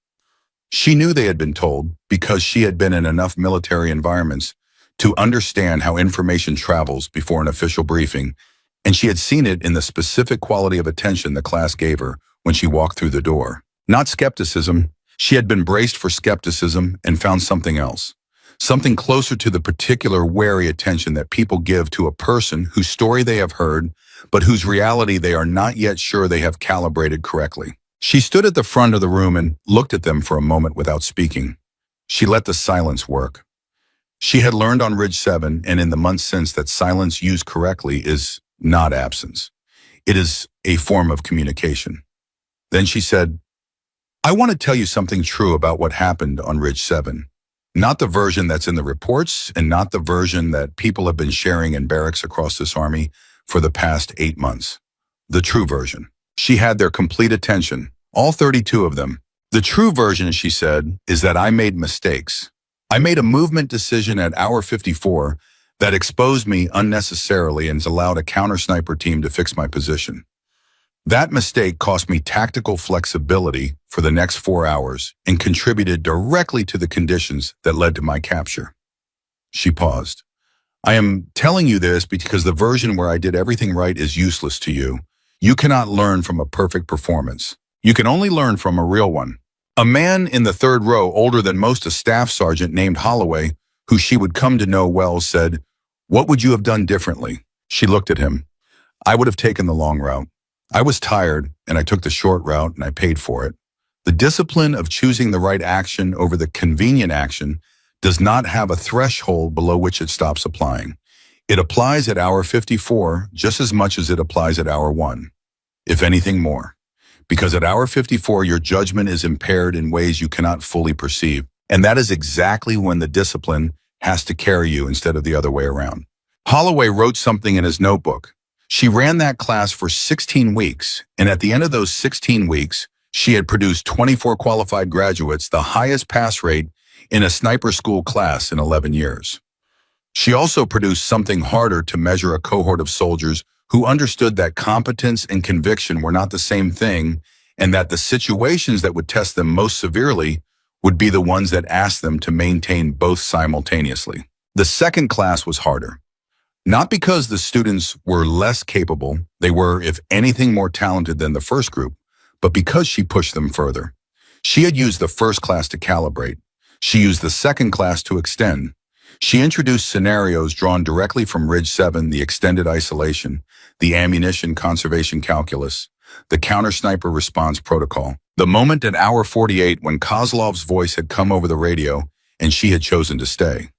She knew they had been told because she had been in enough military environments to understand how information travels before an official briefing, and she had seen it in the specific quality of attention the class gave her when she walked through the door. Not skepticism. She had been braced for skepticism and found something else, something closer to the particular wary attention that people give to a person whose story they have heard, but whose reality they are not yet sure they have calibrated correctly. She stood at the front of the room and looked at them for a moment without speaking. She let the silence work. She had learned on Ridge 7 and in the months since that silence used correctly is not absence. It is a form of communication. Then she said, "I want to tell you something true about what happened on Ridge 7. Not the version that's in the reports and not the version that people have been sharing in barracks across this army for the past 8 months. The true version." She had their complete attention, all 32 of them. "The true version," she said, "is that I made mistakes. I made a movement decision at hour 54 that exposed me unnecessarily and allowed a counter-sniper team to fix my position. That mistake cost me tactical flexibility for the next 4 hours and contributed directly to the conditions that led to my capture." She paused. "I am telling you this because the version where I did everything right is useless to you. You cannot learn from a perfect performance. You can only learn from a real one." A man in the third row, older than most, a staff sergeant named Holloway, who she would come to know well, said, "What would you have done differently?" She looked at him. "I would have taken the long route. I was tired, and I took the short route, and I paid for it." The discipline of choosing the right action over the convenient action does not have a threshold below which it stops applying. It applies at hour 54 just as much as it applies at hour 1, if anything more. Because at hour 54, your judgment is impaired in ways you cannot fully perceive. And that is exactly when the discipline has to carry you instead of the other way around. Holloway wrote something in his notebook. She ran that class for 16 weeks, and at the end of those 16 weeks, she had produced 24 qualified graduates, the highest pass rate in a sniper school class in 11 years. She also produced something harder to measure: a cohort of soldiers who understood that competence and conviction were not the same thing, and that the situations that would test them most severely would be the ones that asked them to maintain both simultaneously. The second class was harder. Not because the students were less capable, they were, if anything, more talented than the first group, but because she pushed them further. She had used the first class to calibrate. She used the second class to extend. She introduced scenarios drawn directly from Ridge 7, the extended isolation, the ammunition conservation calculus, the counter-sniper response protocol. The moment at hour 48 when Kozlov's voice had come over the radio and she had chosen to stay.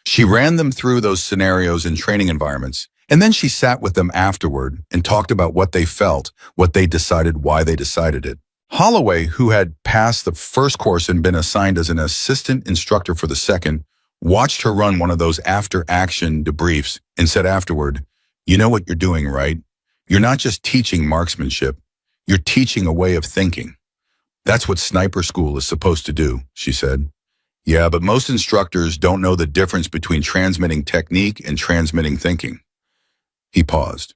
She ran them through those scenarios in training environments, and then she sat with them afterward and talked about what they felt, what they decided, why they decided it. Holloway, who had passed the first course and been assigned as an assistant instructor for the second, watched her run one of those after-action debriefs and said afterward, "You know what you're doing, right? You're not just teaching marksmanship, you're teaching a way of thinking. That's what sniper school is supposed to do," she said. "Yeah, but most instructors don't know the difference between transmitting technique and transmitting thinking." He paused.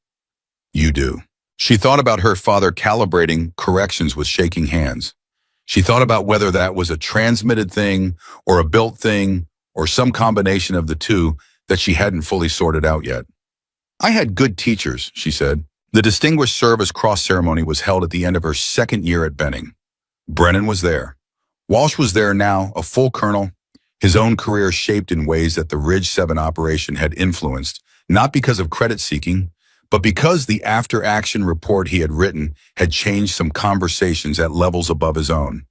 "You do." She thought about her father calibrating corrections with shaking hands. She thought about whether that was a transmitted thing or a built thing or some combination of the two that she hadn't fully sorted out yet. I had good teachers, she said. The Distinguished Service Cross ceremony was held at the end of her second year at Benning. Brennan was there. Walsh was there now, a full colonel, his own career shaped in ways that the Ridge 7 operation had influenced, not because of credit-seeking, but because the after-action report he had written had changed some conversations at levels above his own.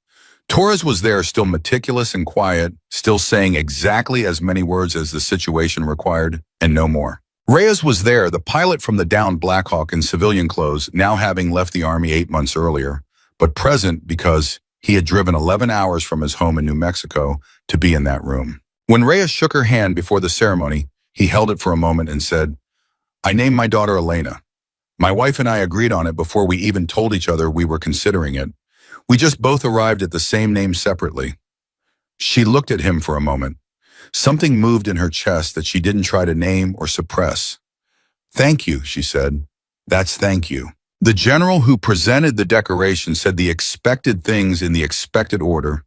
Torres was there, still meticulous and quiet, still saying exactly as many words as the situation required, and no more. Reyes was there, the pilot from the downed Blackhawk in civilian clothes, now having left the Army 8 months earlier, but present because he had driven 11 hours from his home in New Mexico to be in that room. When Reyes shook her hand before the ceremony, he held it for a moment and said, "I named my daughter Elena. My wife and I agreed on it before we even told each other we were considering it. We just both arrived at the same name separately." She looked at him for a moment. Something moved in her chest that she didn't try to name or suppress. "Thank you," she said. "That's thank you." The general who presented the decoration said the expected things in the expected order,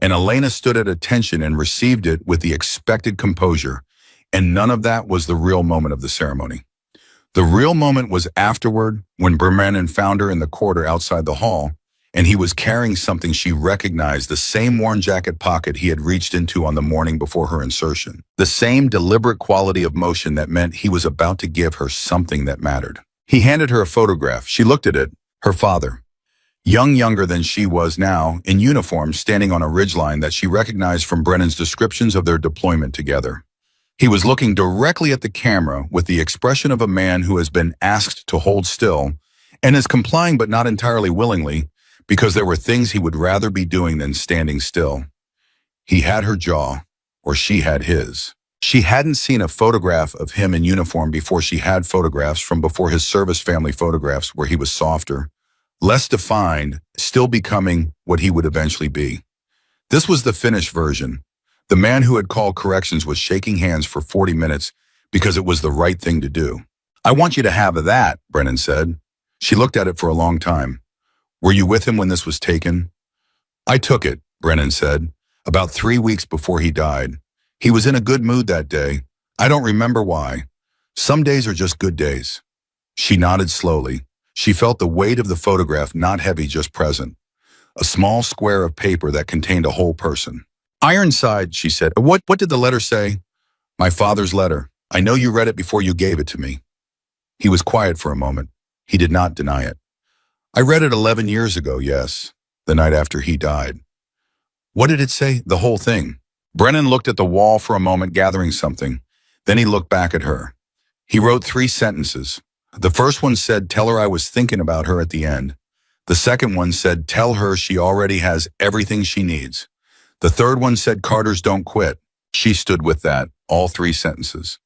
and Elena stood at attention and received it with the expected composure, and none of that was the real moment of the ceremony. The real moment was afterward, when Brennan found her in the corridor outside the hall, and he was carrying something she recognized, the same worn jacket pocket he had reached into on the morning before her insertion. The same deliberate quality of motion that meant he was about to give her something that mattered. He handed her a photograph. She looked at it. Her father. Younger than she was now, in uniform, standing on a ridgeline that she recognized from Brennan's descriptions of their deployment together. He was looking directly at the camera with the expression of a man who has been asked to hold still and is complying but not entirely willingly, because there were things he would rather be doing than standing still. He had her jaw, or she had his. She hadn't seen a photograph of him in uniform before she had photographs from before his service family photographs where he was softer, less defined, still becoming what he would eventually be. This was the finished version. The man who had called corrections was shaking hands for 40 minutes because it was the right thing to do. "I want you to have that," Brennan said. She looked at it for a long time. "Were you with him when this was taken?" "I took it," Brennan said, "about 3 weeks before he died. He was in a good mood that day. I don't remember why. Some days are just good days." She nodded slowly. She felt the weight of the photograph, not heavy, just present. A small square of paper that contained a whole person. "Ironside," she said. What did the letter say?" "My father's letter. I know you read it before you gave it to me." He was quiet for a moment. He did not deny it. "I read it 11 years ago, yes, the night after he died." "What did it say? The whole thing?" Brennan looked at the wall for a moment, gathering something. Then he looked back at her. He wrote 3 sentences. The first one said, "Tell her I was thinking about her at the end." The second one said, "Tell her she already has everything she needs." The third one said, "Carters don't quit." She stood with that, all 3 sentences.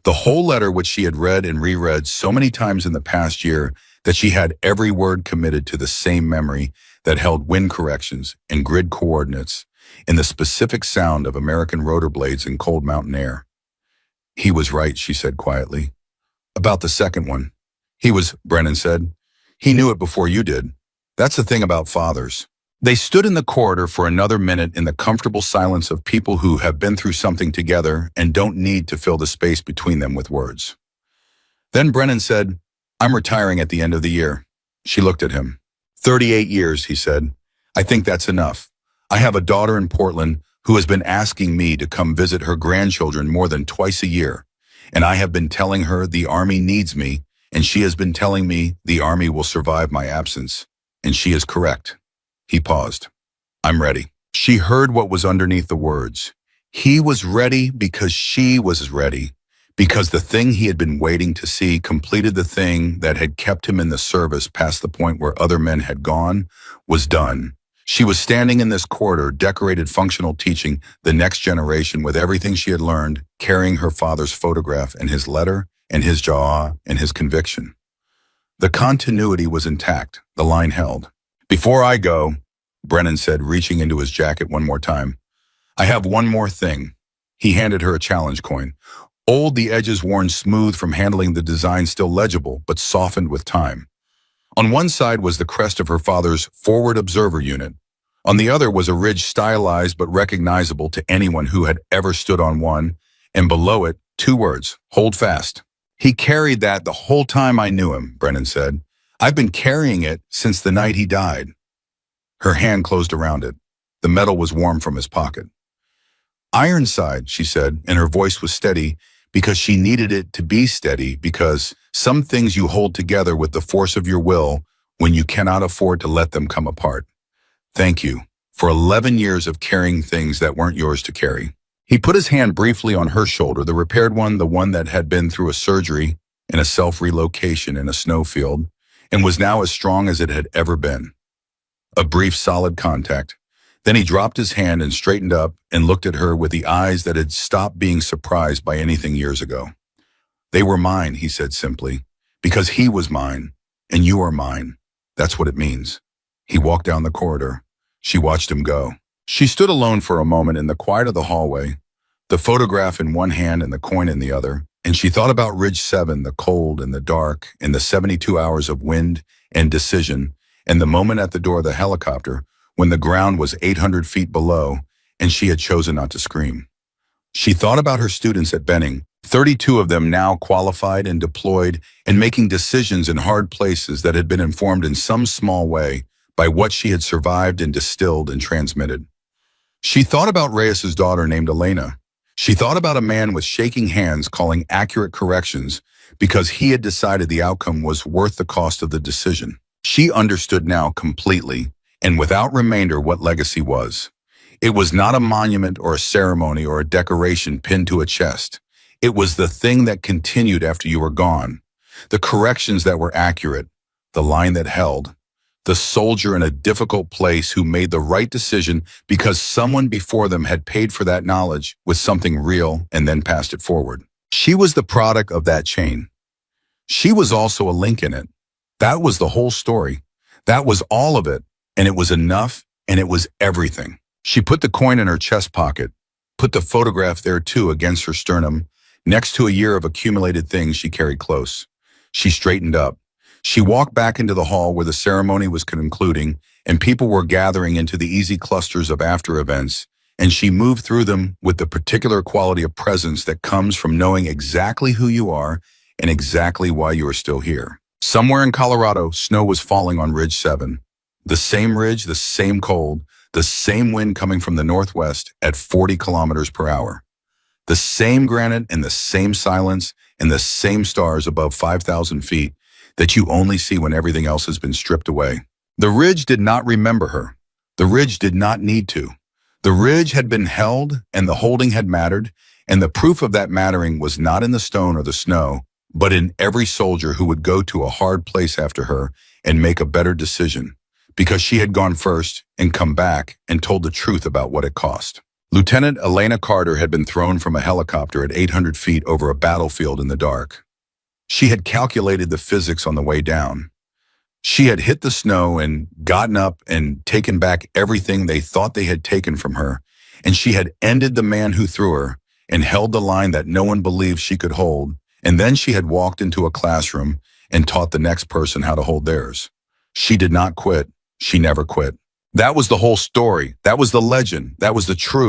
The whole letter, which she had read and reread so many times in the past year that she had every word committed to the same memory that held wind corrections and grid coordinates and the specific sound of American rotor blades in cold mountain air. "He was right," she said quietly. "About the second one." Brennan said. "He knew it before you did. That's the thing about fathers." They stood in the corridor for another minute in the comfortable silence of people who have been through something together and don't need to fill the space between them with words. Then Brennan said, "I'm retiring at the end of the year." She looked at him. 38 years, he said. "I think that's enough. I have a daughter in Portland who has been asking me to come visit her grandchildren more than twice a year, and I have been telling her the Army needs me, and she has been telling me the Army will survive my absence, and she is correct." He paused. "I'm ready." She heard what was underneath the words. He was ready because she was ready, because the thing he had been waiting to see completed the thing that had kept him in the service past the point where other men had gone, was done. She was standing in this corridor, decorated functional teaching the next generation with everything she had learned, carrying her father's photograph and his letter and his jaw and his conviction. The continuity was intact. The line held. "Before I go," Brennan said, reaching into his jacket one more time, "I have one more thing." He handed her a challenge coin. Old, the edges worn smooth from handling the design, still legible, but softened with time. On one side was the crest of her father's forward observer unit. On the other was a ridge stylized but recognizable to anyone who had ever stood on one, and below it, 2 words, hold fast. He carried that the whole time I knew him, Brennan said. I've been carrying it since the night he died. Her hand closed around it. The metal was warm from his pocket. Ironside, she said, and her voice was steady because she needed it to be steady, because some things you hold together with the force of your will when you cannot afford to let them come apart. Thank you for 11 years of carrying things that weren't yours to carry. He put his hand briefly on her shoulder, the repaired one, the one that had been through a surgery and a self-relocation in a snowfield, and was now as strong as it had ever been. A brief, solid contact. Then he dropped his hand and straightened up and looked at her with the eyes that had stopped being surprised by anything years ago. They were mine, he said simply, because he was mine, and you are mine. That's what it means. He walked down the corridor. She watched him go. She stood alone for a moment in the quiet of the hallway, the photograph in one hand and the coin in the other, and she thought about Ridge 7, the cold and the dark, and the 72 hours of wind and decision, and the moment at the door of the helicopter when the ground was 800 feet below and she had chosen not to scream. She thought about her students at Benning, 32 of them now qualified and deployed and making decisions in hard places that had been informed in some small way by what she had survived and distilled and transmitted. She thought about Reyes's daughter named Elena. She thought about a man with shaking hands calling accurate corrections because he had decided the outcome was worth the cost of the decision. She understood now completely and without remainder what legacy was. It was not a monument or a ceremony or a decoration pinned to a chest. It was the thing that continued after you were gone, the corrections that were accurate, the line that held, the soldier in a difficult place who made the right decision because someone before them had paid for that knowledge with something real and then passed it forward. She was the product of that chain. She was also a link in it. That was the whole story. That was all of it, and it was enough, and it was everything. She put the coin in her chest pocket, put the photograph there too against her sternum, next to a year of accumulated things she carried close. She straightened up. She walked back into the hall where the ceremony was concluding and people were gathering into the easy clusters of after events, and she moved through them with the particular quality of presence that comes from knowing exactly who you are and exactly why you are still here. Somewhere in Colorado, snow was falling on Ridge 7. The same ridge, the same cold, the same wind coming from the northwest at 40 kilometers per hour. The same granite and the same silence and the same stars above 5,000 feet that you only see when everything else has been stripped away. The ridge did not remember her. The ridge did not need to. The ridge had been held and the holding had mattered, and the proof of that mattering was not in the stone or the snow, but in every soldier who would go to a hard place after her and make a better decision, because she had gone first and come back and told the truth about what it cost. Lieutenant Elena Carter had been thrown from a helicopter at 800 feet over a battlefield in the dark. She had calculated the physics on the way down. She had hit the snow and gotten up and taken back everything they thought they had taken from her, and she had ended the man who threw her and held the line that no one believed she could hold, and then she had walked into a classroom and taught the next person how to hold theirs. She did not quit. She never quit. That was the whole story. That was the legend. That was the truth.